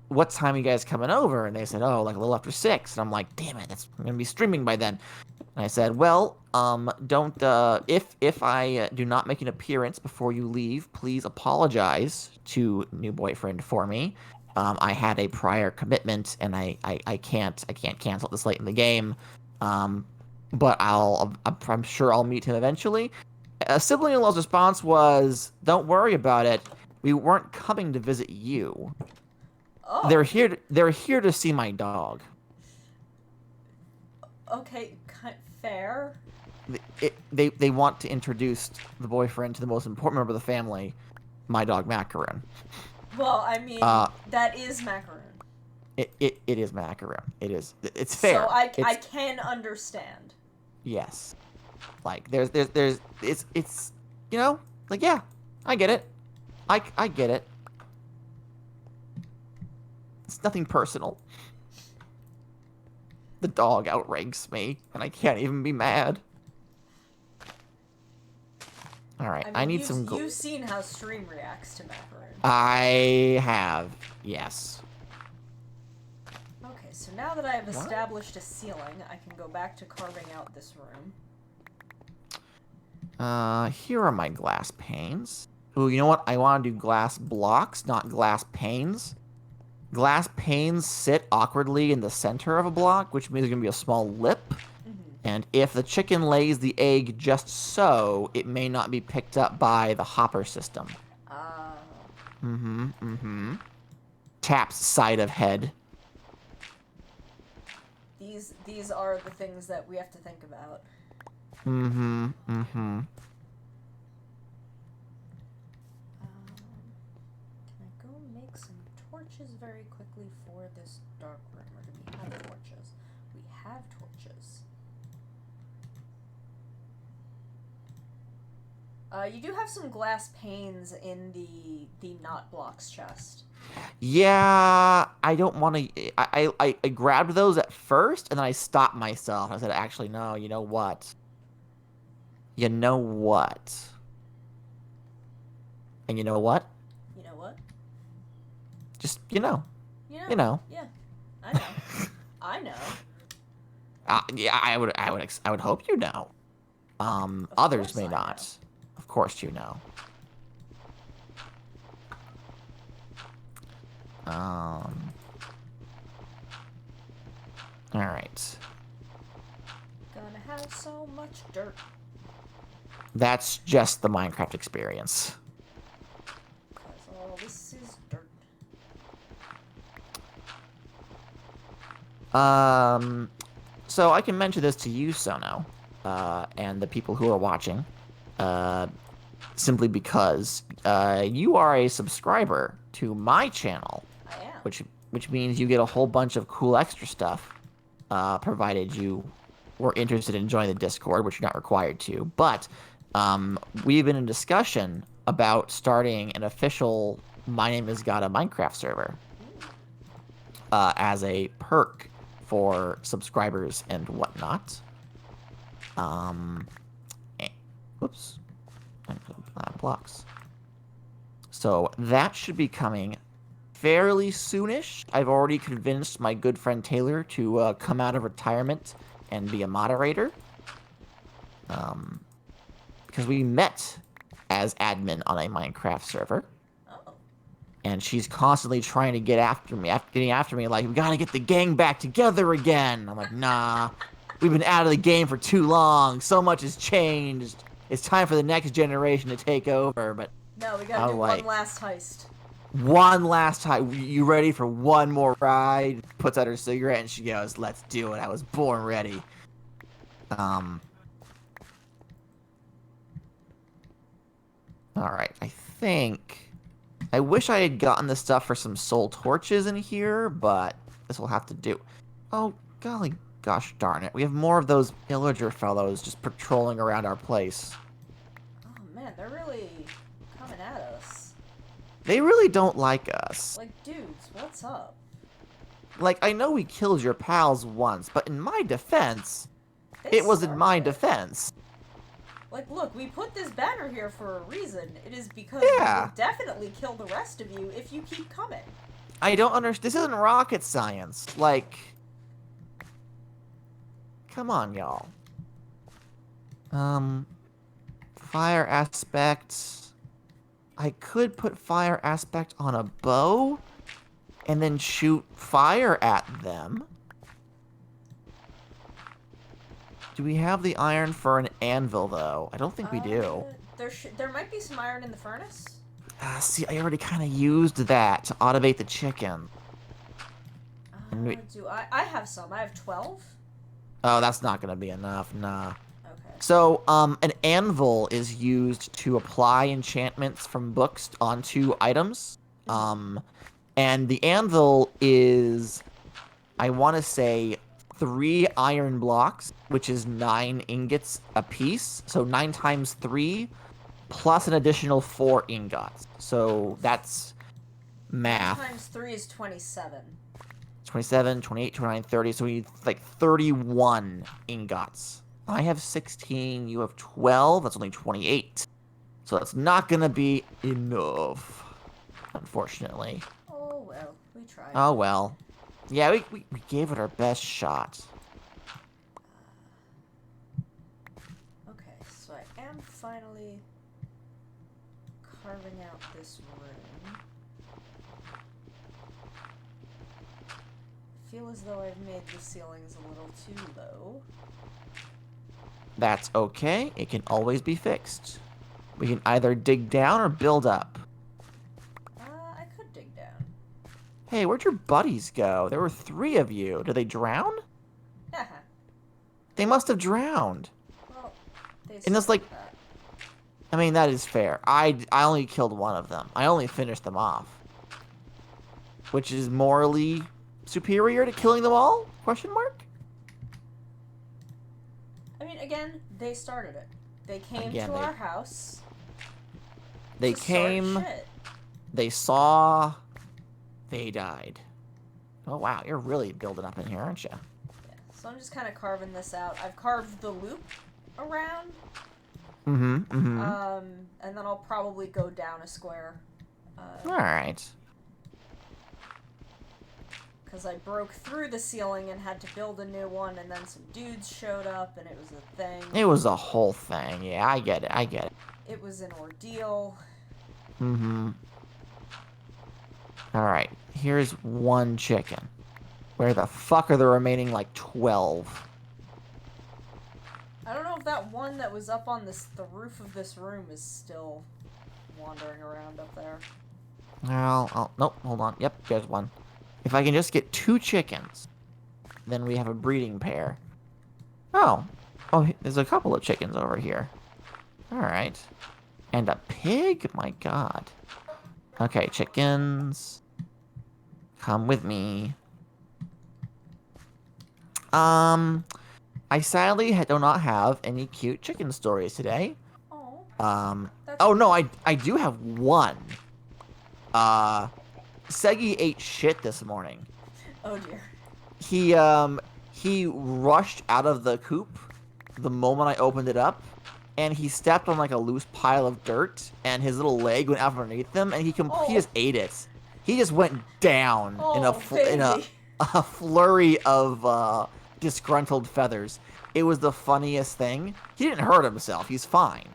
what time are you guys coming over? And they said, oh, like a little after 6. And I'm like, damn it, I'm gonna be streaming by then. And I said, well, if I do not make an appearance before you leave, please apologize to new boyfriend for me. I had a prior commitment, and I can't cancel this late in the game. But I'm sure I'll meet him eventually. A sibling-in-law's response was, don't worry about it. We weren't coming to visit you. Oh. They're here to see my dog. Okay, fair. They want to introduce the boyfriend to the most important member of the family, my dog Macaroon. Well, I mean, that is Macaroon. It is Macaroon. It's fair. So I can understand. Yes. Like there's it's you know, like yeah, I get it. I get it. It's nothing personal. The dog outranks me, and I can't even be mad. Alright, I need some... You've seen how Stream reacts to Macaroon. I have, yes. Okay, so now that I have established a ceiling, I can go back to carving out this room. Here are my glass panes. Ooh, you know what? I want to do glass blocks, not glass panes. Glass panes sit awkwardly in the center of a block, which means there's going to be a small lip. And if the chicken lays the egg just so, it may not be picked up by the hopper system. Taps side of head. These are the things that we have to think about. Can I go make some torches very quickly for this dark room? Or do we have torches? We have torches. You do have some glass panes in the not blocks chest. Yeah, I don't want to... I grabbed those at first, and then I stopped myself. I said, actually, no, you know what? You know what? And you know what? You know what? Just, you know. You know. Yeah, I know. I know. Yeah, I would hope you know. Others may not. Know. Of course you know. Alright. Gonna have so much dirt. That's just the Minecraft experience. Because all this is dirt. So I can mention this to you, Sono, and the people who are watching, simply because you are a subscriber to my channel. I am. Which means you get a whole bunch of cool extra stuff, provided you were interested in joining the Discord, which you're not required to. But we've been in discussion about starting an official My Name is Gadda Minecraft server as a perk for subscribers and whatnot. Whoops. Blocks. So that should be coming fairly soonish. I've already convinced my good friend Taylor to come out of retirement and be a moderator. Because we met as admin on a Minecraft server. Oh. And she's constantly trying to get after me, like, we gotta get the gang back together again. I'm like, nah, we've been out of the game for too long. So much has changed. It's time for the next generation to take over, but... No, we gotta do one last heist. One last heist. You ready for one more ride? Puts out her cigarette and she goes, let's do it. I was born ready. Alright, I wish I had gotten the stuff for some soul torches in here, but this will have to do. Oh, golly gosh darn it. We have more of those villager fellows just patrolling around our place. Oh man, they're really coming at us. They really don't like us. Like, dudes, what's up? Like, I know we killed your pals once, but in my defense, it was in my defense. Like, look, we put this banner here for a reason. It is because we will definitely kill the rest of you if you keep coming. I don't understand. This isn't rocket science. Like, come on, y'all. Fire aspect. I could put fire aspect on a bow and then shoot fire at them. Do we have the iron for an anvil, though? I don't think we do. There might be some iron in the furnace. See, I already kind of used that to automate the chicken. I have some. I have 12. Oh, that's not gonna be enough. Nah. Okay. So, an anvil is used to apply enchantments from books onto items. And the anvil is, I want to say, 3 iron blocks, which is 9 ingots a piece. So 9 times 3, plus an additional 4 ingots. So that's 9 math. times 3 is 27. 27, 28, 29, 30. So we need like 31 ingots. I have 16, you have 12. That's only 28. So that's not going to be enough, unfortunately. Oh, well, we tried. Oh, well. Yeah, we gave it our best shot. Okay, so I am finally carving out this room. I feel as though I've made the ceilings a little too low. That's okay. It can always be fixed. We can either dig down or build up. I could dig down. Hey, where'd your buddies go? There were 3 of you. Did they drown? Haha. They must have drowned. Well, they And it's like, that. I mean, that is fair. I only killed one of them. I only finished them off. Which is morally superior to killing them all? Question mark? I mean, again, they started it. They came Again, to our house. They to start came, shit. they saw, they died. Oh, wow. You're really building up in here, aren't you? Yeah, so I'm just kind of carving this out. I've carved the loop around. And then I'll probably go down a square. Alright. Because I broke through the ceiling and had to build a new one, and then some dudes showed up, and it was a thing. It was a whole thing. Yeah, I get it. It was an ordeal. Alright, here's 1 chicken. Where the fuck are the remaining, like, 12? I don't know if that one that was up on the roof of this room is still wandering around up there. Nope, hold on. Yep, there's 1. If I can just get 2 chickens, then we have a breeding pair. Oh, there's a couple of chickens over here. Alright. And a pig? My god. Okay, chickens. Come with me. I sadly do not have any cute chicken stories today. Oh. Oh no, I do have one. Segi ate shit this morning. Oh dear. He rushed out of the coop the moment I opened it up, and he stepped on like a loose pile of dirt, and his little leg went out underneath him, and he just ate it. He just went down in a flurry of disgruntled feathers. It was the funniest thing. He didn't hurt himself. He's fine.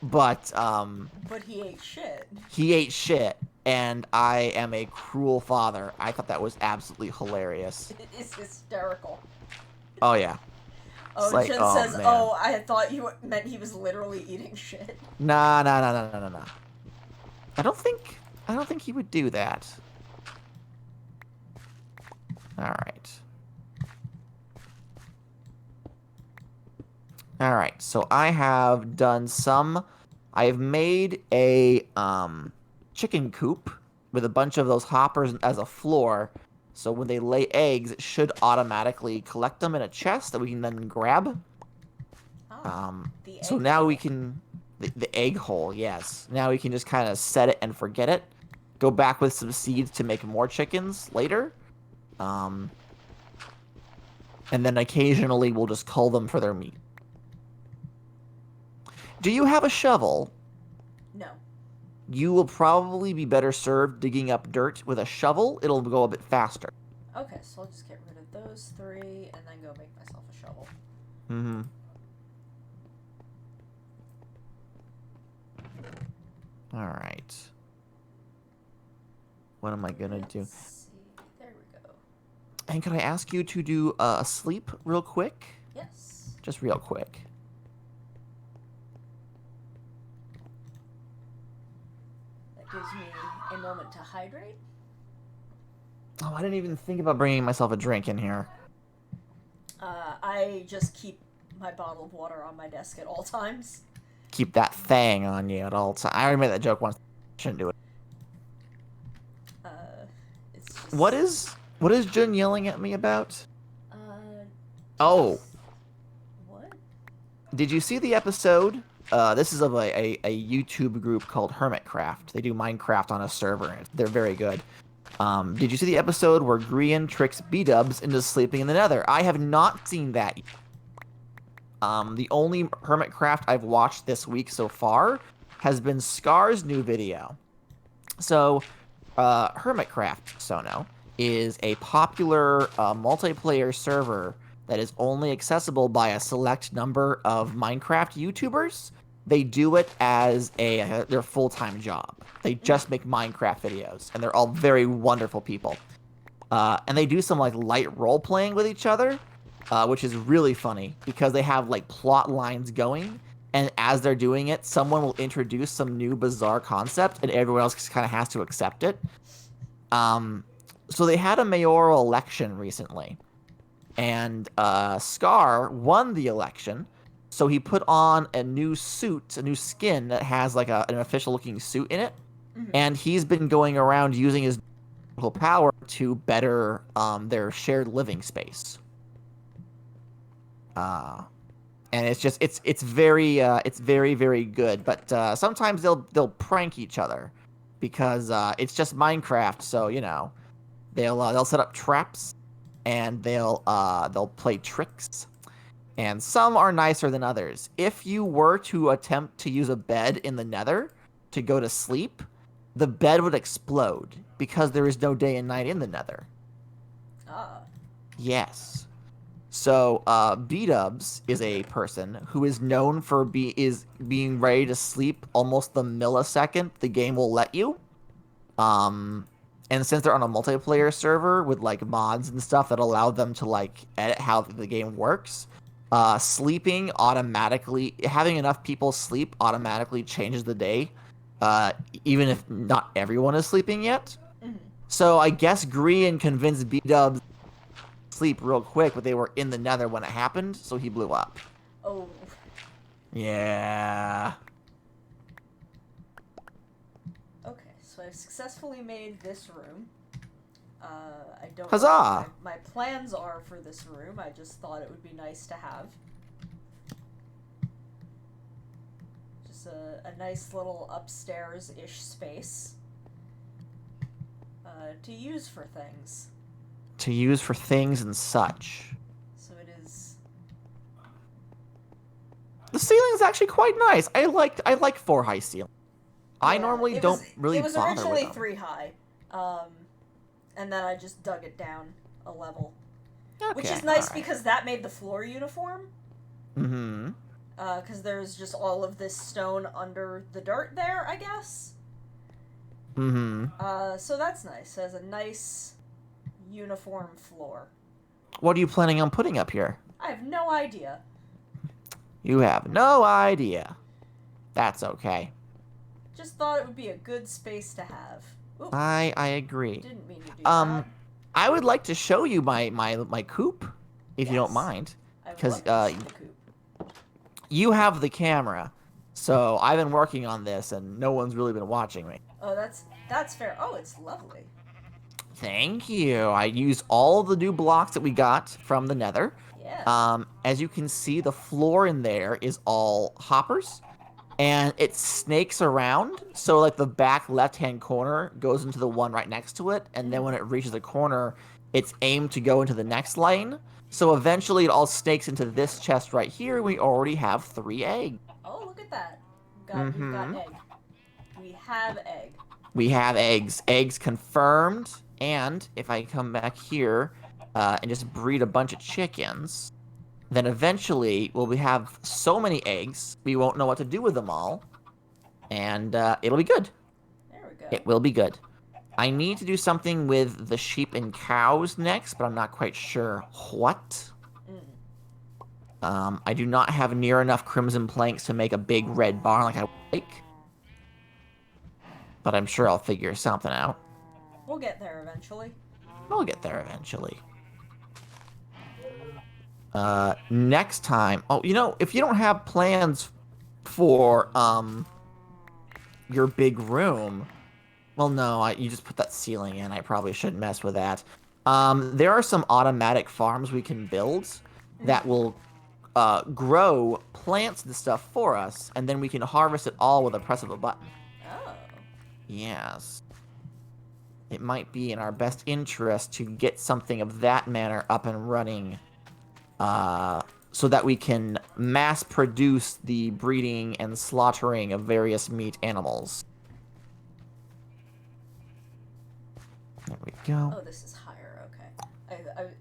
But he ate shit. He ate shit, and I am a cruel father. I thought that was absolutely hilarious. It is hysterical. Oh yeah. Oh, like, Jin oh, says, man. "Oh, I thought you meant he was literally eating shit." Nah. I don't think he would do that. All right, so I have done I have made a chicken coop with a bunch of those hoppers as a floor. So when they lay eggs, it should automatically collect them in a chest that we can then grab. So now we can, the egg hole, yes. Now we can just kind of set it and forget it. Go back with some seeds to make more chickens later. And then occasionally we'll just cull them for their meat. Do you have a shovel? No. You will probably be better served digging up dirt with a shovel. It'll go a bit faster. Okay, so I'll just get rid of those 3 and then go make myself a shovel. Alright. What am I gonna do? See. There we go. And could I ask you to do a sleep real quick? Yes. Just real quick. That gives me a moment to hydrate. Oh, I didn't even think about bringing myself a drink in here. I just keep my bottle of water on my desk at all times. Keep that thing on you at all times. I already made that joke once. Shouldn't do it. Uh, it's just... What is Jun yelling at me about? Oh. What? Did you see the episode? This is of a YouTube group called Hermitcraft. They do Minecraft on a server. They're very good. Did you see the episode where Grian tricks B-dubs into sleeping in the nether? I have not seen that yet. The only Hermitcraft I've watched this week so far has been Scar's new video. So, Hermitcraft, Sono, is a popular multiplayer server that is only accessible by a select number of Minecraft YouTubers. They do it as their full-time job. They just make Minecraft videos, and they're all very wonderful people. And they do some like light role-playing with each other, which is really funny because they have like plot lines going, and as they're doing it, someone will introduce some new bizarre concept, and everyone else kind of has to accept it. So they had a mayoral election recently, and Scar won the election. So he put on a new suit, a new skin that has like an official-looking suit in it, and he's been going around using his power to better their shared living space. And it's just it's very very good. But sometimes they'll prank each other because it's just Minecraft, so you know they'll set up traps and they'll play tricks. And some are nicer than others. If you were to attempt to use a bed in the nether to go to sleep, the bed would explode because there is no day and night in the nether. Yes. So, B-dubs is a person who is known for being ready to sleep almost the millisecond the game will let you. And since they're on a multiplayer server with like mods and stuff that allow them to like edit how the game works, sleeping automatically, having enough people sleep automatically changes the day, even if not everyone is sleeping yet. So I guess Grian convinced B-dubs to sleep real quick, but they were in the nether when it happened, so he blew up. Oh. Yeah. Okay, so I've successfully made this room. I don't Huzzah! know what my plans are for this room. I just thought it would be nice to have. Just a nice little upstairs-ish space to use for things. To use for things and such. So it is... The ceiling's actually quite nice. I like 4 high ceilings. Yeah, I normally don't really bother with them. It was originally 3 high. And then I just dug it down a level. Okay, which is nice because that made the floor uniform. Mm-hmm. Because there's just all of this stone under the dirt there, I guess. Mm-hmm. So that's nice. It has a nice uniform floor. What are you planning on putting up here? I have no idea. You have no idea. That's okay. Just thought it would be a good space to have. Oops. I agree. Didn't mean to do that. I would like to show you my coop, if you don't mind, because you have the camera, so I've been working on this and no one's really been watching me. Oh, that's fair. Oh, it's lovely. Thank you. I used all the new blocks that we got from the nether. Yeah. As you can see, the floor in there is all hoppers. And it snakes around, so like the back left-hand corner goes into the one right next to it, and then when it reaches the corner, it's aimed to go into the next lane. So eventually it all snakes into this chest right here. We already have 3 eggs. Oh, look at that. We've got egg. We have egg. We have eggs. Eggs confirmed. And if I come back here and just breed a bunch of chickens... then eventually we'll have so many eggs, we won't know what to do with them all. And it'll be good. There we go. It will be good. I need to do something with the sheep and cows next, but I'm not quite sure what. I do not have near enough crimson planks to make a big red barn like I would like. But I'm sure I'll figure something out. We'll get there eventually. We'll get there eventually. Next time. Oh, if you don't have plans for your big room, well, no, you just put that ceiling in. I probably shouldn't mess with that. There are some automatic farms we can build that will grow plants and stuff for us, and then we can harvest it all with a press of a button. Oh. Yes. It might be in our best interest to get something of that manner up and running, so that we can mass produce the breeding and slaughtering of various meat animals. There we go. Oh, this is higher. Okay.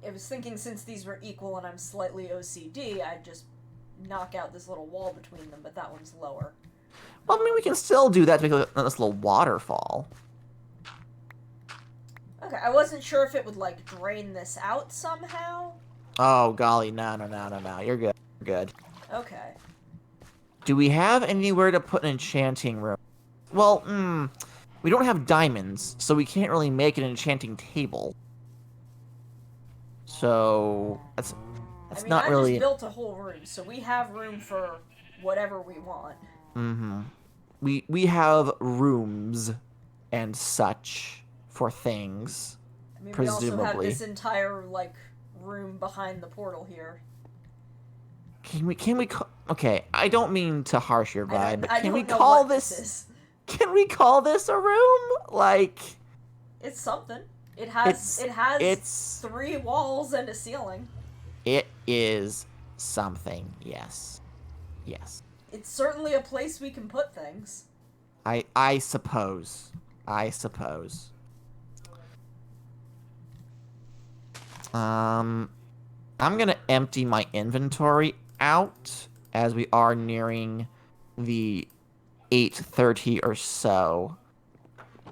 I was thinking since these were equal and I'm slightly OCD, I'd just knock out this little wall between them, but that one's lower. Well, I mean, we can still do that to make a nice little waterfall. Okay, I wasn't sure if it would, like, drain this out somehow. Oh, golly, no. You're good. You're good. Okay. Do we have anywhere to put an enchanting room? Well, we don't have diamonds, so we can't really make an enchanting table. So, that's not really... I just built a whole room, so we have room for whatever we want. Mm-hmm. We have rooms and such for things, I mean, presumably. we also have this entire, like, room behind the portal here. Can we okay, I don't mean to harsh your vibe, but can we know call what this... is. Can we call this a room? Like... It's something. It has 3 walls and a ceiling. It is something, yes. Yes. It's certainly a place we can put things. I suppose. I'm gonna empty my inventory out as we are nearing the 8:30 or so.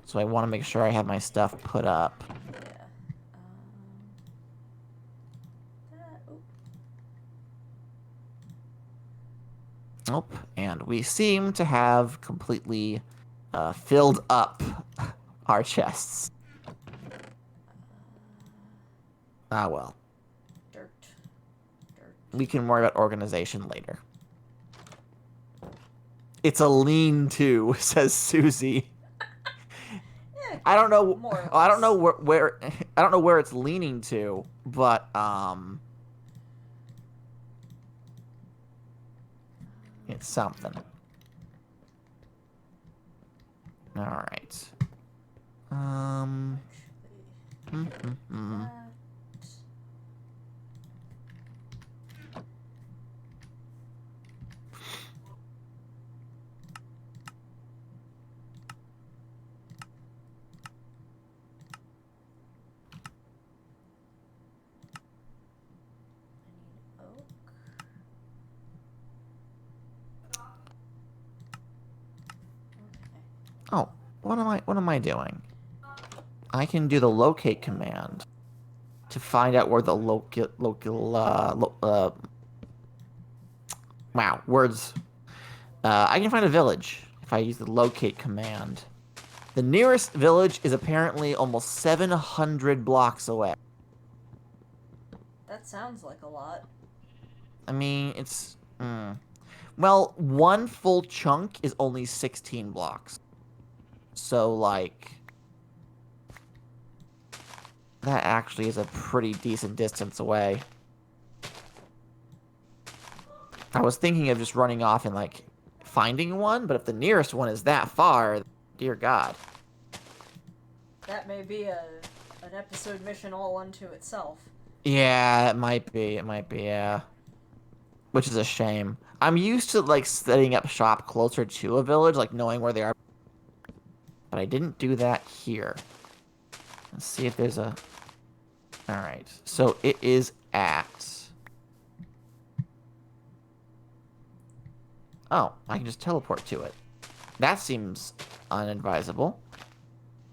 So I want to make sure I have my stuff put up. Yeah. Oh, and we seem to have completely filled up our chests. Ah, well. Dirt. We can worry about organization later. It's a lean-to, says Susie. I don't know. I don't know where. I don't know where it's leaning to, but it's something. All right. Oh, what am I doing? I can do the locate command to find out where the wow, words. I can find a village if I use the locate command. The nearest village is apparently almost 700 blocks away. That sounds like a lot. I mean, it's... Well, one full chunk is only 16 blocks. So, like... That actually is a pretty decent distance away. I was thinking of just running off and, like, finding one, but if the nearest one is that far, dear God. That may be an episode mission all unto itself. Yeah, it might be, yeah. Which is a shame. I'm used to, like, setting up shop closer to a village, like, knowing where they are. But I didn't do that here. Let's see if there's a... Alright, so it is at... Oh, I can just teleport to it. That seems unadvisable.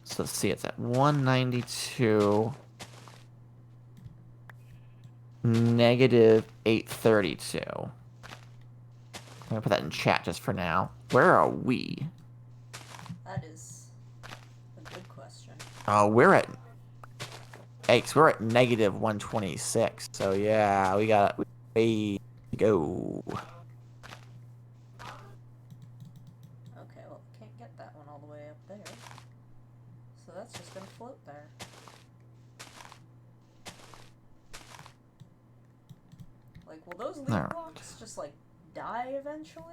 So let's see, it's at 192... Negative 832. I'm gonna put that in chat just for now. Where are we? That is a good question. Oh, we're at... We're at negative 126. So yeah, we got Away we go. Okay, well, can't get that one all the way up there. So that's just gonna float there. Like, will those leaf blocks just, like, die eventually?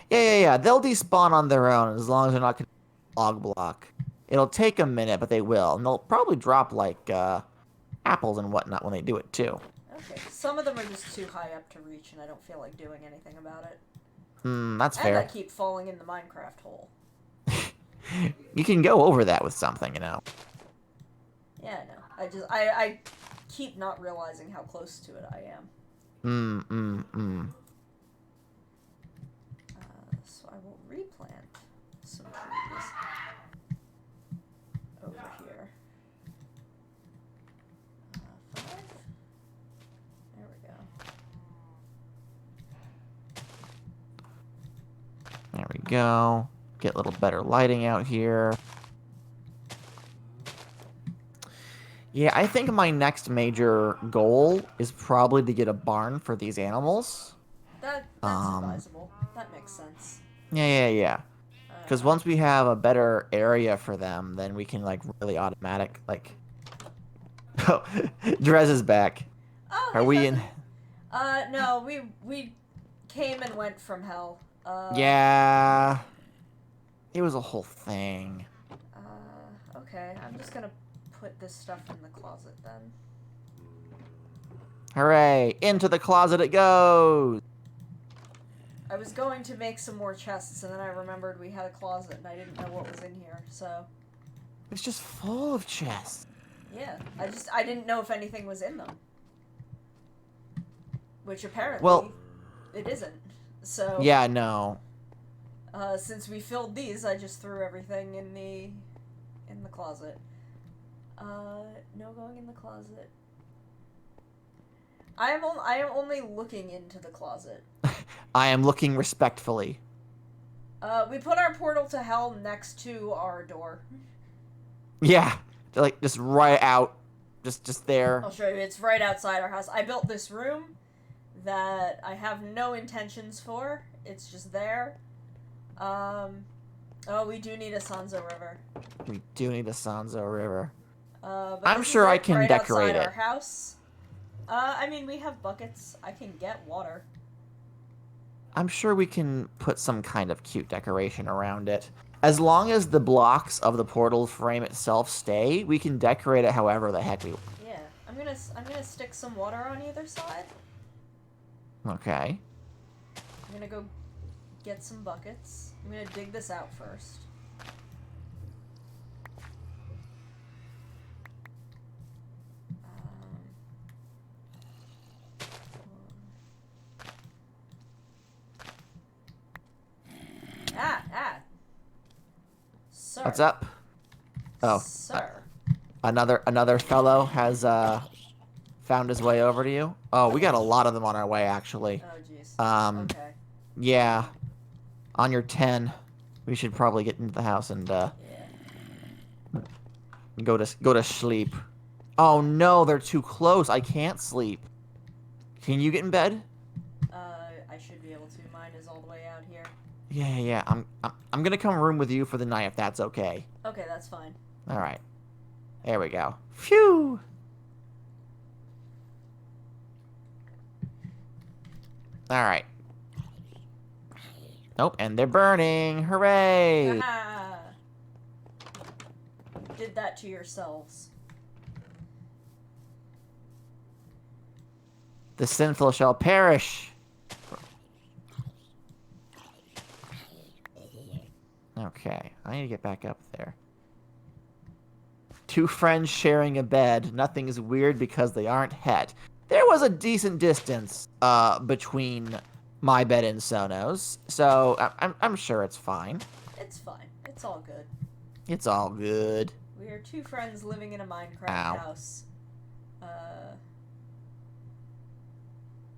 Yeah. They'll despawn on their own as long as they're not going to log block. It'll take a minute, but they will. And they'll probably drop, like, apples and whatnot when they do it, too. Okay, some of them are just too high up to reach, and I don't feel like doing anything about it. That's fair. And I keep falling in the Minecraft hole. You can go over that with something, you know. Yeah, I know. I keep not realizing how close to it I am. So I will replant some trees over here. 5. There we go. There we go. Get a little better lighting out here. Yeah, I think my next major goal is probably to get a barn for these animals. That's advisable. That makes sense. Yeah. Because once we have a better area for them, then we can, like, really automatic, like... Oh, Drez is back. Oh, Are we in... No, we came and went from hell. Yeah. It was a whole thing. Okay, I'm just gonna put this stuff in the closet then. Hooray! Into the closet it goes! I was going to make some more chests, and then I remembered we had a closet, and I didn't know what was in here, so... It's just full of chests. Yeah, I didn't know if anything was in them. Which apparently, well, it isn't. So... Yeah, no. Since we filled these, I just threw everything in the closet. No going in the closet. I am only looking into the closet. I am looking respectfully. We put our portal to hell next to our door. Yeah, like just right out, just there. I'll show you. It's right outside our house. I built this room that I have no intentions for. It's just there. Oh, we do need a Sanzo River. We do need a Sanzo River. But I'm sure I can right decorate outside it. Our house. I mean, we have buckets. I can get water. I'm sure we can put some kind of cute decoration around it. As long as the blocks of the portal frame itself stay, we can decorate it however the heck we want. Yeah, I'm gonna stick some water on either side. Okay. I'm gonna go get some buckets. I'm gonna dig this out first. Sir. What's up? Oh, sir. Another fellow has found his way over to you. Oh, we got a lot of them on our way, actually. Oh, jeez. Okay. Yeah. On your 10, we should probably get into the house and go to sleep. Oh no, they're too close. I can't sleep. Can you get in bed? I should be able to. Mine is all the way out here. Yeah. I'm gonna come room with you for the night if that's okay. Okay, that's fine. All right. There we go. Phew. All right. Nope, and they're burning. Hooray! Ah! You did that to yourselves. The sinful shall perish. Okay, I need to get back up there. Two friends sharing a bed. Nothing is weird because they aren't het. There was a decent distance between my bed and Sono's, so I'm sure it's fine. It's fine. It's all good. It's all good. We are two friends living in a Minecraft Ow. house.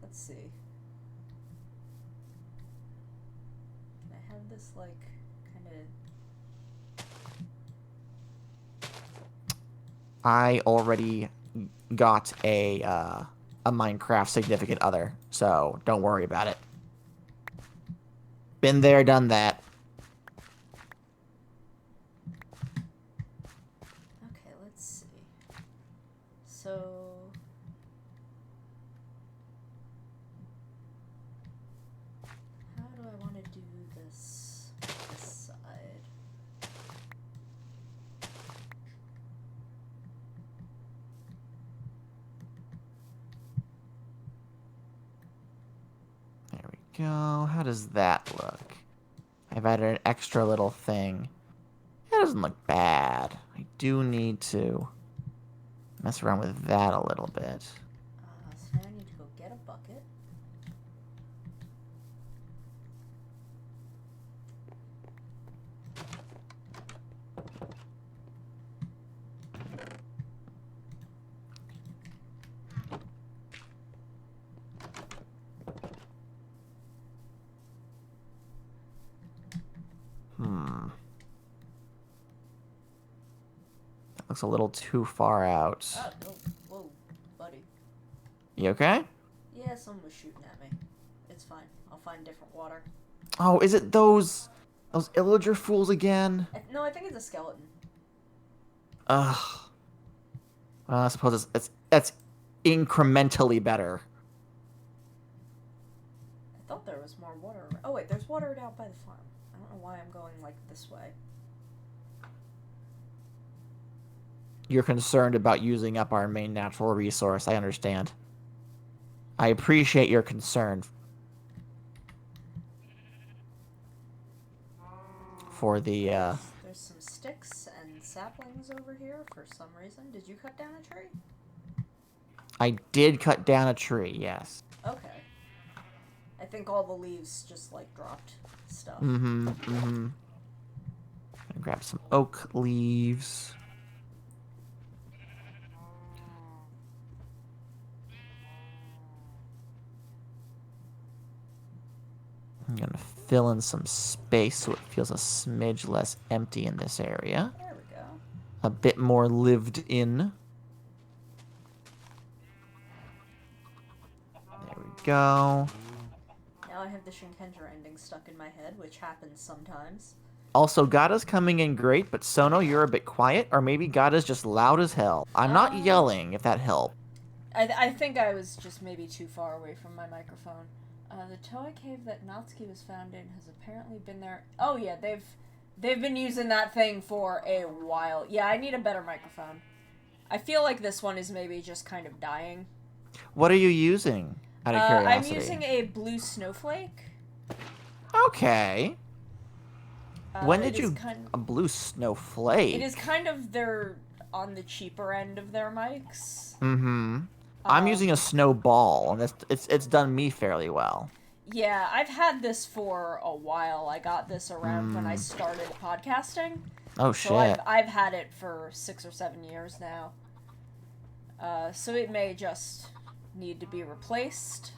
Let's see. Can I have this, like, kind of... I already got a a Minecraft significant other, so don't worry about it. Been there, done that. Okay, let's see. So... how do I want to do this side? There we go. How does that look? I've added an extra little thing. That doesn't look bad. I do need to mess around with that a little bit. So now I need to go get a bucket. That looks a little too far out. Oh, no. Whoa, buddy. You okay? Yeah, someone was shooting at me. It's fine. I'll find different water. Oh, is it those illager fools again? No, I think it's a skeleton. Ugh. Well, I suppose that's incrementally better. I thought there was more water. Oh wait, there's water out by the farm. I don't know why I'm going like this way. You're concerned about using up our main natural resource. I understand. I appreciate your concern for the There's some sticks and saplings over here for some reason. Did you cut down a tree? I did cut down a tree, yes. Okay. I think all the leaves just like dropped stuff. Gonna grab some oak leaves. I'm gonna fill in some space so it feels a smidge less empty in this area. There we go. A bit more lived in. There we go. Now I have the Shinkenger ending stuck in my head, which happens sometimes. Also, Gadda's coming in great, but Sono, you're a bit quiet, or maybe Gadda's just loud as hell. I'm not yelling, if that helps. I think I was just maybe too far away from my microphone. The Toa cave that Natsuki was found in has apparently been there. Oh yeah, they've been using that thing for a while. Yeah, I need a better microphone. I feel like this one is maybe just kind of dying. What are you using? Out of curiosity. I'm using a blue snowflake. Okay. When did you... a blue snowflake? It is kind of their... on the cheaper end of their mics. I'm using a snowball, and it's done me fairly well. Yeah, I've had this for a while. I got this around when I started podcasting. Oh, shit. So I've had it for 6 or 7 years now. So it may just need to be replaced.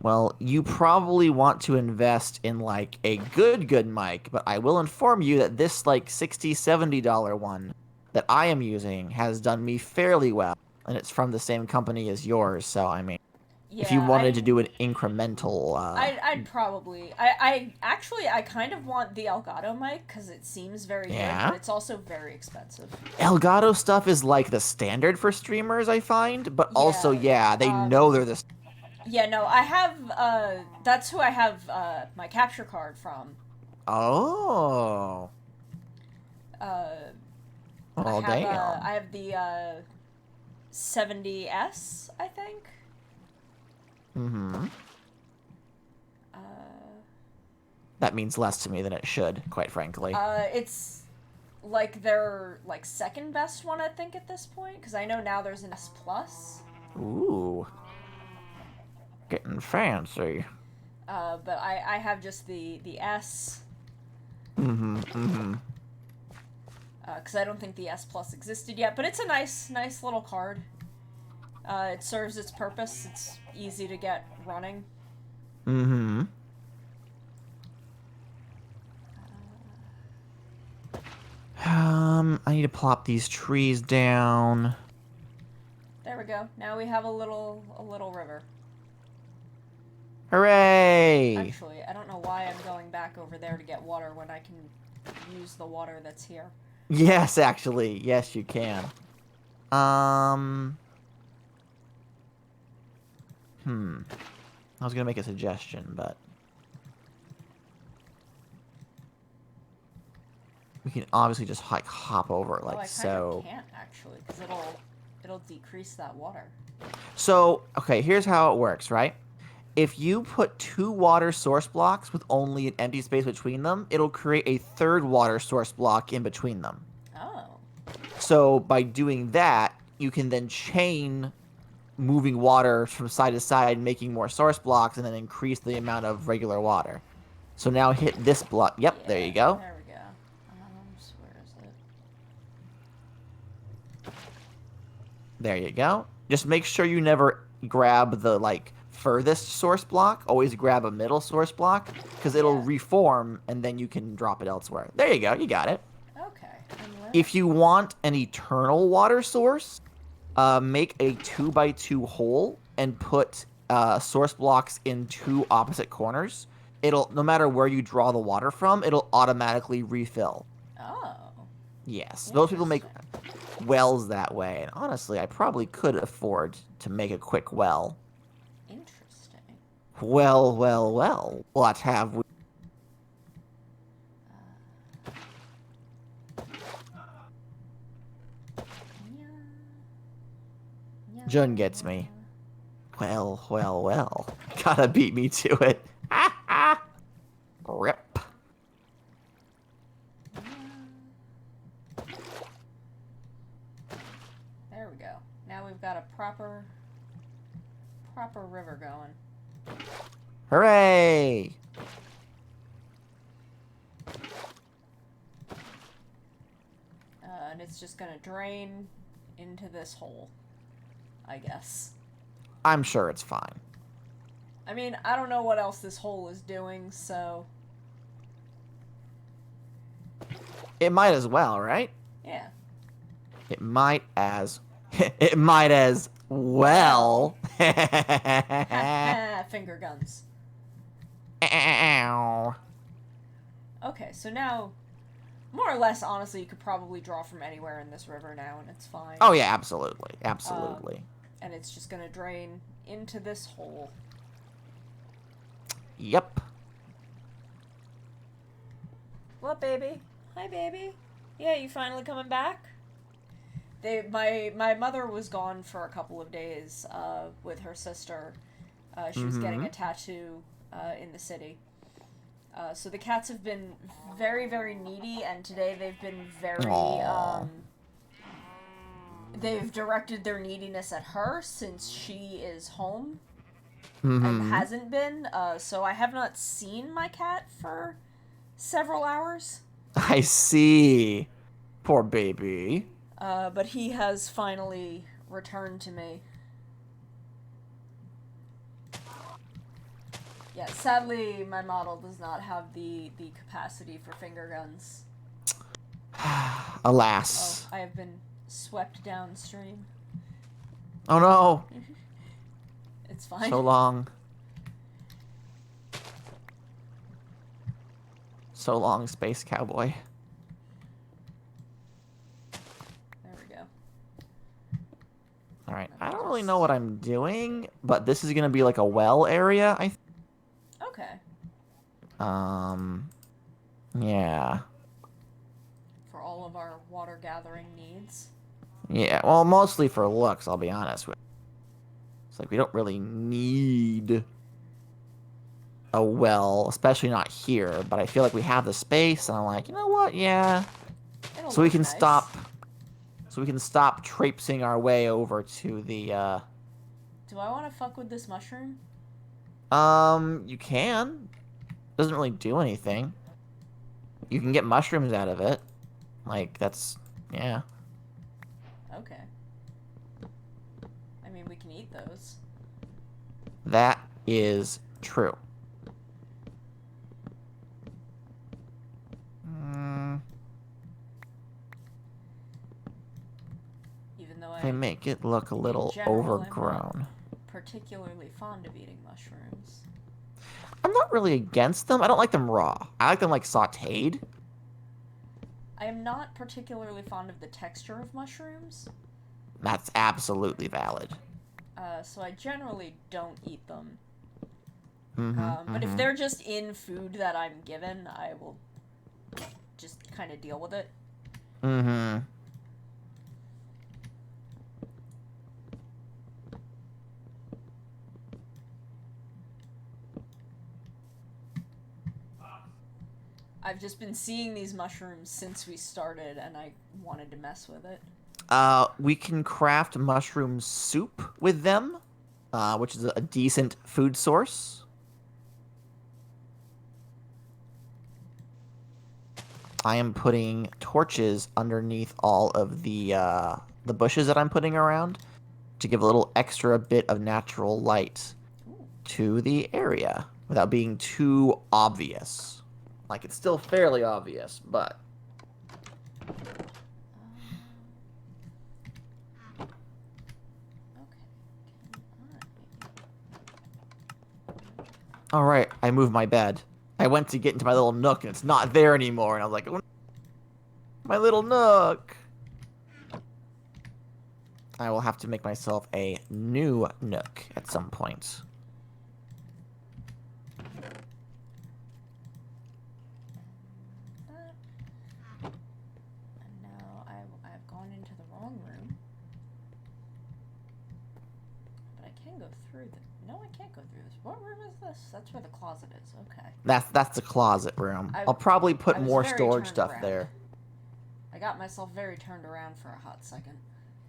Well, you probably want to invest in, like, a good mic, but I will inform you that this, like, $60, $70 one that I am using has done me fairly well. And it's from the same company as yours, so, I mean, Yeah, if you wanted to do an incremental... I'd probably... I kind of want the Elgato mic, because it seems very good, but it's also very expensive. Elgato stuff is, like, the standard for streamers, I find, but also, they know they're the... Yeah, no, I have, that's who I have, my capture card from. Oh. Damn. I have the, 70S, I think. That means less to me than it should, quite frankly. It's like their like second best one, I think, at this point, because I know now there's an S Plus. Ooh, getting fancy. But I have just the S. Because I don't think the S Plus existed yet, but it's a nice little card. It serves its purpose. It's easy to get running. I need to plop these trees down. There we we go. Now we have a little river. Hooray! Actually, I don't know why I'm going back over there to get water when I can use the water that's here. Yes, actually. Yes, you can. I was gonna make a suggestion, but we can obviously just like hop over it like I so. can't actually, because it'll decrease that water. So, okay, here's how it works, right? If you put 2 water source blocks with only an empty space between them, it'll create a 3rd water source block in between them. Oh. So by doing that, you can then chain moving water from side to side, making more source blocks, and then increase the amount of regular water. So now hit this block. Yep, Yeah, there you go. There we go. So where is it? There you go. Just make sure you never grab the, like, furthest source block. Always grab a middle source block, because it'll reform, and then you can drop it elsewhere. There you go. You got it. Okay. If you want an eternal water source, make a 2x2 hole and put source blocks in 2 opposite corners. It'll, no matter where you draw the water from, it'll automatically refill. Oh. Yes, those people make wells that way, and honestly, I probably could afford to make a quick well. Interesting. Well. What have we? Jun gets me. Well. Gotta beat me to it. Rip. There we go. Now we've got a proper river going. Hooray! And it's just gonna drain into this hole, I guess. I'm sure it's fine. I mean, I don't know what else this hole is doing, so... It might as well, right? Yeah. It might as... It might as well. Finger guns. Ow. Okay, so now... More or less, honestly, you could probably draw from anywhere in this river now, and it's fine. Oh, yeah, absolutely. Absolutely. And it's just gonna drain into this hole. Yep. What, baby? Hi, baby. Yeah, you finally coming back? My mother was gone for a couple of days with her sister. She was getting a tattoo in the city. So the cats have been very, very needy, and today they've been very, they've directed their neediness at her since she is home and hasn't been. So I have not seen my cat for several hours. I see. Poor baby. But he has finally returned to me. Yeah, sadly, my model does not have the capacity for finger guns. Alas. Oh, I have been swept downstream. Oh no. It's fine. So long. So long, Space Cowboy. There we go. Alright, I don't really know what I'm doing, but this is gonna be like a well area, I think. Okay. Yeah. For all of our water gathering needs. Yeah, well, mostly for looks, I'll be honest with you. It's like we don't really need a well, especially not here, but I feel like we have the space, and I'm like, you know what, yeah. So we can stop traipsing our way over to the, Do I want to fuck with this mushroom? You can. Doesn't really do anything. You can get mushrooms out of it. Like, that's... yeah. Okay. I mean, we can eat those. That is true. Even though they make it look a little general, I'm overgrown. not particularly fond of eating mushrooms. I'm not really against them. I don't like them raw. I like them like sautéed. I am not particularly fond of the texture of mushrooms. That's absolutely valid. So I generally don't eat them. Mm-hmm, But if they're just in food that I'm given, I will just kind of deal with it. Mm-hmm. I've just been seeing these mushrooms since we started, and I wanted to mess with it. We can craft mushroom soup with them, which is a decent food source. I am putting torches underneath all of the bushes that I'm putting around to give a little extra bit of natural light to the area without being too obvious. Like, it's still fairly obvious, but... Alright, I moved my bed. I went to get into my little nook, and it's not there anymore, and I was like, my little nook! I will have to make myself a new nook at some point. I've gone into the wrong room. But I can go through the... No, I can't go through this. What room is this? That's where the closet is. Okay. That's the closet room. I'll probably put more storage stuff around. there. I got myself very turned around for a hot second.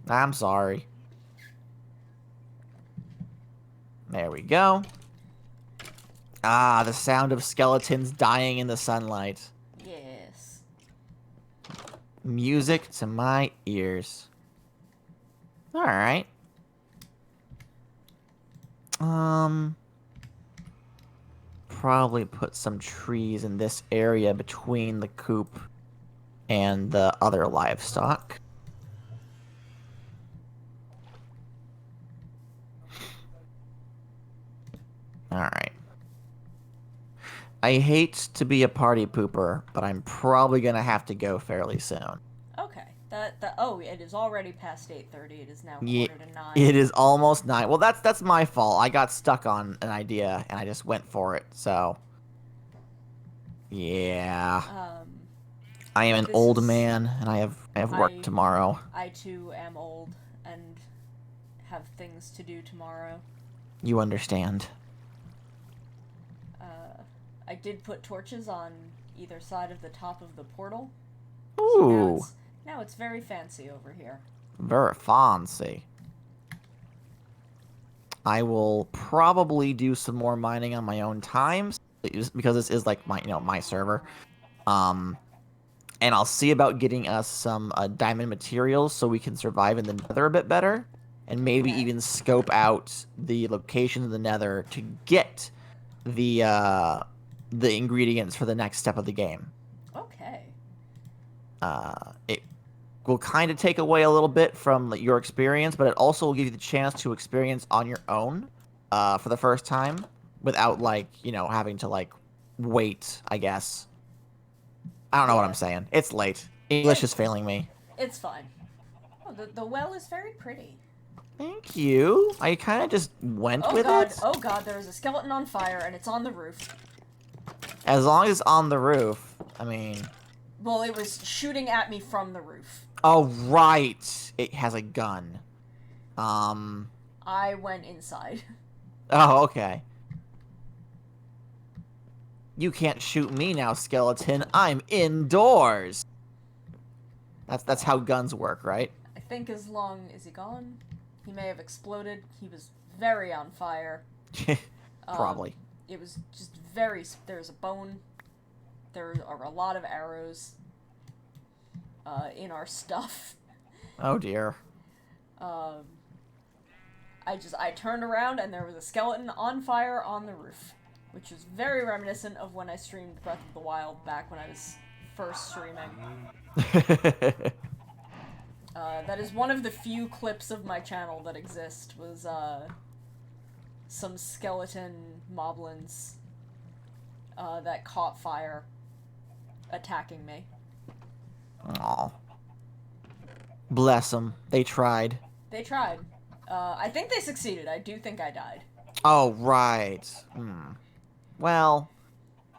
I'm sorry. There we go. Ah, the sound of skeletons dying in the sunlight. Yes. Music to my ears. Alright. Probably put some trees in this area between the coop and the other livestock. Alright. I hate to be a party pooper, but I'm probably gonna have to go fairly soon. Okay. Oh, it is already past 8:30. It is now 8:45. It is almost 9. Well, that's my fault. I got stuck on an idea, and I just went for it, so... Yeah. I am an old man, and I have work tomorrow. I, too, am old, and have things to do tomorrow. You understand. I did put torches on either side of the top of the portal. Ooh. So now it's very fancy over here. Very fancy. I will probably do some more mining on my own time, because this is like my server. And I'll see about getting us some diamond materials so we can survive in the nether a bit better. And maybe even scope out the locations of the nether to get the ingredients for the next step of the game. Okay. It will kind of take away a little bit from your experience, but it also will give you the chance to experience on your own for the first time without, having to, wait, I guess. I don't know what I'm saying. It's late. English is failing me. It's fine. Oh, the well is very pretty. Thank you. I kind of just went with it. Oh god, there is a skeleton on fire, and it's on the roof. As long as it's on the roof, I mean... Well, it was shooting at me from the roof. Oh, right. It has a gun. I went inside. Oh, okay. You can't shoot me now, skeleton. I'm indoors. That's how guns work, right? I think as long as he gone, he may have exploded. He was very on fire. Probably. It was just very... There's a bone. There are a lot of arrows in our stuff. Oh, dear. I turned around and there was a skeleton on fire on the roof, which is very reminiscent of when I streamed Breath of the Wild back when I was first streaming. That is one of the few clips of my channel that exist, was, some skeleton moblins, that caught fire attacking me. Aw. Bless them. They tried. They tried. I think they succeeded. I do think I died. Oh, right. Well,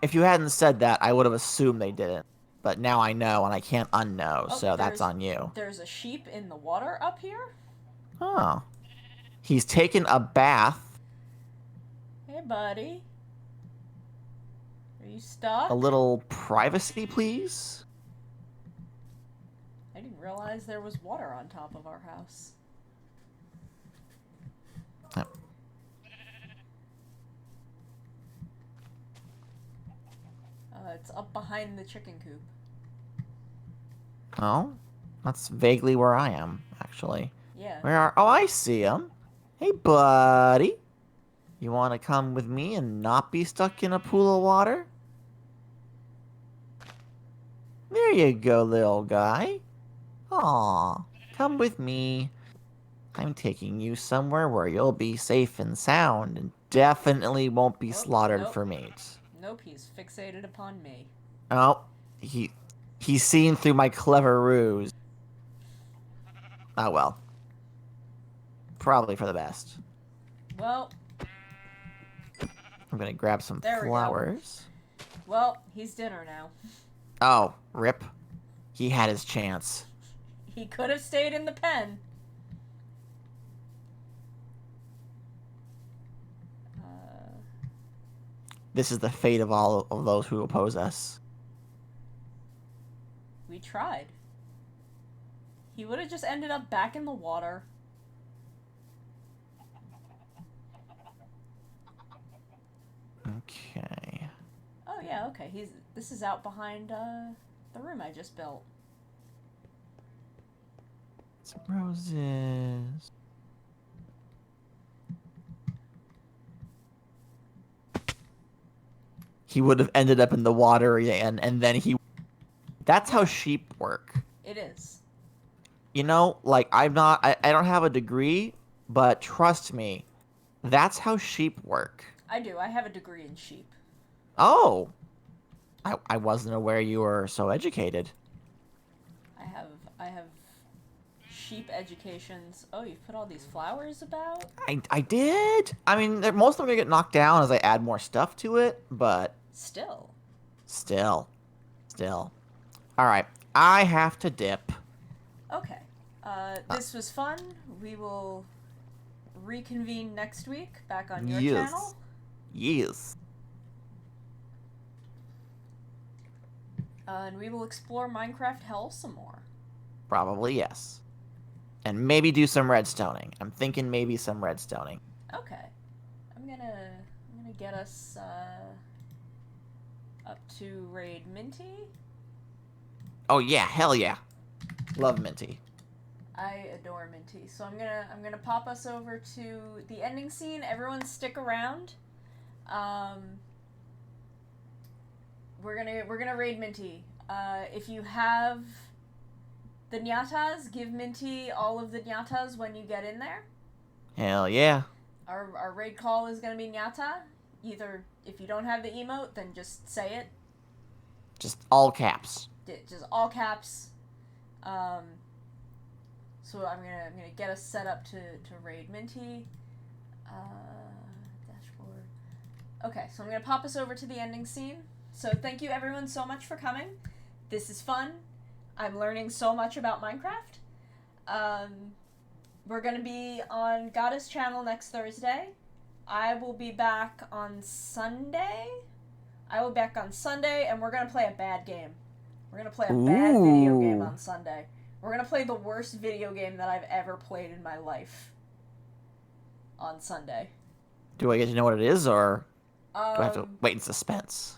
if you hadn't said that, I would have assumed they didn't. But now I know, and I can't unknow, so that's on you. There's a sheep in the water up here? Oh. He's taken a bath. Hey, buddy. Are you stuck? A little privacy, please? I didn't realize there was water on top of our house. Oh. It's up behind the chicken coop. Oh? That's vaguely where I am, actually. Yeah. Where are... Oh, I see him. Hey, buddy. You want to come with me and not be stuck in a pool of water? There you go, little guy. Aw, come with me. I'm taking you somewhere where you'll be safe and sound and definitely won't be slaughtered for meat. Nope, he's fixated upon me. Oh, he's seen through my clever ruse. Oh well. Probably for the best. Well, I'm gonna grab some flowers. Well, he's dinner now. Oh, rip. He had his chance. He could have stayed in the pen. This is the fate of all of those who oppose us. We tried. He would have just ended up back in the water. Okay. Oh yeah, okay. This is out behind the room I just built. Some roses. He would have ended up in the water and then he... That's how sheep work. It is. You know, like, I don't have a degree, but trust me, that's how sheep work. I do. I have a degree in sheep. Oh. I wasn't aware you were so educated. I have sheep educations. Oh, you've put all these flowers about? I did. I mean, most of them are gonna get knocked down as I add more stuff to it, but... Still. All right, I have to dip. Okay. This was fun. We will reconvene next week back on your channel. Yes. And we will explore Minecraft Hell some more. Probably yes. And maybe do some redstoning. I'm thinking maybe some redstoning. Okay. I'm gonna get us up to raid Minty. Oh yeah, hell yeah. Love Minty. I adore Minty. So I'm gonna pop us over to the ending scene. Everyone stick around. We're gonna raid Minty. If you have the nyatas, give Minty all of the nyatas when you get in there. Hell yeah. Our raid call is gonna be nyata. Either if you don't have the emote, then just say it. Just all caps. Just all caps. So I'm gonna get us set up to raid Minty. Dashboard. Okay, so I'm gonna pop us over to the ending scene. So thank you everyone so much for coming. This is fun. I'm learning so much about Minecraft. We're gonna be on Gadda's channel next Thursday. I will be back on Sunday. And we're gonna play a bad game. We're gonna play a bad video game on Sunday. We're gonna play the worst video game that I've ever played in my life on Sunday. Do I get to know what it is, or do I have to wait in suspense?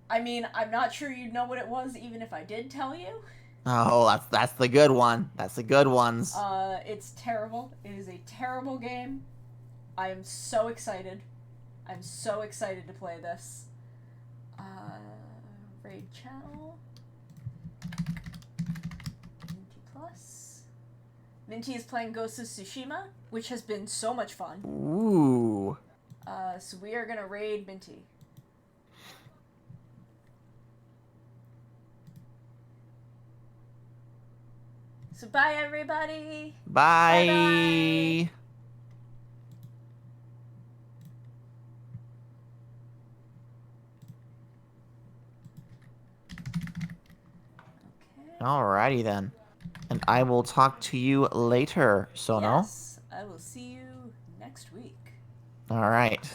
I mean, I'm not sure you'd know what it was even if I did tell you. Oh, that's the good one. That's the good ones. It's terrible. It is a terrible game. I am so excited. I'm so excited to play this. Raid channel. 20 plus. Minty is playing Ghost of Tsushima, which has been so much fun. Ooh. So we are gonna raid Minty. So bye, everybody. Bye. Bye-bye. Okay. Alrighty then. And I will talk to you later, Sono. Yes, I will see you next week. Alright.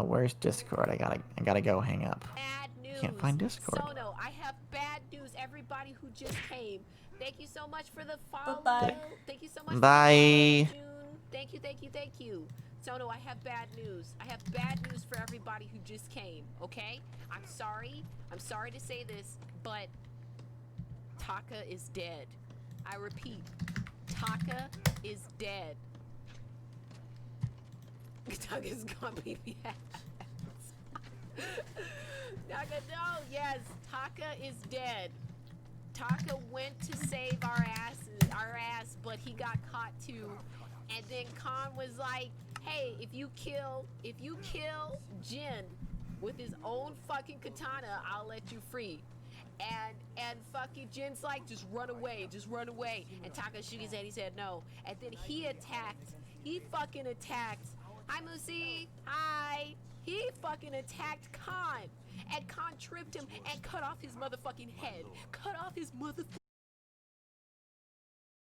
Where's Discord? I gotta go hang up. Bad news. Can't find Discord. Sono, I have bad news. Everybody who just came. Thank you so much for the follow. Bye-bye. Thank you so much. Bye. For the follow, June. Thank you, thank you, thank you. Sono, I have bad news. I have bad news for everybody who just came, okay? I'm sorry. I'm sorry to say this, but Taka is dead. I repeat, Taka is dead. Taka's gone, baby. Taka, no, yes, Taka is dead. Taka went to save our ass, but he got caught too. And then Khan was like, hey, if you kill Jin with his own fucking katana, I'll let you free. And fucking Jin's like, just run away. And Taka shook his head, he said no. And then he fucking attacked. Hi, Musi. Hi. He fucking attacked Khan. And Khan tripped him and cut off his motherfucking head. Cut off his motherfucking